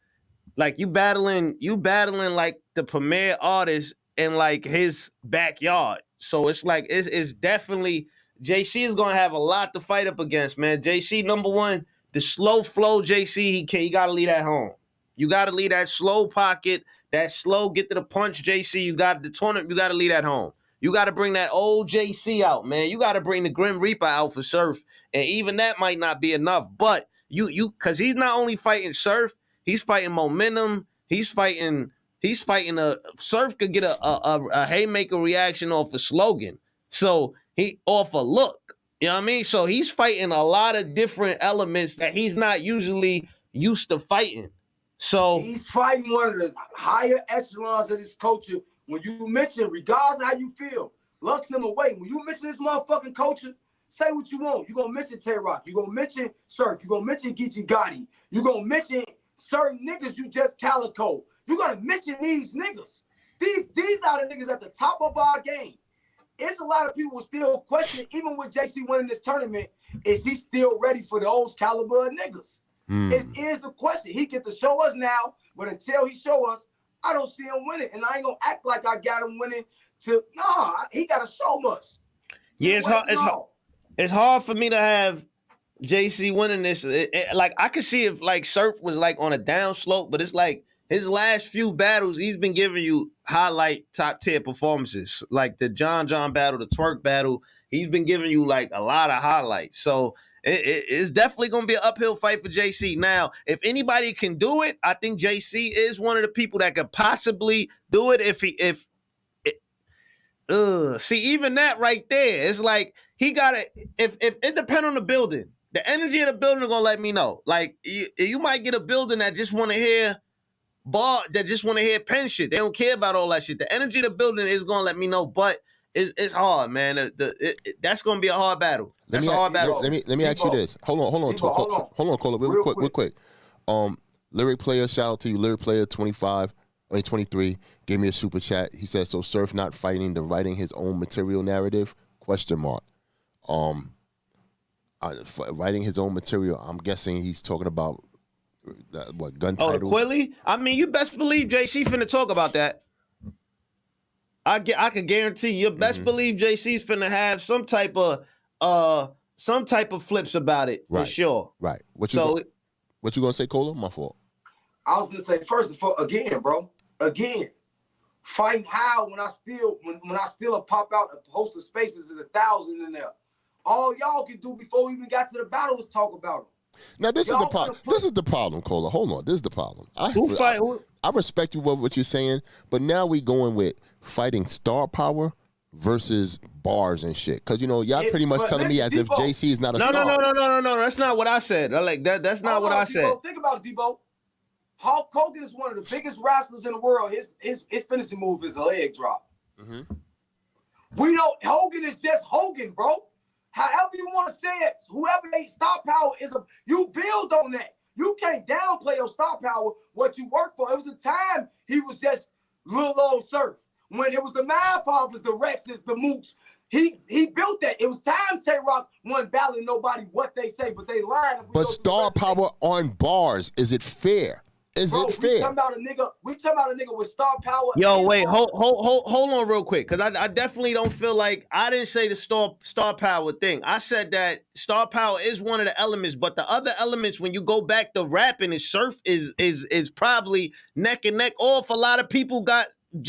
like you battling like the premier artist in like his backyard. So it's like it's definitely JC is gonna have a lot to fight up against, man. JC, number one, the slow flow JC, he gotta leave that home. You gotta leave that slow pocket, that slow get to the punch JC. You got the tournament, you gotta leave that home. You gotta bring that old JC out, man. You gotta bring the Grim Reaper out for Surf. And even that might not be enough. But you cause he's not only fighting Surf, he's fighting momentum, he's fighting a Surf could get a haymaker reaction off a slogan. So he off a look. You know what I mean? So he's fighting a lot of different elements that he's not usually used to fighting. So he's fighting one of the higher echelons of this culture. When you mention, regardless of how you feel, Lux them away. When you mention this motherfucking culture, say what you want. You're gonna mention Tay-Rock, you're gonna mention Surf, you're gonna mention Geechee Gotti, you're gonna mention certain niggas you just Calico. You're gonna mention these niggas. These are the niggas at the top of our game. It's a lot of people still questioning, even with JC winning this tournament, is he still ready for those caliber of niggas? Is the question. He get to show us now, but until he show us, I don't see him winning. And I ain't gonna act like I got him winning he gotta show us. Yeah, it's hard for me to have JC winning this. Like I could see if like Surf was like on a down slope, but it's like his last few battles, he's been giving you highlight top tier performances. Like the John battle, the Twerk battle, he's been giving you like a lot of highlights. So it's definitely going to be an uphill fight for JC. Now, if anybody can do it, I think JC is one of the people that could possibly do it. See, even that right there, it's like he gotta. If it depends on the building, the energy of the building is gonna let me know. Like you might get a building that just want to hear pen shit. They don't care about all that shit. The energy of the building is gonna let me know, but it's hard, man. That's gonna be a hard battle. That's a hard battle. Let me ask you this. Hold on, Cola, real quick. Lyric Player, shout out to you. Lyric Player 23 gave me a super chat. He said, "So Surf not fighting the writing his own material narrative?" ? Writing his own material. I'm guessing he's talking about what gun title? Quilly? I mean, you best believe JC finna talk about that. I can guarantee you best believe JC's finna have some type of flips about it for sure. Right. What you gonna say, Cola? My fault. I was gonna say first of all, again, fighting how when I still pop out a host of spaces is 1,000 in there. All y'all could do before we even got to the battle was talk about them. Now this is the problem. This is the problem, Cola. Hold on. This is the problem. I respect you what you're saying, but now we going with fighting star power versus bars and shit. Because y'all pretty much telling me as if JC is not a star. No. That's not what I said. I like that. That's not what I said. Debo, think about it, Debo. Hulk Hogan is one of the biggest wrestlers in the world. His finishing move is a leg drop. Hogan is just Hogan, bro. However you want to say it, whoever they star power you build on that. You can't downplay your star power, what you work for. It was a time he was just little old Surf. When it was the Mad Fathers, the Rexes, the Mooks, he built that. It was time Tay-Rock wasn't battling nobody what they say, but they lied. But star power on bars, is it fair? Is it fair? We talking about a nigga with star power. Yo, wait, hold on real quick, because I definitely don't feel like I didn't say the star power thing. I said that star power is one of the elements, but the other elements, when you go back to rapping, is Surf is probably neck and neck off. A lot of people got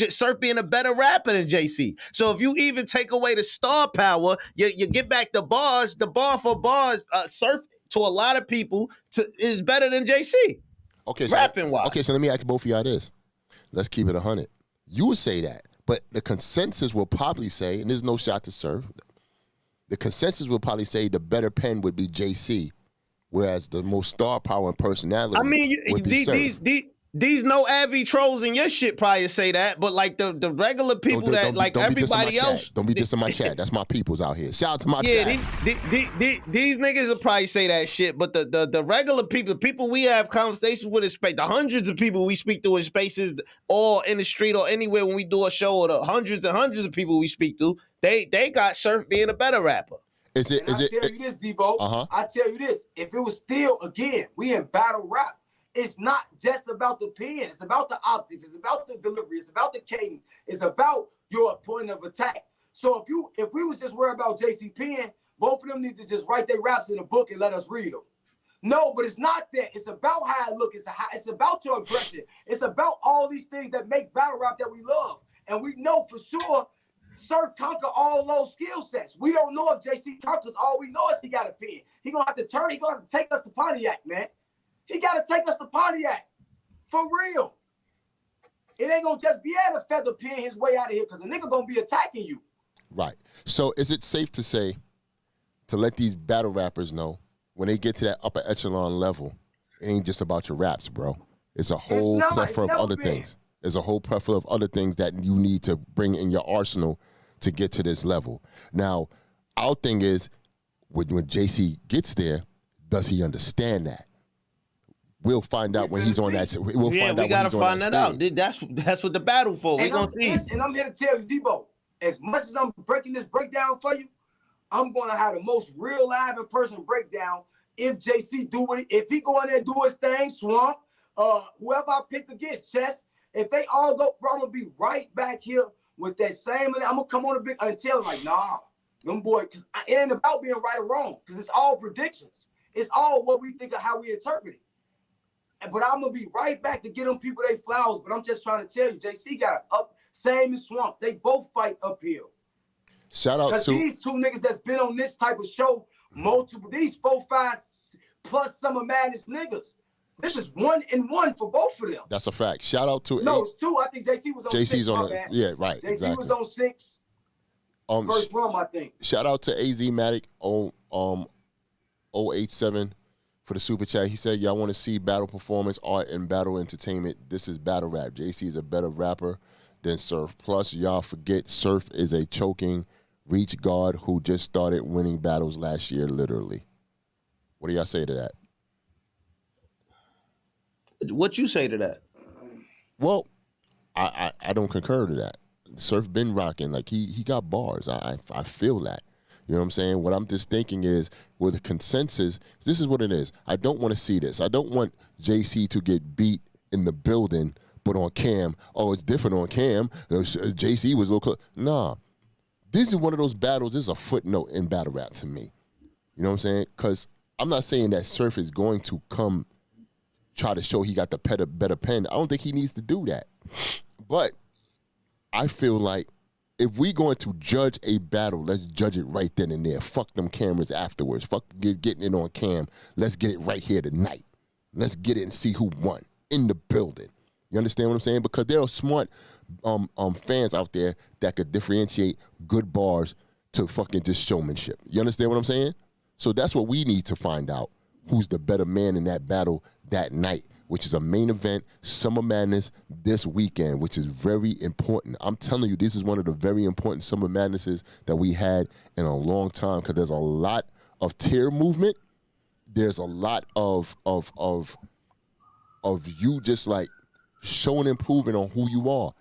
Surf being a better rapper than JC. So if you even take away the star power, you get back the bars. The bar for bars, Surf to a lot of people is better than JC. Okay, rapping wise. Okay, so let me ask both of y'all this. Let's keep it 100. You would say that, but the consensus will probably say, and there's no shot to Surf, the consensus will probably say the better pen would be JC, whereas the most star power and personality would be Surf. These no Avi trolls in your shit probably say that, but like the regular people everybody else. Don't be dissing my chat. That's my peoples out here. Shout out to my chat. These niggas will probably say that shit, but the regular people we have conversations with in space, the hundreds of people we speak to in spaces or in the street or anywhere when we do a show, or the hundreds and hundreds of people we speak to, they got Surf being a better rapper. I tell you this, Debo. I tell you this. If it was still, again, we in battle rap. It's not just about the pen. It's about the optics. It's about the delivery. It's about the cadence. It's about your point of attack. So if we was just worried about JC Penn, both of them need to just write their raps in a book and let us read them. No, but it's not that. It's about how it look. It's about your aggression. It's about all these things that make battle rap that we love. And we know for sure Surf conquer all those skill sets. We don't know if JC conquers. All we know is he got a pen. He gonna have to turn. He gonna have to take us to Pontiac, man. He got to take us to Pontiac. For real. It ain't going to just be able to feather pen his way out of here, because a nigga going to be attacking you. Right. So is it safe to say, to let these battle rappers know, when they get to that upper echelon level, it ain't just about your raps, bro. It's a whole plethora of other things. There's a whole plethora of other things that you need to bring in your arsenal to get to this level. Now, our thing is, when JC gets there, does he understand that? We'll find out when he's on that. We gotta find that out. That's what the battle for. We're gonna see. And I'm here to tell you, Debo, as much as I'm breaking this breakdown for you, I'm gonna have the most real live in person breakdown. If JC if he go in there and do his thing, Swamp, whoever I picked against, Chess, if they all go, bro, I'm gonna be right back here with that same. I'm gonna come on a big and tell him like, nah, them boy, because it ain't about being right or wrong, because it's all predictions. It's all what we think of how we interpret it. But I'm going to be right back to get them people their flowers. But I'm just trying to tell you, JC got up, same as Swamp. They both fight uphill. Shout out to these two niggas that's been on this type of show, these 4, 5 plus Summer Madness niggas. This is 1-1 for both of them. That's a fact. Shout out to No, it's 2. I think JC was on 6. JC's on bad. Yeah, right. JC exactly. was on 6. First round, I think. Shout out to AZ Matic 087 for the super chat. He said, "Y'all want to see battle performance, art, and battle entertainment? This is battle rap. JC is a better rapper than Surf. Plus, y'all forget Surf is a choking reach guard who just started winning battles last year, literally." What do y'all say to that? What you say to that? Well, I don't concur to that. Surf been rocking. Like, he got bars. I feel that. You know what I'm saying? What I'm just thinking is, with a consensus, this is what it is. I don't want to see this. I don't want JC to get beat in the building, but on cam, oh, it's different on cam. JC was a little close. Nah. This is one of those battles. This is a footnote in battle rap to me. You know what I'm saying? Because I'm not saying that Surf is going to come try to show he got the better pen. I don't think he needs to do that. But I feel like if we going to judge a battle, let's judge it right then and there. Fuck them cameras afterwards. Fuck getting it on cam. Let's get it right here tonight. Let's get it and see who won in the building. You understand what I'm saying? Because there are smart fans out there that could differentiate good bars to fucking just showmanship. You understand what I'm saying? So that's what we need to find out. Who's the better man in that battle that night, which is a main event, Summer Madness this weekend, which is very important. I'm telling you, this is one of the very important Summer Madnesses that we had in a long time, because there's a lot of tier movement. There's a lot of you just like showing and proving on who you are.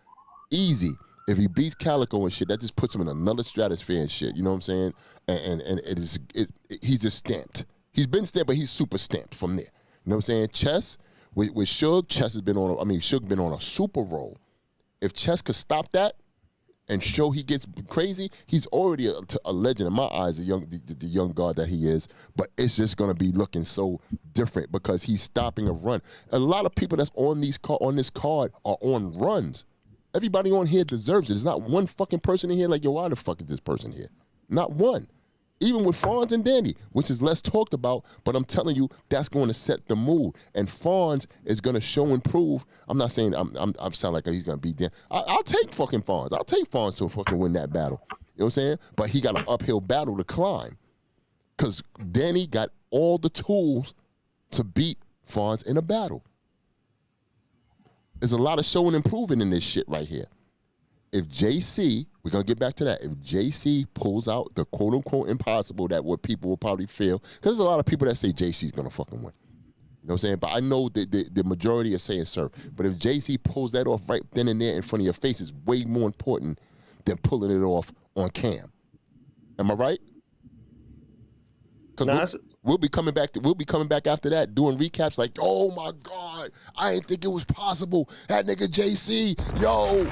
Easy. If he beats Calico and shit, that just puts him in another stratosphere and shit. You know what I'm saying? And he's just stamped. He's been stamped, but he's super stamped from there. You know what I'm saying? Chess with Suge, Suge been on a super roll. If Chess could stop that and show he gets crazy, he's already a legend in my eyes, the young guard that he is. But it's just gonna be looking so different because he's stopping a run. A lot of people that's on this card are on runs. Everybody on here deserves it. There's not one fucking person in here like, yo, why the fuck is this person here? Not one. Even with Fonz and Danny, which is less talked about, but I'm telling you, that's going to set the mood. And Fonz is going to show and prove. I'm not saying I sound like he's going to beat Dan. I'll take fucking Fonz. I'll take Fonz to fucking win that battle. You know what I'm saying? But he got an uphill battle to climb because Danny got all the tools to beat Fonz in a battle. There's a lot of showing and proving in this shit right here. If JC, we're going to get back to that, if JC pulls out the quote-unquote impossible, that what people will probably feel, because there's a lot of people that say JC's going to fucking win. You know what I'm saying? But I know that the majority are saying Surf. But if JC pulls that off right then and there in front of your face, it's way more important than pulling it off on cam. Am I right? Because we'll be coming back after that, doing recaps like, oh my God, I didn't think it was possible. That nigga JC, yo,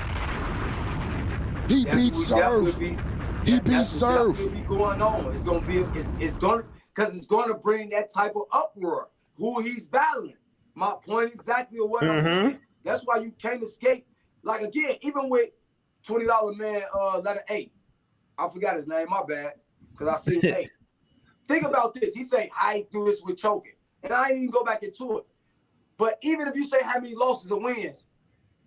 he beat Surf. He beat Surf. That's be going on. It's gonna bring that type of uproar. Who he's battling. My point exactly of what I'm saying. That's why you can't escape. Like again, even with $20 man, letter A, I forgot his name. My bad, because I seen A. Think about this. He say, I do this with choking. And I ain't even go back into it. But even if you say how many losses or wins,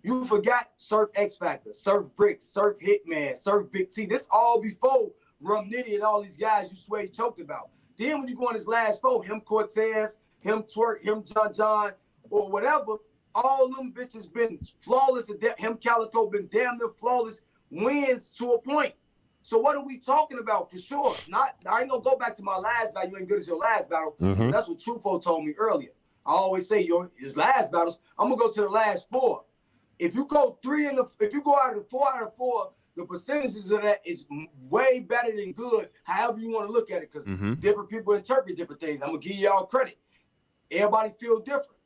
you forgot Surf X Factor, Surf Brick, Surf Hitman, Surf Big T. This all before Rum Nitty and all these guys you swear he choked about. Then when you go on his last four, him Cortez, him Twerk, him John, or whatever, all them bitches been flawless. Him Calico been damn near flawless wins to a point. So what are we talking about for sure? I ain't gonna go back to my last battle. You ain't good as your last battle. That's what Trufo told me earlier. I always say his last battles. I'm gonna go to the last four. If you go if you go out of the 4 out of 4, the percentages of that is way better than good. However you want to look at it, because different people interpret different things. I'm gonna give y'all credit. Everybody feel different,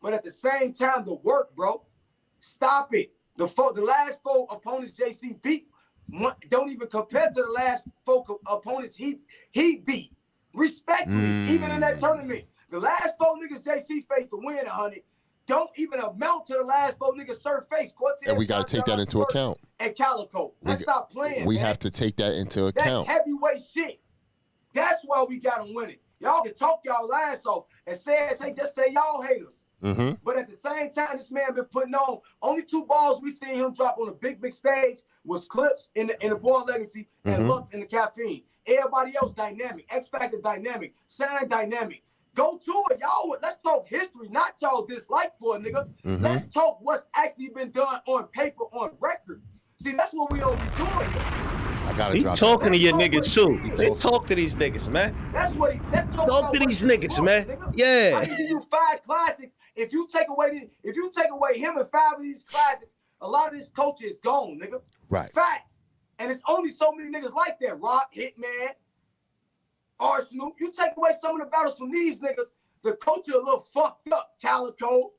but at the same time, the work, bro. Stop it. The last 4 opponents JC beat don't even compare to the last 4 opponents he beat. Respectfully, even in that tournament, the last 4 niggas JC faced to win 100 don't even amount to the last 4 niggas Surf face. Cortez, and we got to take that into account. And Calico. Let's stop playing. We have to take that into account. That's heavyweight shit. That's why we got him winning. Y'all can talk y'all ass off and just say y'all haters. But at the same same time this man been putting on, only 2 balls we seen him drop on a big stage was Clips in the Born Legacy and Lux in the Caffeine. Everybody else dynamic. X Factor dynamic. Shine dynamic. Go to it, y'all. Let's talk history, not y'all dislike for a nigga. Let's talk what's actually been done on paper, on record. See, that's what we don't be doing here. I gotta He drop talking that. to your niggas too. They talk to these niggas, man. That's what he. Let's Talk to these niggas, man. Nigga. Yeah. I can give you 5 classics. If you take away him and 5 of these classics, a lot of this culture is gone, nigga. Right. Facts. And it's only so many niggas like that. Rock, Hitman, Arsenal. You take away some of the battles from these niggas, the culture a little fucked up. Calico.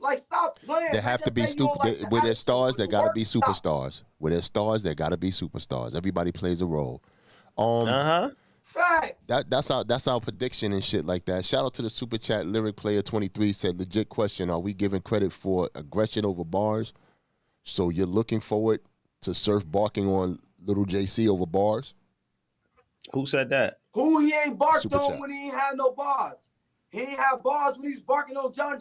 Like, stop playing. They have to be stupid. With their stars, they gotta be superstars. With their stars, they gotta be superstars. Everybody plays a role. Facts. That's our prediction and shit like that. Shout out to the super chat. Lyric Player 23 said, legit question: are we giving credit for aggression over bars? So you're looking forward to Surf barking on Little JC over bars? Who said that? Who he ain't barked Super on chat. when he ain't had no bars? He ain't have bars when he's barking on John.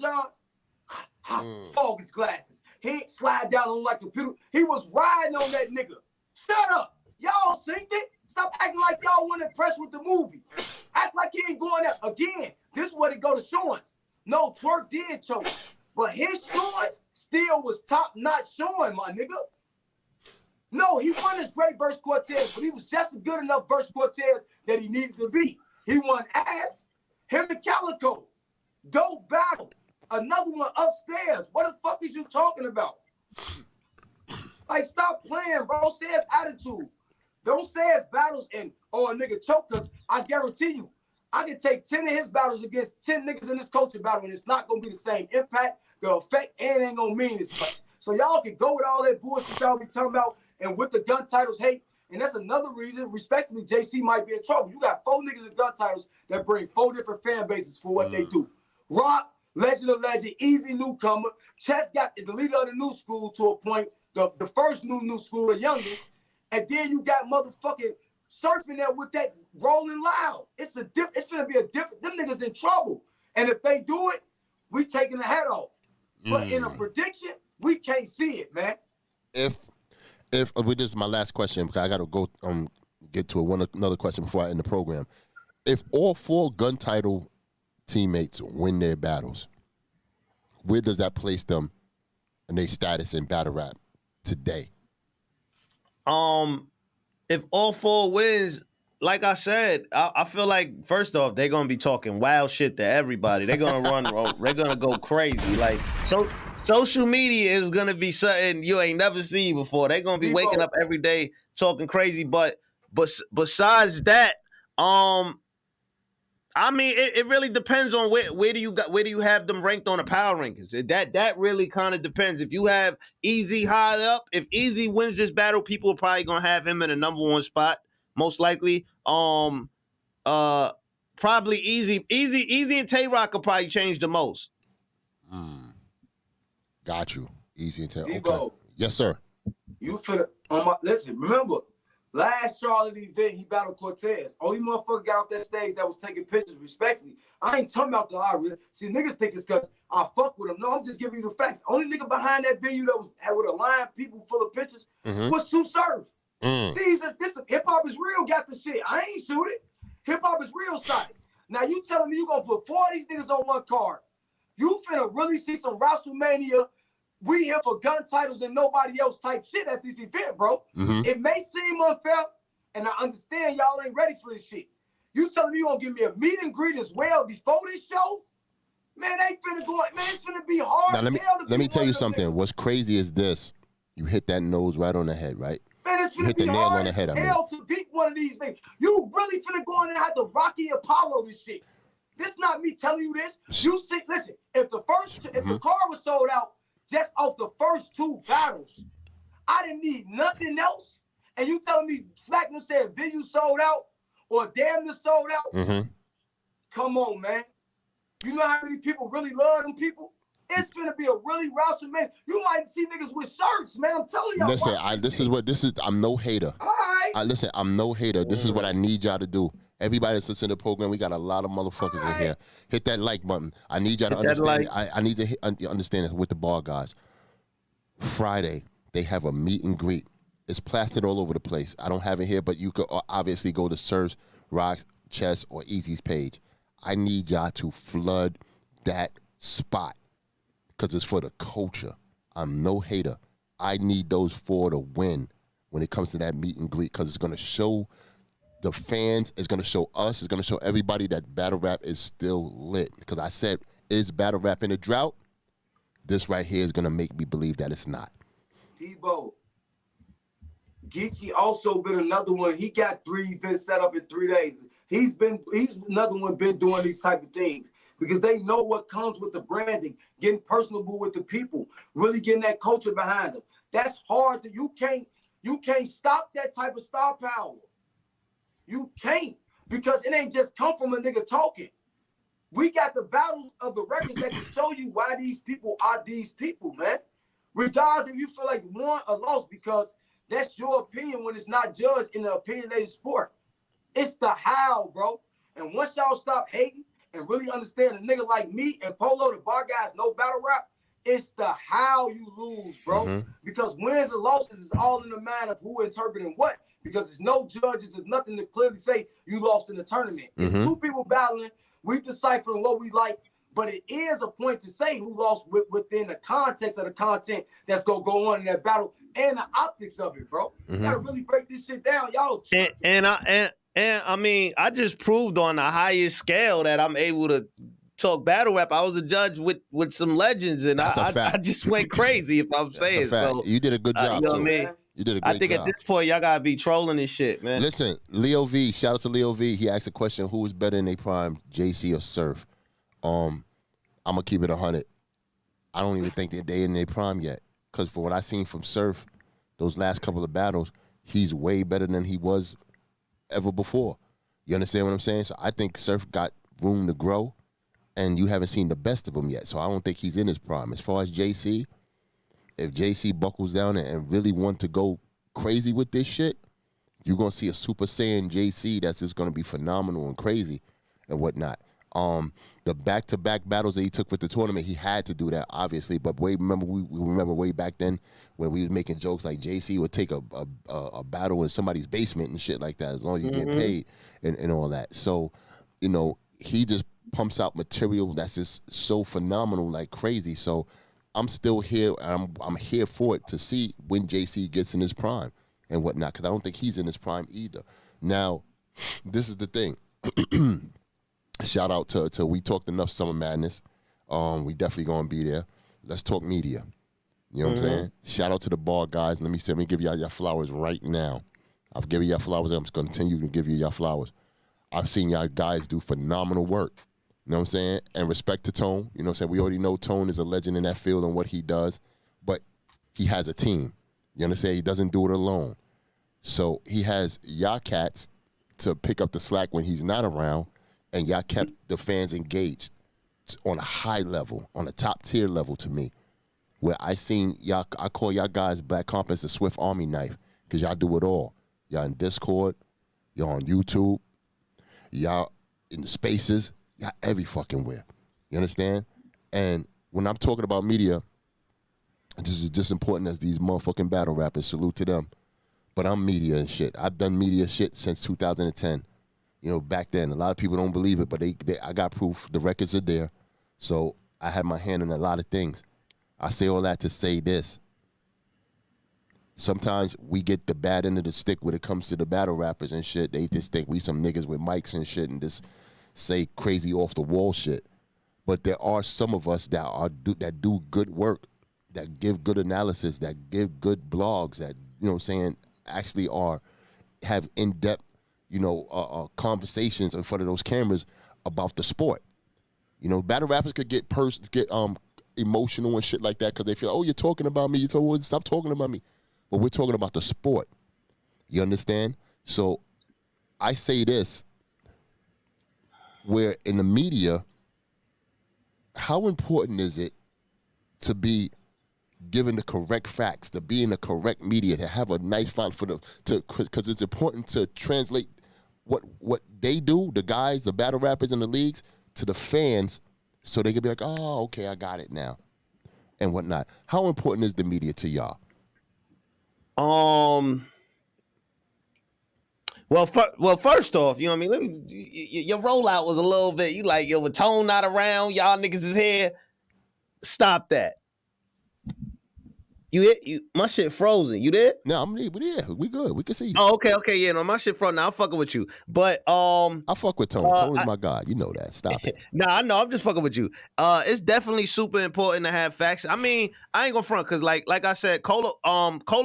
Fog his glasses. He ain't slide down on like a computer. He was riding on that nigga. Shut up. Y'all synced it? Stop acting like y'all weren't impressed with the movie. Act like he ain't going there. Again, this is what it go to Sean's. No, Twerk did choke. But his Sean still was top-notch Sean, my nigga. No, he won his great verse Cortez, but he was just a good enough verse Cortez that he needed to be. He won ass. Him and Calico. Dope battle. Another one upstairs. What the fuck is you talking about? Like, stop playing, bro. Say it's attitude. Don't say it's battles and, oh, a nigga choke, because I guarantee you, I can take 10 of his battles against 10 niggas in this culture battle, and it's not going to be the same impact, the effect, and it ain't going to mean as much. So y'all can go with all that bullshit y'all be talking about, and with the gun titles hate, and that's another reason, respectfully, JC might be in trouble. You got 4 niggas with gun titles that bring 4 different fan bases for what they do. Rock, Legend of Legend, Easy Newcomer. Chess got the leader of the new school to a point, the first new school, the youngest. And then you got motherfucking Surfing there with that Rolling Loud. It's gonna be a different. Them niggas in trouble. And if they do it, we taking the head off. But in a prediction, we can't see it, man. If this is my last question, because I got to go get to another question before I end the program. If all 4 gun title teammates win their battles, where does that place them and their status in battle rap today? If all 4 wins, like I said, I feel like, first off, they're gonna be talking wild shit to everybody. They're gonna they're gonna go crazy. Like, so social media is gonna be something you ain't never seen before. They're gonna be waking up every day talking crazy. But besides that, I mean, it really depends on where do you have them ranked on the power rankings. That really kind of depends. If you have Easy high up, if Easy wins this battle, people are probably gonna have him in the number 1 spot, most likely. Probably Easy and Tay Rock will probably change the most. Got you. Easy and Tay. Okay. Debo, Yes, sir. you finna listen. Remember, last Charlotte event, he battled Cortez. Only motherfucker got off that stage that was taking pictures respectfully. I ain't talking about the Ira. See, niggas think it's because I fuck with him. No, I'm just giving you the facts. Only nigga behind that venue that had with a line, people full of pictures, was Sue Surf. This hip hop is real. Got the shit. I ain't shoot it. Hip hop is real started. Now you telling me you gonna put 4 of these niggas on one card? You finna really see some WrestleMania. We here for gun titles and nobody else type shit at this event, bro. It may seem unfair, and I understand y'all ain't ready for this shit. You telling me you gonna give me a meet and greet as well before this show? Man, they finna go. Man, it's finna be hard. Now let me tell you something. What's crazy is this: you hit that nose right on the head, right? Man, it's You finna hit be the nail hard on the head. as I mean, hell to beat one of these things. You really finna go in there and have to Rocky Apollo this shit. This not me telling you this. You see, listen. If the car was sold out just off the first 2 battles, I didn't need nothing else. And you telling me Smackman said venue sold out or damn near sold out? Come on, man. You know how many people really love them people? It's gonna be a really rousing, man. You might see niggas with shirts, man. I'm telling y'all. listen, I'm no hater. All right. Listen, I'm no hater. This is what I need y'all to do. Everybody that's listening to the program, we got a lot of motherfuckers in here. Hit that like button. I need y'all to understand. I need to understand this with the bar guys. Friday, they have a meet and greet. It's plastered all over the place. I don't have it here, but you could obviously go to Surf's, Rock's, Chess, or Easy's page. I need y'all to flood that spot because it's for the culture. I'm no hater. I need those four to win when it comes to that meet and greet because it's going to show the fans, it's going to show us, it's going to show everybody that battle rap is still lit. Because I said, is battle rap in a drought? This right here is going to make me believe that it's not. Debo, Geechee also been another one. He got 3 events set up in 3 days. He's another one been doing these type of things because they know what comes with the branding, getting personable with the people, really getting that culture behind them. That's hard. You can't stop that type of star power. You can't, because it ain't just come from a nigga talking. We got the battles of the records that can show you why these people are these people, man. Regardless if you feel like you won or lost, because that's your opinion when it's not judged in the opinionated sport. It's the how, bro. And once y'all stop hating and really understand a nigga like me and Polo, the bar guys, know battle rap, it's the how you lose, bro. Mm-hmm. Because wins and losses is all in the mind of who interpreting what. Because there's no judges, there's nothing to clearly say you lost in the tournament. Mm-hmm. It's 2 people battling, we deciphering what we like, but it is a point to say who lost within the context of the content that's gonna go on in that battle and the optics of it, bro. Mm-hmm. You gotta really break this shit down, y'all. And I mean, I just proved on the highest scale that I'm able to talk battle rap. I was a judge with some legends, and I just went crazy. If I'm saying so, you did a good job. You know what I mean? You did a great job. I think at this point, y'all gotta be trolling this shit, man. Listen, Leo V, shout out to Leo V. He asked a question: who is better in their prime, JC or Surf? I'm gonna keep it 100. I don't even think that they in their prime yet, because for what I seen from Surf, those last couple of battles, he's way better than he was ever before. You understand what I'm saying? So I think Surf got room to grow, and you haven't seen the best of him yet. So I don't think he's in his prime. As far as JC, if JC buckles down and really want to go crazy with this shit, you're going to see a Super Saiyan JC that's just going to be phenomenal and crazy and whatnot. The back-to-back battles that he took with the tournament, he had to do that, obviously. But we remember way back then when we was making jokes like JC would take a battle in somebody's basement and shit like that as long as you get paid and all that. So, you know, he just pumps out material that's just so phenomenal, like crazy. So I'm still here, and I'm here for it to see when JC gets in his prime and whatnot, because I don't think he's in his prime either. Now, this is the thing. Shout out to We Talked Enough Summer Madness. We definitely gonna be there. Let's talk media. You know what I'm saying? Shout out to the bar guys. Let me give y'all your flowers right now. I've given y'all flowers. I'm just gonna continue to give you your flowers. I've seen y'all guys do phenomenal work. You know what I'm saying? And respect to Tone. You know what I'm saying? We already know Tone is a legend in that field and what he does, but he has a team. You understand? He doesn't do it alone. So he has y'all cats to pick up the slack when he's not around, and y'all kept the fans engaged on a high level, on a top tier level to me, where I seen y'all, I call y'all guys Black Compass a Swift Army knife, because y'all do it all. Y'all in Discord, y'all on YouTube, y'all in the spaces, y'all every fucking where. You understand? And when I'm talking about media, this is just important as these motherfucking battle rappers. Salute to them. But I'm media and shit. I've done media shit since 2010. You know, back then, a lot of people don't believe it, but I got proof. The records are there. So I had my hand in a lot of things. I say all that to say this. Sometimes we get the bad end of the stick when it comes to the battle rappers and shit. They just think we some niggas with mics and shit and just say crazy off the wall shit. But there are some of us that do good work, that give good analysis, that give good blogs, that, you know what I'm saying, actually have in-depth, you know, conversations in front of those cameras about the sport. You know, battle rappers could get emotional and shit like that because they feel, oh, you're talking about me. Stop talking about me. But we're talking about the sport. You understand? So I say this, where in the media, how important is it to be given the correct facts, to be in the correct media, to have a nice font because it's important to translate what they do, the guys, the battle rappers in the leagues, to the fans, so they can be like, oh, okay, I got it now, and whatnot. How important is the media to y'all? Well, first off, you know what I mean? Your rollout was a little bit. You like, yo, with Tone not around, y'all niggas is here. Stop that. My shit frozen. You there? No, I'm there. We good. We can see you. Oh, okay, yeah. No, my shit frozen. Now I'm fucking with you, but I fuck with Tone. Tone is my guy. You know that. Stop it. Nah, I know. I'm just fucking with you. It's definitely super important to have facts. I mean, I ain't gonna front because, like I said, Cola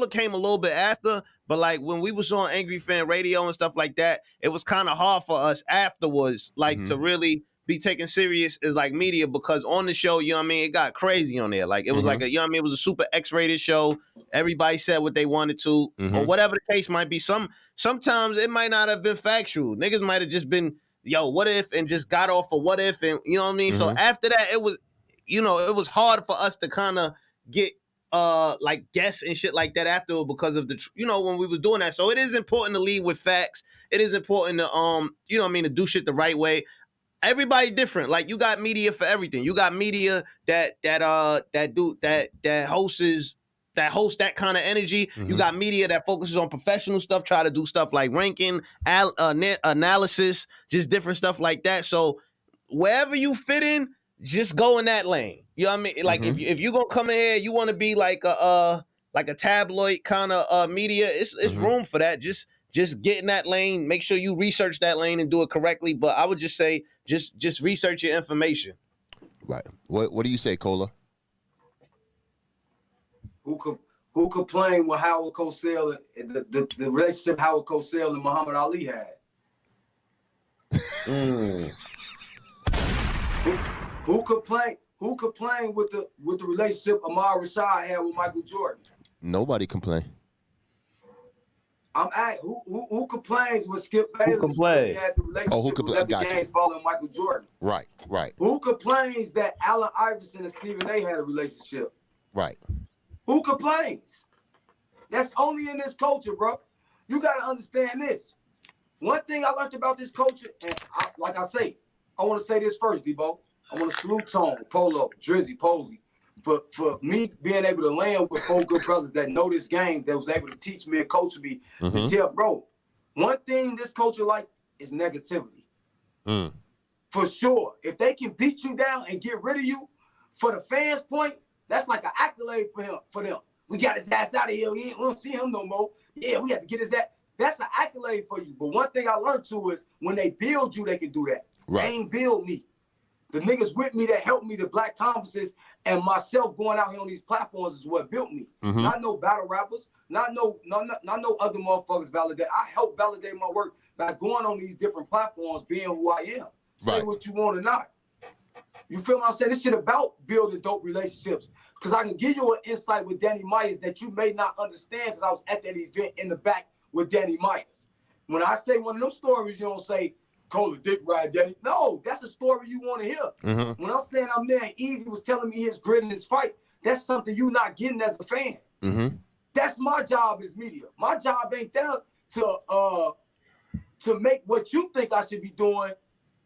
came a little bit after, but like when we was on Angry Fan Radio and stuff like that, it was kind of hard for us afterwards, like to really be taken serious as like media, because on the show, you know what I mean, it got crazy on there. Like it was like a, you know what I mean, it was a super X-rated show. Everybody said what they wanted to, or whatever the case might be. Sometimes it might not have been factual. Niggas might have just been, yo, what if, and just got off of what if, and you know what I mean? So after that, it was, you know, it was hard for us to kind of get like guess and shit like that after, because of the, you know, when we was doing that. So it is important to lead with facts. It is important to you know what I mean, to do shit the right way. Everybody different. Like you got media for everything. You got media that hosts that kind of energy. You got media that focuses on professional stuff, try to do stuff like ranking, analysis, just different stuff like that. So wherever you fit in, just go in that lane. You know what I mean? Like if you gonna come in here, you want to be like a tabloid kind of media. It's room for that. Just get in that lane. Make sure you research that lane and do it correctly. But I would just say, just research your information. Right. What do you say, Cola? Who complained with Howard Cosell, the relationship Howard Cosell and Muhammad Ali had? Who complained with the relationship Ahmad Rashad had with Michael Jordan? Nobody complained. I'm at who complains with Skip Bayless? Who complained? Had the relationship with LeBron James following Michael Jordan. Right. Who complains that Allen Iverson and Stephen A. had a relationship? Right. Who complains? That's only in this culture, bro. You got to understand this. One thing I learned about this culture, and like I say, I want to say this first, Debo. I want to salute Tone, Polo, Drizzy, Posey, for me being able to land with 4 good brothers that know this game, that was able to teach me and coach me. And tell, bro, one thing this culture like is negativity. For sure. If they can beat you down and get rid of you, for the fans' point, that's like an accolade for them. We got his ass out of here. We don't see him no more. Yeah, we have to get his ass. That's an accolade for you. But one thing I learned too is when they build you, they can do that. Right. They ain't build me. The niggas with me that helped me, the black conferences, and myself going out here on these platforms is what built me. Not no battle rappers, not no other motherfuckers validate. I help validate my work by going on these different platforms, being who I am. Say what you want or not. You feel what I'm saying? This shit about building dope relationships. Because I can give you an insight with Danny Myers that you may not understand, because I was at that event in the back with Danny Myers. When I say one of them stories, you don't say, Cola dick ride, Danny. No, that's a story you want to hear. When I'm saying I'm there and Easy was telling me his grit and his fight, that's something you're not getting as a fan. That's my job as media. My job ain't there to make what you think I should be doing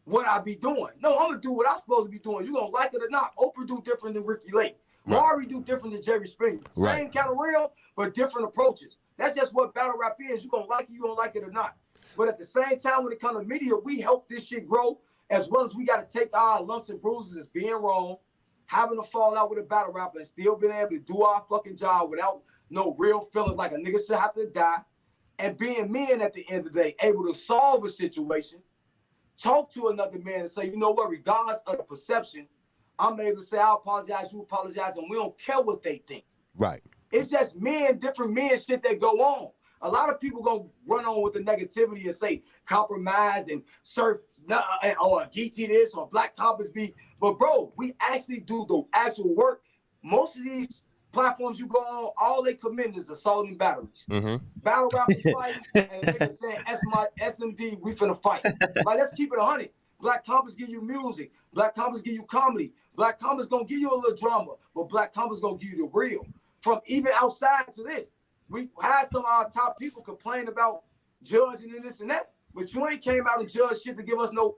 what I be doing. No, I'm going to do what I'm supposed to be doing. You going to like it or not. Oprah do different than Ricky Lake. Maury do different than Jerry Springer. Same kind of real, but different approaches. That's just what battle rap is. You going to like it, you don't like it or not. But at the same time, when it comes to media, we help this shit grow, as well as we got to take our lumps and bruises as being wrong, having to fall out with a battle rapper, and still being able to do our fucking job without no real feelings like a nigga should have to die, and being men at the end of the day, able to solve a situation, talk to another man and say, you know what, regardless of the perception, I'm able to say, I apologize, you apologize, and we don't care what they think. Right. It's just different men shit that go on. A lot of people gonna run on with the negativity and say compromised and surf or GT this or Black Compass be. But bro, we actually do the actual work. Most of these platforms you go on, all they commit is assaulting batteries. Battle rappers fighting and niggas saying SMD, we finna fight. Like, let's keep it 100. Black Compass give you music. Black Compass give you comedy. Black Compass gonna give you a little drama, but Black Compass gonna give you the real. From even outside to this. We had some of our top people complain about judging and this and that. but you ain't came out and judged shit to give us no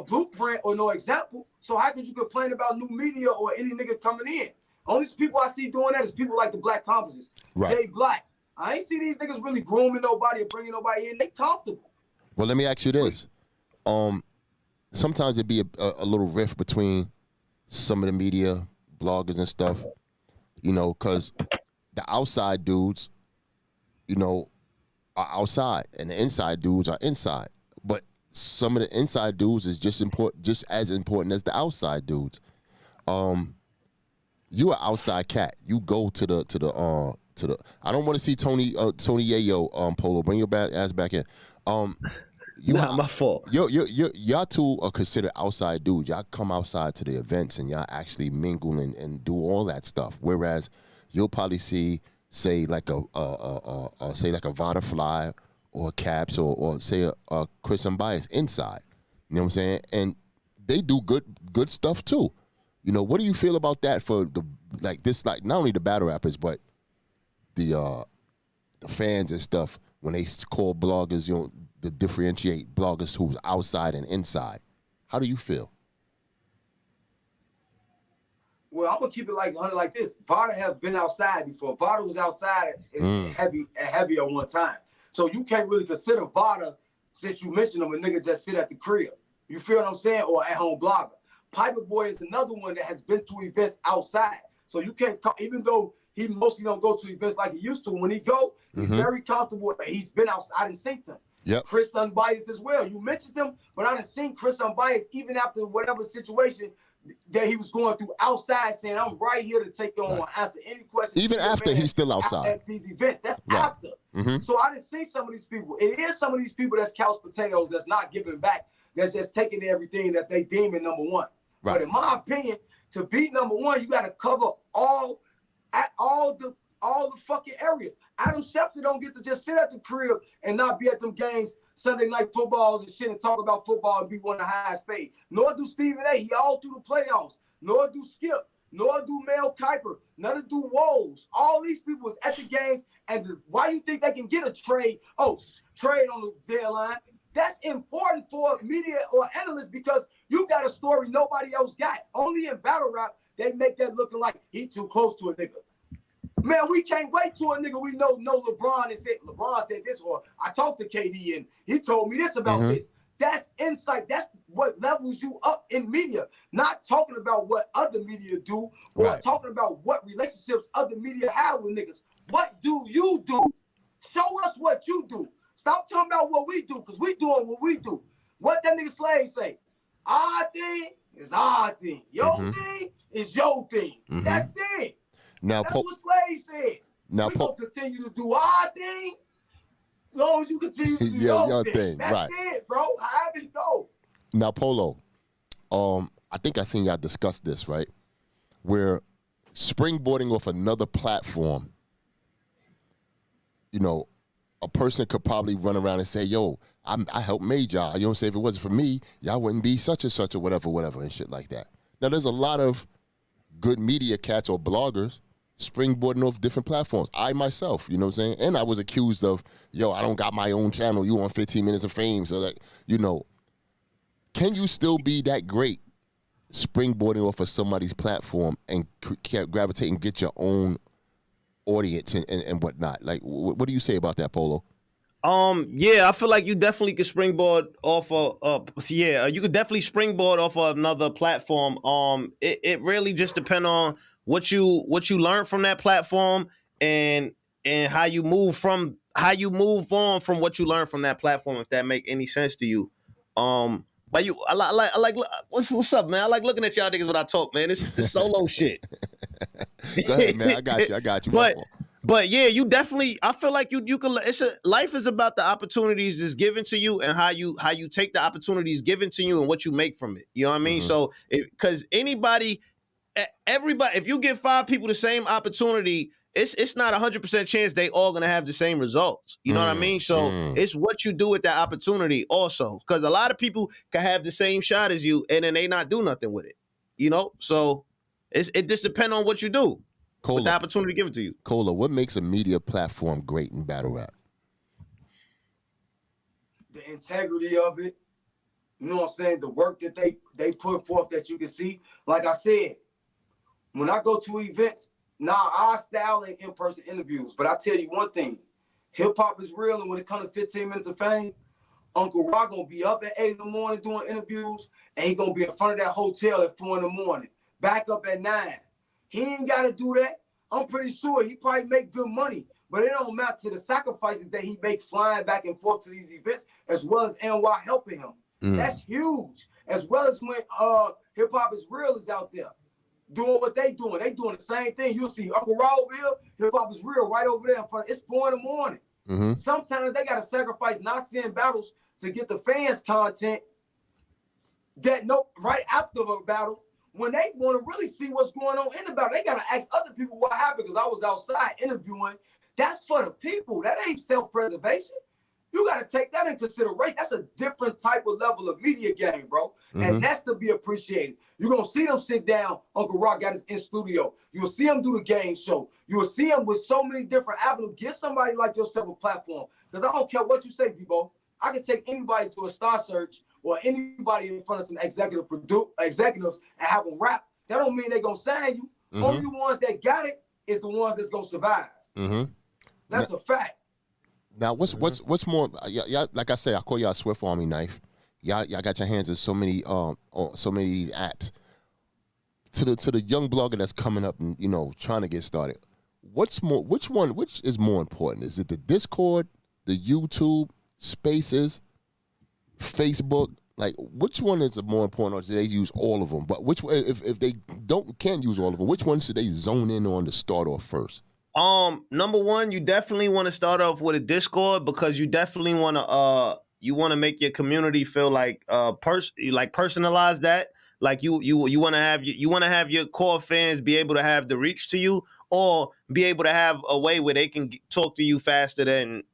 blueprint or no example. So how could you complain about new media or any nigga coming in? Only people I see doing that is people like the Black Composites. Right. Jay Black. I ain't see these niggas really grooming nobody or bringing nobody in. They comfortable. Well, let me ask you this. Sometimes it'd be a little rift between some of the media, bloggers and stuff, you know, because the outside dudes, you know, are outside and the inside dudes are inside. But some of the inside dudes is just as important as the outside dudes. You an outside cat. You go to the. I don't want to see Tony Yayo, Polo. Bring your ass back in. Not my fault. Y'all two are considered outside dudes. Y'all come outside to the events and y'all actually mingle and do all that stuff. Whereas you'll probably see, say like a Vada Fly or Caps or say a Chris Unbiased inside. You know what I'm saying? And they do good stuff too. You know, what do you feel about that for not only the battle rappers but the fans and stuff when they call bloggers, you know, to differentiate bloggers who's outside and inside? How do you feel? Well, I'm gonna keep it like this. Vada has been outside before. Vada was outside heavy at one time. So you can't really consider Vada, since you mentioned him, a nigga just sit at the crib. You feel what I'm saying? Or at home blogger. Piper Boy is another one that has been to events outside. So you can't, even though he mostly don't go to events like he used to, when he go, he's very comfortable. He's been outside and seen them. Yep. Chris Unbiased as well. You mentioned him, but I done seen Chris Unbiased even after whatever situation that he was going through outside, saying, I'm right here to take on, answer any questions. Even after he's still outside. At these events. That's after. So I done seen some of these people. It is some of these people that's couch potatoes, that's not giving back, that's just taking everything that they deem in number one. Right. But in my opinion, to be number one, you got to cover all the fucking areas. Adam Schefter don't get to just sit at the crib and not be at them games, Sunday night footballs and shit, and talk about football and be one of the highest paid. Nor do Stephen A. He all through the playoffs. Nor do Skip. Nor do Mel Kiper. None do Woles. All these people was at the games. And why you think they can get a trade? Oh, trade on the deadline. That's important for media or analysts because you got a story nobody else got. Only in battle rap, they make that looking like he too close to a nigga. Man, we can't wait till a nigga we know LeBron and said LeBron said this, or I talked to KD and he told me this about this. That's insight. That's what levels you up in media. Not talking about what other media do or talking about what relationships other media have with niggas. What do you do? Show us what you do. Stop talking about what we do, because we doing what we do. What that nigga Slade say? Our thing is our thing. Your thing is your thing. That's it. Now, that's what Slade said. Now, we gonna continue to do our thing as long as you continue to do your thing. That's it, bro. However it go. Now, Polo, I think I seen y'all discuss this, right? Where springboarding off another platform, you know, a person could probably run around and say, yo, I helped made y'all. You don't say if it wasn't for me, y'all wouldn't be such and such or whatever, and shit like that. Now, there's a lot of good media cats or bloggers springboarding off different platforms. I myself, you know what I'm saying? And I was accused of, yo, I don't got my own channel. You on 15 Minutes of Fame. So, that, you know, can you still be that great springboarding off of somebody's platform and gravitate and get your own audience and whatnot? Like, what do you say about that, Polo? Yeah, I feel like you definitely could springboard off you could definitely springboard off of another platform. It really just depends on what you learn from that platform and how you move on from what you learn from that platform, if that make any sense to you. But I like what's up, man? I like looking at y'all niggas when I talk, man. It's solo shit. Go ahead, man. I got you. But yeah, you definitely. I feel like you can. Life is about the opportunities that's given to you and how you take the opportunities given to you and what you make from it. You know what I mean? So, because everybody, if you give 5 people the same opportunity, it's not 100% chance they all gonna have the same results. You know what I mean? So it's what you do with that opportunity also. Because a lot of people can have the same shot as you and then they not do nothing with it. You know? So it just depends on what you do. With the opportunity given to you. Cola, what makes a media platform great in battle rap? the integrity of it. You know what I'm saying? The work that they put forth that you can see. Like I said, when I go to events, our style ain't in-person interviews. But I tell you one thing, hip-hop is real, and when it comes to 15 minutes of fame, Uncle Rock gonna be up at 8 in the morning doing interviews, and he gonna be in front of that hotel at 4 in the morning, back up at 9. He ain't gotta do that. I'm pretty sure he probably make good money, but it don't matter to the sacrifices that he make flying back and forth to these events, as well as NY helping him. That's huge. As well as when Hip Hop is Real is out there doing what they doing. They doing the same thing. You'll see Uncle Raw over here, Hip Hop is Real right over there in front. It's 4 in the morning. Sometimes they gotta sacrifice not seeing battles to get the fans content that right after the battle. When they want to really see what's going on in the battle, they gotta ask other people what happened, because I was outside interviewing. That's for the people. That ain't self-preservation. You got to take that in consideration. That's a different type of level of media game, bro. And that's to be appreciated. You're going to see them sit down. Uncle Rock got his in studio. You'll see him do the game show. You'll see him with so many different avenues. Get somebody like yourself a platform. Because I don't care what you say, Debo. I can take anybody to a Star Search or anybody in front of some executives and have them rap. That don't mean they're going to sign you. Only the ones that got it is the ones that's going to survive. That's a fact. Now, what's more? Y'all, like I said, I call y'all Swift Army knife. Y'all got your hands in so many of these apps. To the young blogger that's coming up and trying to get started, which is more important? Is it the Discord, the YouTube, Spaces, Facebook? Like, which one is more important, or do they use all of them? But which one, if they can't use all of them, which one should they zone in on to start off first? Number one, you definitely want to start off with a Discord, because you definitely want to make your community feel like personalize that. Like you want to have your core fans be able to have the reach to you, or be able to have a way where they can talk to you faster than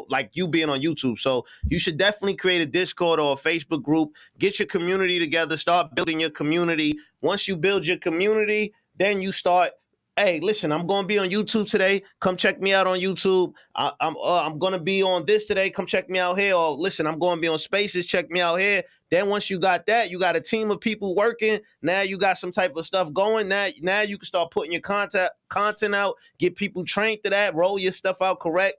like you being on YouTube. So you should definitely create a Discord or a Facebook group. Get your community together. Start building your community. Once you build your community, then you start. Hey, listen, I'm going to be on YouTube today. Come check me out on YouTube. I'm going to be on this today. Come check me out here. Or listen, I'm going to be on Spaces. Check me out here. Then once you got that, you got a team of people working. Now you got some type of stuff going. Now you can start putting your content out, get people trained to that, roll your stuff out correct,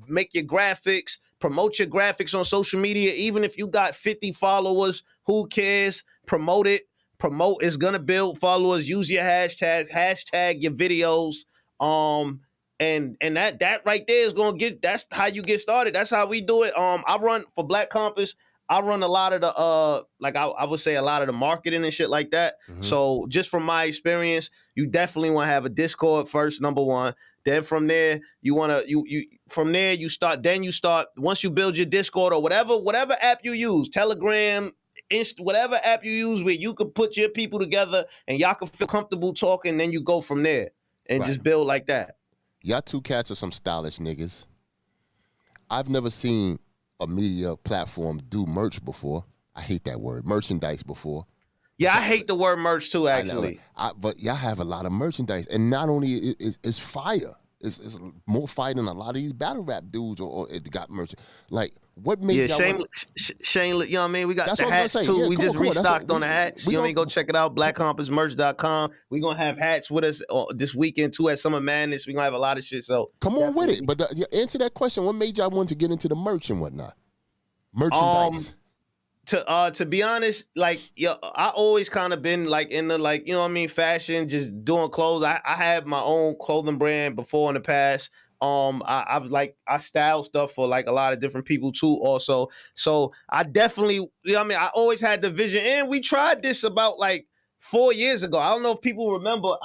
make your graphics, promote your graphics on social media. Even if you got 50 followers, who cares? Promote it. Promote is gonna build followers. Use your hashtag your videos. And that right there is gonna that's how you get started. That's how we do it. I run for Black Compass. I run a lot of the I would say a lot of the marketing and shit like that. So just from my experience, you definitely want to have a Discord first, number one. Then from there, you start once you build your Discord or whatever app you use, Telegram, whatever app you use where you could put your people together and y'all can feel comfortable talking, then you go from there and just build like that. Y'all two cats are some stylish niggas. I've never seen a media platform do merch before. I hate that word, merchandise before. Yeah, I hate the word merch too, actually. But y'all have a lot of merchandise, and not only is fire, it's more fire than a lot of these battle rap dudes or it got merch. Like, what made y'all shameless, you know what I mean? We got That's the what I was hats gonna say. too. Yeah, We come just on, restocked on the hats. You know what I mean? Go check it out, blackcompassmerch.com. We're going to have hats with us this weekend too at Summer Madness. We're going to have a lot of shit. So come on with it. But answer that question. What made y'all want to get into the merch and whatnot? Merchandise. To be honest, like, I always kind of been like in the, like, you know what I mean, fashion, just doing clothes. I had my own clothing brand before in the past. I style stuff for like a lot of different people too also. So I definitely, you know what I mean, I always had the vision, and we tried this about like 4 years ago. I don't know if people remember.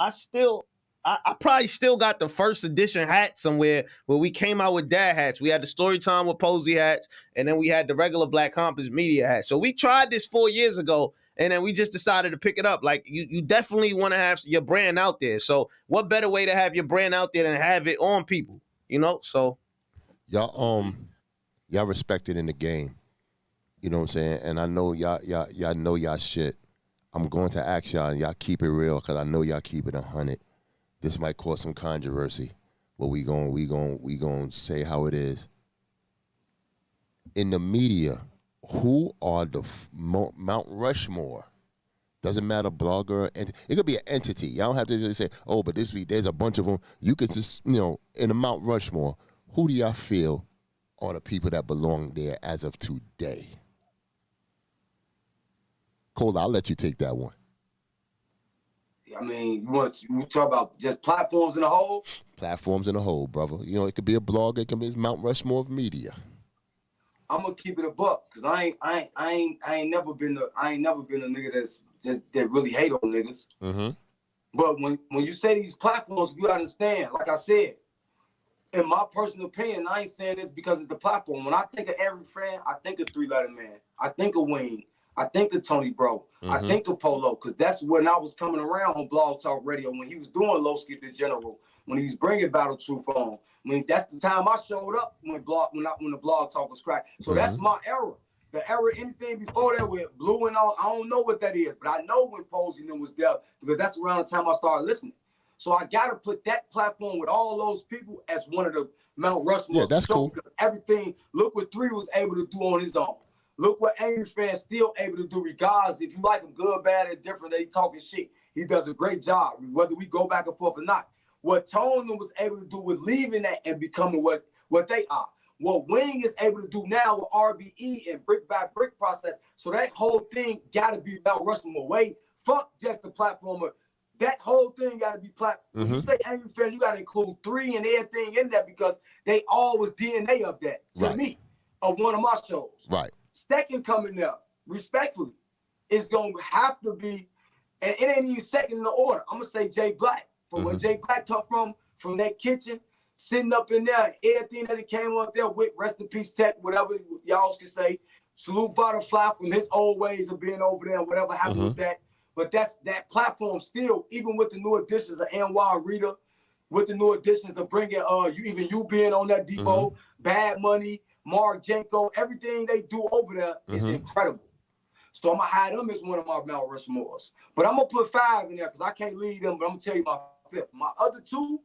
I probably still got the first edition hat somewhere where we came out with dad hats. We had the story time with Posey hats, and then we had the regular Black Compass media hats. So we tried this 4 years ago, and then we just decided to pick it up. Like, you definitely want to have your brand out there. So what better way to have your brand out there than have it on people, you know? So y'all respected in the game. You know what I'm saying? And I know y'all know y'all shit. I'm going to ask y'all, and y'all keep it real, because I know y'all keep it 100. This might cause some controversy, but we gon' say how it is. in the media, who are the Mount Rushmore? Doesn't matter, blogger. It could be an entity. Y'all don't have to just say, oh, but there's a bunch of them. You could just, in the Mount Rushmore, who do y'all feel are the people that belong there as of today? Cole, I'll let you take that one. I mean, you talk about just platforms in a whole? Platforms in a whole, brother. It could be a blogger. It could be Mount Rushmore of media. I'm gonna keep it a buck, cause I ain't never been a nigga that really hate on niggas. Mm-hmm. But when you say these platforms, you understand. Like I said, in my personal opinion, I ain't saying this because it's the platform. When I think of every friend, I think of 3-Letter Man. I think of Wayne. I think of Tony Bro. I think of Polo, because that's when I was coming around on Blog Talk Radio, when he was doing Lowski the General, when he was bringing Battle Truth on. That's the time I showed up when the Blog Talk was cracked. So that's my era. The era, anything before that with Blue and all, I don't know what that is, but I know when Posey was there, because that's around the time I started listening. So I got to put that platform with all those people as one of the Mount Rushmore. Yeah, that's cool. Because everything, look what 3 was able to do on his own. Look what Angry Fan's still able to do, regardless if you like him good, bad, or different, that he talking shit. He does a great job, whether we go back and forth or not. What Tone was able to do with leaving that and becoming what they are. What Wing is able to do now with RBE and brick by brick process. So that whole thing got to be Mount Rushmore way. Fuck just the platform. That whole thing got to be platform. Mm-hmm. You say Angry Fan, you got to include 3 and everything in there, because they all was DNA of that to me, of one of my shows. Right. Second coming up, respectfully, is going to have to be, and it ain't even second in the order. I'm going to say Jay Black. From where Jay Black come from that kitchen, sitting up in there, everything that he came up there with, rest in peace Tech, whatever y'all can say. Salute Butterfly from his old ways of being over there and whatever happened with that. But that's that platform still, even with the new additions of NY Rita, with the new additions of bringing you being on that depot, Bad Money, Mark Janko, everything they do over there is incredible. So I'm going to hide them as one of my Mount Rushmores. But I'm going to put 5 in there because I can't lead them, but I'm going to tell you my 5th. My other 2,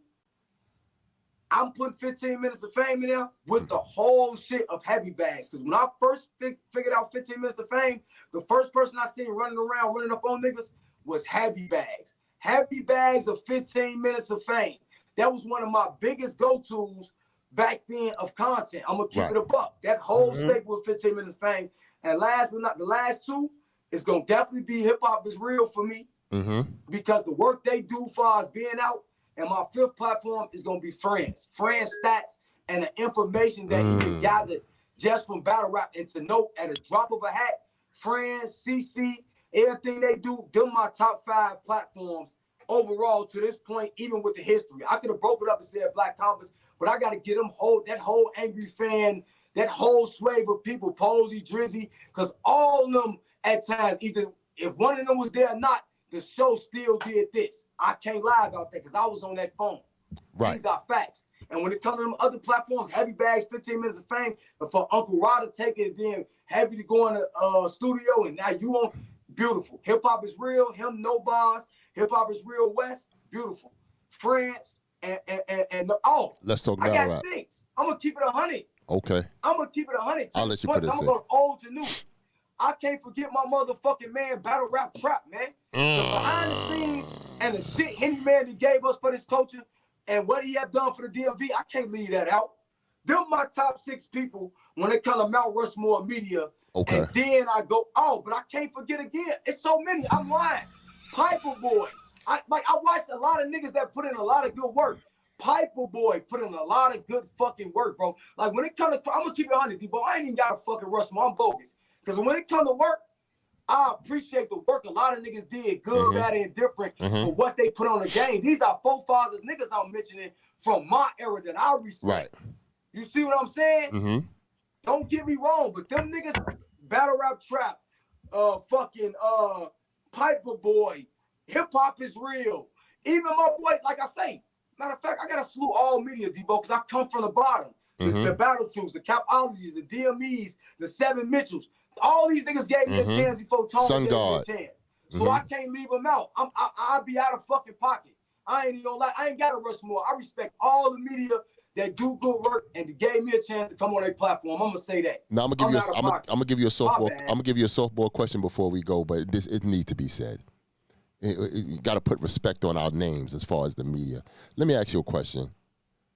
I'm putting 15 Minutes of Fame in there with the whole shit of Heavy Bags. Because when I first figured out 15 Minutes of Fame, the first person I seen running up on niggas was Heavy Bags. Heavy Bags of 15 Minutes of Fame. That was one of my biggest go-tos back then of content. I'm going to keep it a buck. That whole staple of 15 Minutes of Fame. And last but not the last 2, it's going to definitely be Hip Hop Is Real for me. Because the work they do for us being out, and my 5th platform is going to be Friends stats, and the information that he can gather just from battle rap, and to know at a drop of a hat, Friends, CC, everything they do, them my top 5 platforms overall to this point, even with the history. I could have broke it up and said Black Compass, but I got to get them that whole Angry Fan, that whole swave of people, Posey, Drizzy, because all of them at times, either if one of them was there or not, the show still did this. I can't lie about that because I was on that phone. These are facts. And when it comes to them other platforms, Heavy Bags, 15 Minutes of Fame, but for Uncle Rod to take it, then Heavy to go in the studio, and now you on, beautiful. Hip Hop Is Real, him no bars. Hip Hop Is Real West, beautiful. France, and let's talk I about got 6. I'm going to keep it 100. Okay. I'm going to keep it 100. I'll let you put it I'm going to go old to new. I can't forget my motherfucking man, Battle Rap Trap, man. The behind the scenes and the shit Henny Man that gave us for this culture and what he have done for the DMV, I can't leave that out. Them my top 6 people when it comes to Mount Rushmore media. Okay. And then I go, but I can't forget again. It's so many. I'm lying. Piper Boy. I watched a lot of niggas that put in a lot of good work. Piper Boy put in a lot of good fucking work, bro. Like when it comes to, I'm gonna keep it 100, D-Bo. I ain't even got a fucking Rushmore. I'm bogus. Because when it comes to work, I appreciate the work a lot of niggas did, good, bad, and different, for what they put on the game. These are forefathers, niggas I'm mentioning from my era that I respect. Right. You see what I'm saying? Don't get me wrong, but them niggas, Battle Rap Trap, Piper Boy, Hip Hop Is Real. Even my boy, like I say, matter of fact, I gotta salute all media, D-Bo, because I come from the bottom. The Battle Troops, the Capologies, the DMEs, the 7 Mitchells. All these niggas gave me a chance before Tony gave me a chance. So I can't leave them out. I'll be out of fucking pocket. I ain't even gonna lie. I ain't got to Rushmore. I respect all the media that do good work and gave me a chance to come on their platform. I'm gonna say that. Now I'm gonna give you a softball. I'm gonna give you a softball question before we go, but it needs to be said. You got to put respect on our names as far as the media. Let me ask you a question: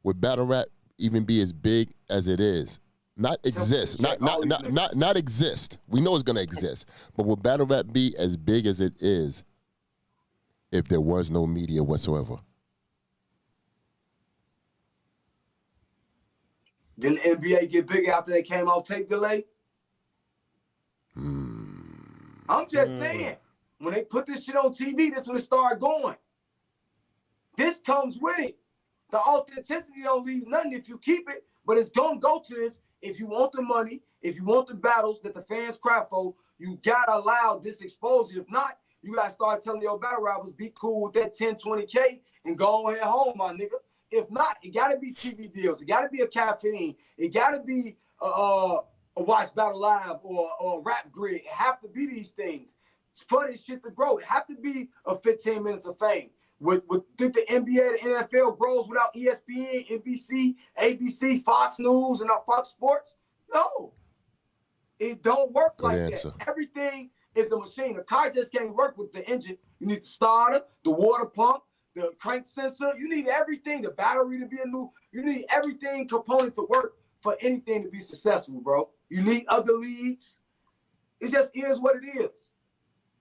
would battle rap even be as big as it is? Not exist. Not exist. We know it's gonna exist, but would battle rap be as big as it is if there was no media whatsoever? Didn't the NBA get bigger after they came off tape delay? I'm just saying, when they put this shit on TV, this when it started going. This comes with it. The authenticity don't leave nothing if you keep it, but it's gonna go to this. If you want the money, if you want the battles that the fans cry for, you gotta allow this exposure. If not, you gotta start telling your battle rappers, be cool with that 10, 20K and go ahead home, my nigga. If not, it gotta be TV deals. It gotta be a caffeine. It gotta be a Watch Battle Live or a Rap Grid. It have to be these things for this shit to grow. It have to be a 15 minutes of fame. Think the NBA, the NFL grows without ESPN, NBC, ABC, Fox News, and Fox Sports? No. It don't work like that. Everything is a machine. A car just can't work with the engine. You need the starter, the water pump, the crank sensor. You need everything. The battery to be you need everything component to work for anything to be successful, bro. You need other leagues. It just is what it is.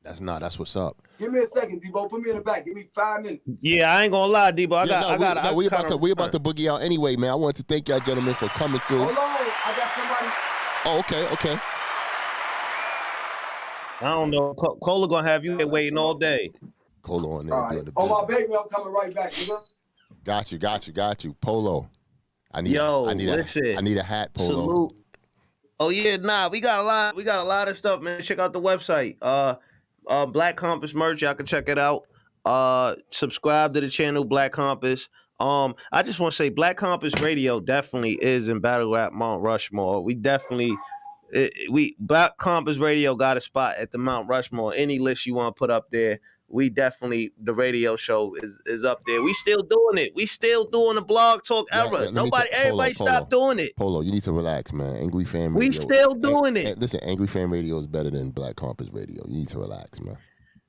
That's what's up. Give me a second, Debo. Put me in the back. Give me 5 minutes. Yeah, I ain't gonna lie, Debo. We about to boogie out anyway, man. I want to thank y'all gentlemen for coming through. Hold on, I got somebody. Oh, okay. I don't know. Cola gonna have you waiting all day. Cola on there doing the business. Oh, my baby, I'm coming right back, nigga. Got you. Polo. I need a hat, Polo. Salute. Oh yeah, we got a lot of stuff, man. Check out the website. Black Compass merch, y'all can check it out. Subscribe to the channel, Black Compass. I just want to say Black Compass Radio definitely is in Battle Rap Mount Rushmore. Black Compass Radio got a spot at the Mount Rushmore. Any list you want to put up there, the radio show is up there. We still doing it. We still doing the blog talk era. Everybody stop doing it. Polo, you need to relax, man. Angry Fan Radio. We still doing it. Listen, Angry Fan Radio is better than Black Compass Radio. You need to relax, man.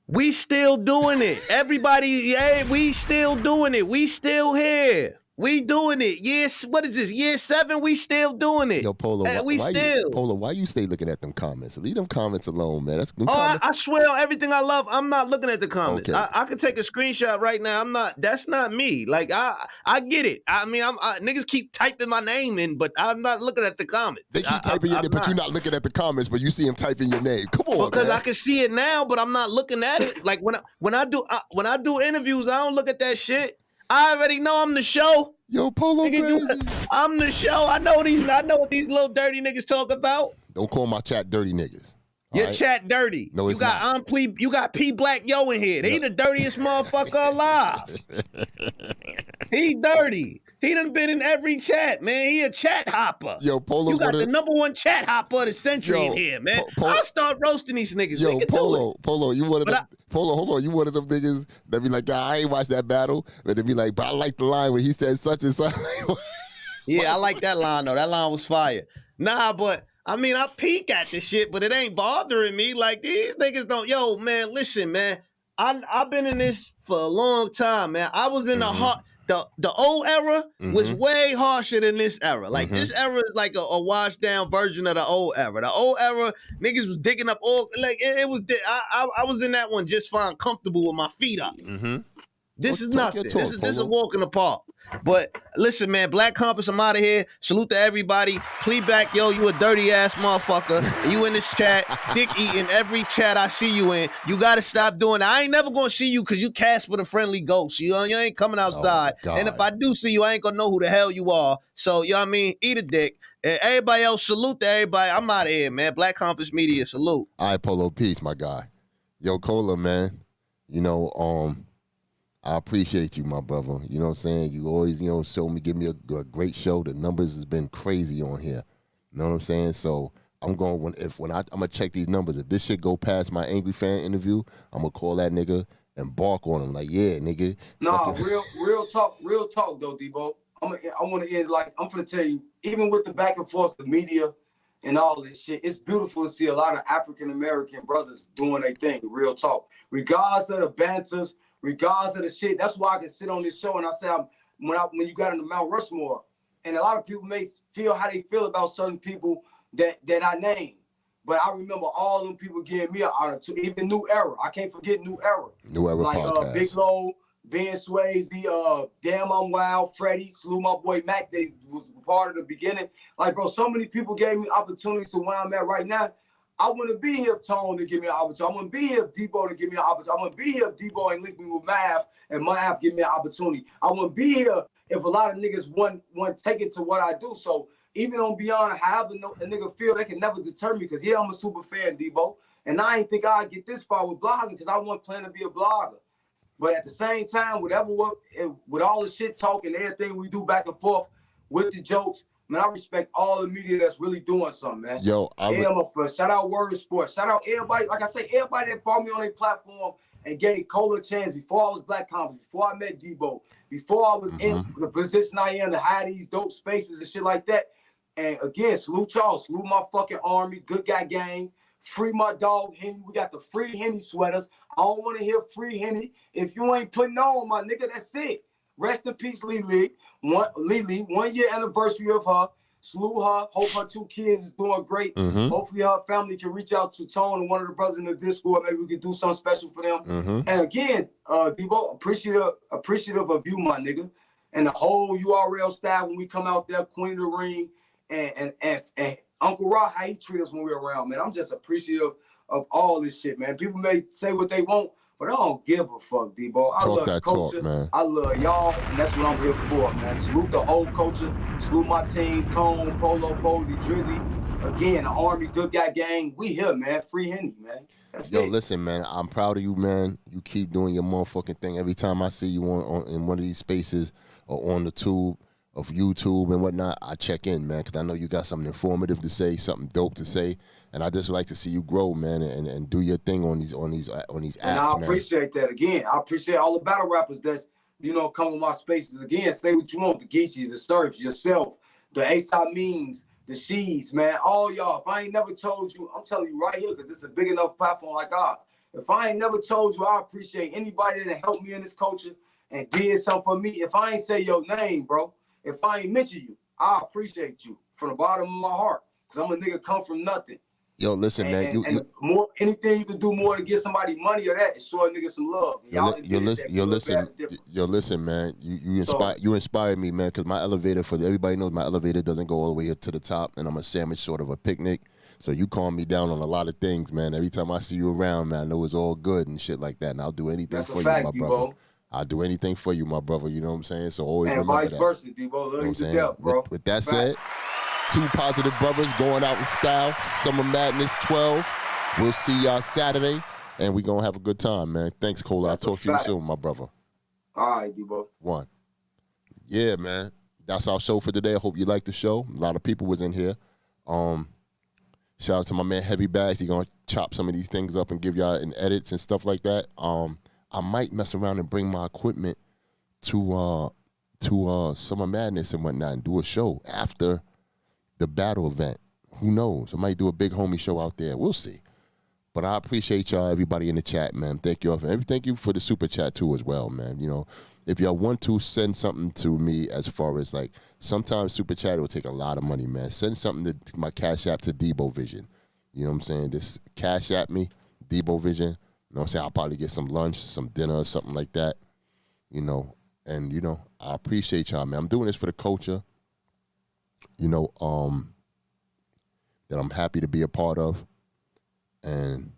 We still doing it. Everybody, we still doing it. We still here. We doing it. Yes, what is this? Year 7, we still doing it. Yo, Polo, why you stay looking at them comments? Leave them comments alone, man. I swear on everything I love, I'm not looking at the comments. Okay. I could take a screenshot right now. That's not me. Like I get it. I mean, niggas keep typing my name in, but I'm not looking at the comments. They keep typing your name, but you're not looking at the comments, but you see them typing your name. Come on, because man. I can see it now, but I'm not looking at it. Like when I do interviews, I don't look at that shit. I already know I'm the show. Yo, Polo crazy. I'm the show. I know what these little dirty niggas talk about. Don't call my chat dirty niggas. Your chat dirty. No, it's not. You got P Black Yo in here. He the dirtiest motherfucker alive. He dirty. He done been in every chat, man. He a chat hopper. Yo, Polo. You got the number 1 chat hopper of the century in here, man. I'll start roasting these niggas. Yo, Polo, you one of them. Polo, hold on. You one of them niggas that be like, I ain't watched that battle. But they be like, but I like the line when he said such and such. Yeah, I like that line, though. That line was fire. Nah, but I mean, I peek at the shit, but it ain't bothering me. Like, these niggas don't. Yo, man, listen, man. I've been in this for a long time, man. I was in the old era was way harsher than this era. Like, this era is like a washed down version of the old era. The old era, niggas was digging up all, like, it was, I was in that one just fine, comfortable with my feet up. This is nothing. This is a walk in the park. But listen, man, Black Compass, I'm out of here. Salute to everybody. Please back, yo, you a dirty ass motherfucker. You in this chat, dick eating every chat I see you in. You gotta stop doing that. I ain't never gonna see you because you cast with a friendly ghost. You ain't coming outside. And if I do see you, I ain't gonna know who the hell you are. So, you know what I mean? Eat a dick. And everybody else, salute to everybody. I'm out of here, man. Black Compass Media, salute. All right, Polo, peace, my guy. Yo, Cola, man. You know, I appreciate you, my brother. You know what I'm saying? You always, show me, give me a great show. The numbers has been crazy on here. You know what I'm saying? So I'm going I'm gonna check these numbers. If this shit go past my Angry Fan interview, I'm gonna call that nigga and bark on him like, yeah, nigga. Nah, real talk though, Debo. I want to end like I'm gonna tell you, even with the back and forth, the media and all this shit, it's beautiful to see a lot of African American brothers doing their thing. Real talk, regardless of the banters, regardless of the shit. That's why I can sit on this show and I say, when you got into Mount Rushmore, and a lot of people may feel how they feel about certain people that I name. But I remember all them people giving me an honor too. Even New Era. I can't forget New Era. New Era like podcast. Big Low, Ben Swayze, Damn I'm Wild, Freddie, Salute my boy Mac. They was part of the beginning. Like, bro, so many people gave me opportunities to where I'm at right now. I wouldn't be here if Tone to give me an opportunity. I wouldn't be here if Debo to give me an opportunity. I wouldn't be here if Debo ain't linked me with Mav and Mav give me an opportunity. I wouldn't be here if a lot of niggas wouldn't take it to what I do. So even on Beyond, however a nigga feel, they can never deter me because, yeah, I'm a super fan, Debo. And I ain't think I'd get this far with blogging because I wasn't planning to be a blogger. But at the same time, with all the shit talk and everything we do back and forth with the jokes, man, I respect all the media that's really doing something, man. Yo, shout out Word Sports. Shout out everybody. Like I say, everybody that brought me on their platform and gave Cole a chance before I was Black Combs, before I met Debo, before I was in the position I am to hide these dope spaces and shit like that. And again, salute y'all. Salute my fucking army. Good guy gang. Free my dog Henny. We got the free Henny sweaters. I don't want to hear free Henny. If you ain't putting on, my nigga, that's it. Rest in peace, Lily. 1 year anniversary of her. Salute her. Hope her 2 kids is doing great. Hopefully her family can reach out to Tone and one of the brothers in the Discord. Maybe we can do something special for them. And again, Debo, appreciative of you, my nigga. And the whole URL staff when we come out there, Queen of the Ring, and Uncle Ra, how he treat us when we're around, man. I'm just appreciative of all this shit, man. People may say what they want, but I don't give a fuck, Debo. I love the culture. Man. I love y'all, and that's what I'm here for, man. Salute the whole culture. Salute my team, Tone, Polo, Posey, Drizzy. Again, the Army, Good Guy Gang. We here, man. Free Henny, man. Yo, listen, man. I'm proud of you, man. You keep doing your motherfucking thing. Every time I see you on in one of these spaces or on the tube of YouTube and whatnot, I check in, man, because I know you got something informative to say, something dope to say, and I just like to see you grow, man, and do your thing on these apps, And I man. appreciate that. Again, I appreciate all the battle rappers that's, come with my spaces. Again, say what you want. The Geechies, the Surfs, yourself, the ASAP Means, the Shees, man, all y'all. If I ain't never told you, I'm telling you right here, because this is a big enough platform like ours. If I ain't never told you, I appreciate anybody that helped me in this culture and did something for me. If I ain't say your name, bro, if I ain't mention you, I appreciate you from the bottom of my heart. Because I'm a nigga come from nothing. Yo, listen, man. And more anything you can do more to get somebody money or that is show a nigga some love. Listen, man. You inspired me, man, because my elevator, everybody knows my elevator doesn't go all the way up to the top, and I'm a sandwich sort of a picnic. So you calm me down on a lot of things, man. Every time I see you around, man, I know it's all good and shit like that. And I'll do anything for you, my brother. I'll do anything for you, my brother. You know what I'm saying? So always remember that. And vice versa, Debo. Love you to death, bro. With that said, 2 positive brothers going out in style. Summer Madness 12. We'll see y'all Saturday, and we're going to have a good time, man. Thanks, Cole. I'll talk to you soon, my brother. All right, Debo. 1. Yeah, man. That's our show for today. I hope you liked the show. A lot of people was in here. Shout out to my man Heavy Bags. He's going to chop some of these things up and give y'all in edits and stuff like that. I might mess around and bring my equipment to Summer Madness and whatnot and do a show after the battle event. Who knows? I might do a big homie show out there. We'll see. But I appreciate y'all, everybody in the chat, man. Thank you all thank you for the super chat too as well, man. You know, if y'all want to send something to me as far as like sometimes super chat will take a lot of money, man. Send something to my Cash App to Debo Vision. You know what I'm saying? Just Cash App me, Debo Vision. You know what I'm saying? I'll probably get some lunch, some dinner, or something like that. You know, and, you know, I appreciate y'all, man. I'm doing this for the culture, you know, that I'm happy to be a part of. And,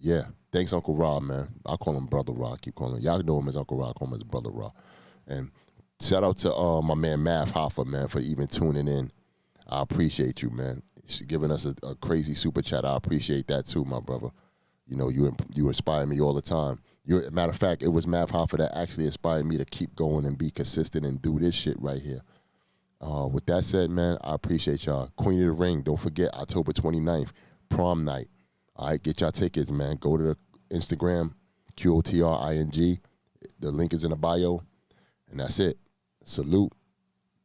yeah, thanks, Uncle Rob, man. I call him Brother Rob. I keep calling him. Y'all know him as Uncle Rob. I call him as Brother Rob. And shout out to my man Mav Hoffa, man, for even tuning in. I appreciate you, man. Giving us a crazy super chat. I appreciate that, too, my brother. You know, you inspire me all the time. Matter of fact, it was Mav Hoffa that actually inspired me to keep going and be consistent and do this shit right here. With that said, man, I appreciate y'all. Queen of the Ring, don't forget, October 29th, prom night. All right, get y'all tickets, man. Go to the Instagram, QOTRING. The link is in the bio. And that's it. Salute.